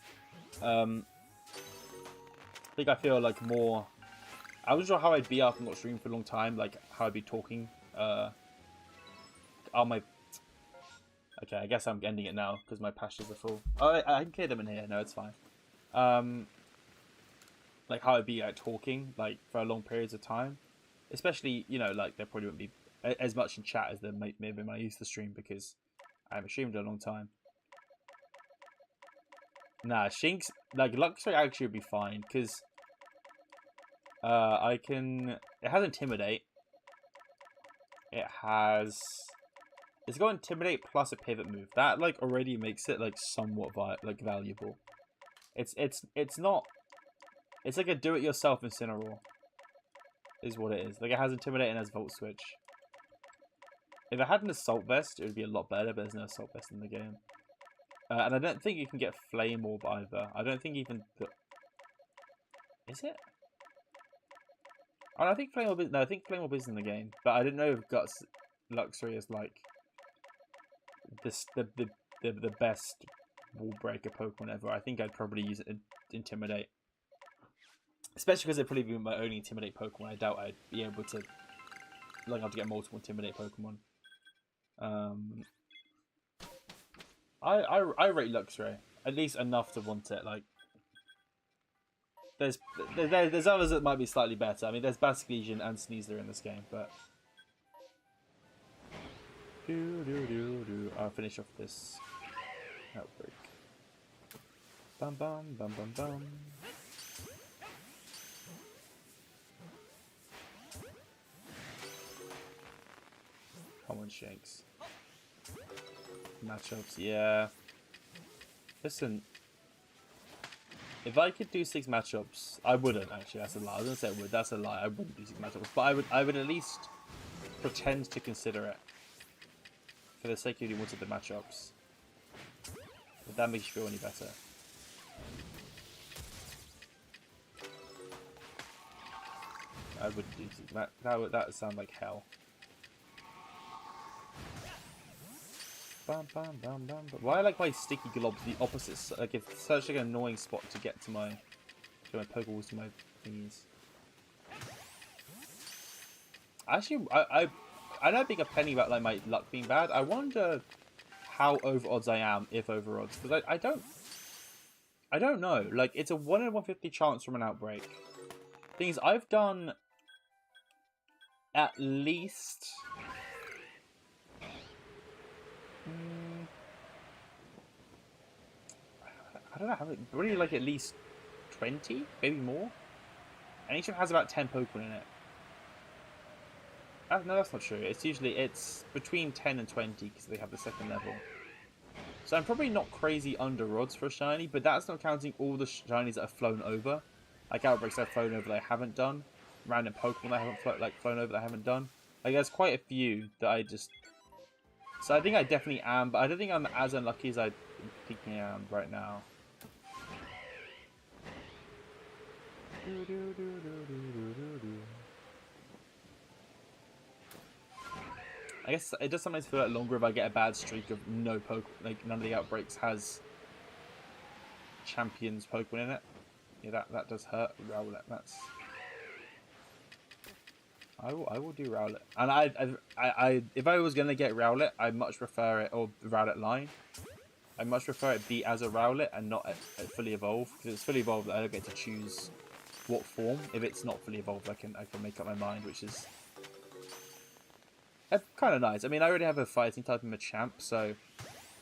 I think I feel like more... I wasn't sure how I'd be after not streaming for a long time. Like, how I'd be talking. On my... Okay, I guess I'm ending it now because my pastures are full. Oh, I can clear them in here. No, it's fine. Like, how I'd be talking, like, for long periods of time. Especially, you know, like, there probably wouldn't be as much in chat as there maybe when I used to stream because I haven't streamed in a long time. Nah, Shinx, like, Luxray actually would be fine because I can... It has Intimidate. It's got Intimidate plus a pivot move. That, like, already makes it, like, somewhat valuable. It's not... It's like a do-it-yourself Incineroar. Is what it is. Like, it has Intimidate and has Volt Switch. If it had an Assault Vest, it would be a lot better, but there's no Assault Vest in the game. And I don't think you can get Flame Orb either. I don't think even... Is it? Oh, I think Flame Orb is... No, I think Flame Orb is in the game. But I didn't know if Guts Luxray is, like... the best Wall Breaker Pokemon ever. I think I'd probably use it Intimidate. Especially because it'd probably be my only Intimidate Pokemon. I doubt I'd be able to... Like, I'll have to get multiple Intimidate Pokemon. I rate Luxray. At least enough to want it. Like, there's others that might be slightly better. I mean, there's Basculegion and Sneasler in this game, but... I'll finish off this outbreak. Bum bum bum bum bum. Come on, Shanks. Matchups, yeah. Listen, if I could do 6 matchups, I wouldn't actually. That's a lie. I was gonna say I would. That's a lie. I wouldn't do 6 matchups, but I would at least pretend to consider it for the sake of you wanted the matchups. If that makes you feel any better. I would do 6. That would sound like hell. Bam, bam, bam, bam. But why I like my sticky globs the opposite? Like, it's such like an annoying spot to get to my Pokeballs, to my thingies. Actually, I know being a penny about like my luck being bad. I wonder how over odds I am, if over odds, because I don't know. Like, it's a 1 in 150 chance from an outbreak. Thing is, I've done at least. I don't know how many, really like at least 20, maybe more. And each one has about 10 Pokemon in it. No, that's not true. It's between 10 and 20 because they have the second level. So I'm probably not crazy under odds for a shiny, but that's not counting all the shinies that have flown over. Like outbreaks I've flown over that I haven't done. Random Pokemon that I haven't flown over that I haven't done. Like there's quite a few that I just... So I think I definitely am, but I don't think I'm as unlucky as I think I am right now. I guess it does sometimes feel like longer if I get a bad streak of no Pokemon, like none of the outbreaks has Champions Pokemon in it. Yeah, that does hurt. Rowlet, that's. I will do Rowlet, and I if I was gonna get Rowlet, I much prefer it, or Rowlet line. I much prefer it be as a Rowlet and not at fully evolved, because it's fully evolved. I don't get to choose what form. If it's not fully evolved, I can make up my mind, which is kind of nice. I mean, I already have a fighting type in my champ, so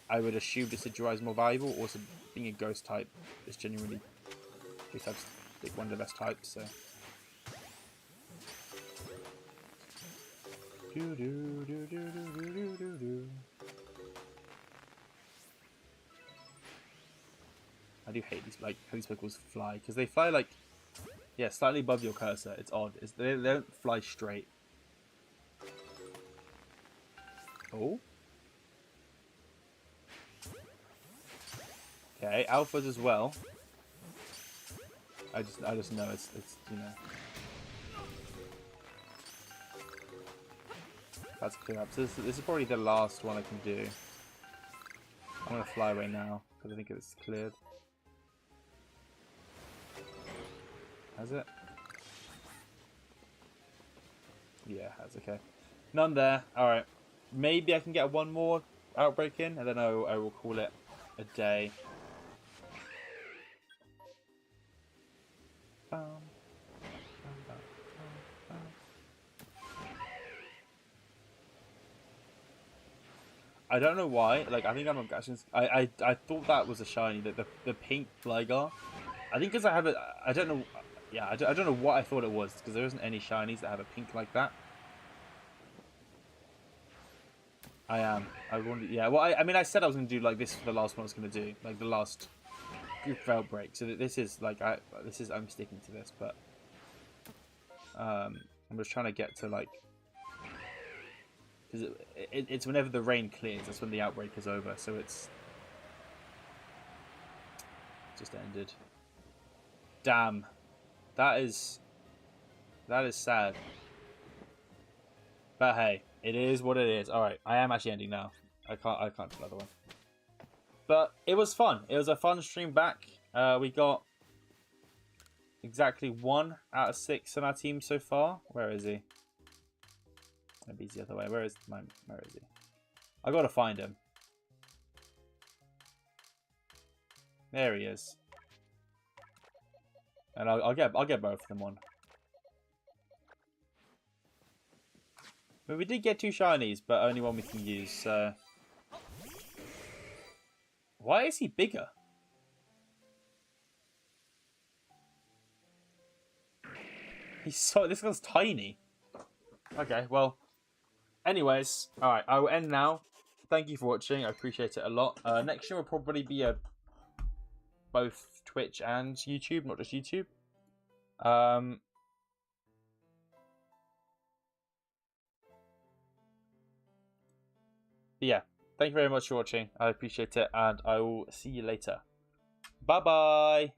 I would assume Decidueye is more valuable. Also, being a ghost type is genuinely ghost type's like one of the best types. So. I do hate these these Pokeballs fly, because they fly like, yeah, slightly above your cursor. It's odd. They don't fly straight. Oh. Okay, alphas as well. I just know it's you know. That's clear up. So this is probably the last one I can do. I'm gonna fly away now because I think it's cleared. Has it? Yeah, that's okay. None there. Alright. Maybe I can get one more outbreak in, and then I will call it a day. I don't know why. Like, I think I'm actually. I thought that was a shiny. The pink Gligar. I think because I have it. I don't know. Yeah, I don't know what I thought it was, because there isn't any shinies that have a pink like that. I am. I wanted. Yeah. Well, I mean, I said I was going to do like this for the last one I was going to do, like the last group of outbreak. So this is like I'm sticking to this, but I'm just trying to get to like, because it's whenever the rain clears, that's when the outbreak is over. So it's just ended. Damn, that is sad. But hey, it is what it is. All right, I am actually ending now. I can't do another one. But it was fun. It was a fun stream back. We got exactly 1 out of 6 on our team so far. Where is he? Maybe he's the other way. Where is he? I gotta find him. There he is. And I'll get both of them on. But we did get 2 shinies, but only one we can use. So why is he bigger? This guy's tiny. Okay, well. Anyways, alright, I will end now. Thank you for watching. I appreciate it a lot. Next year will probably be both Twitch and YouTube, not just YouTube. But yeah, thank you very much for watching. I appreciate it, and I will see you later. Bye-bye!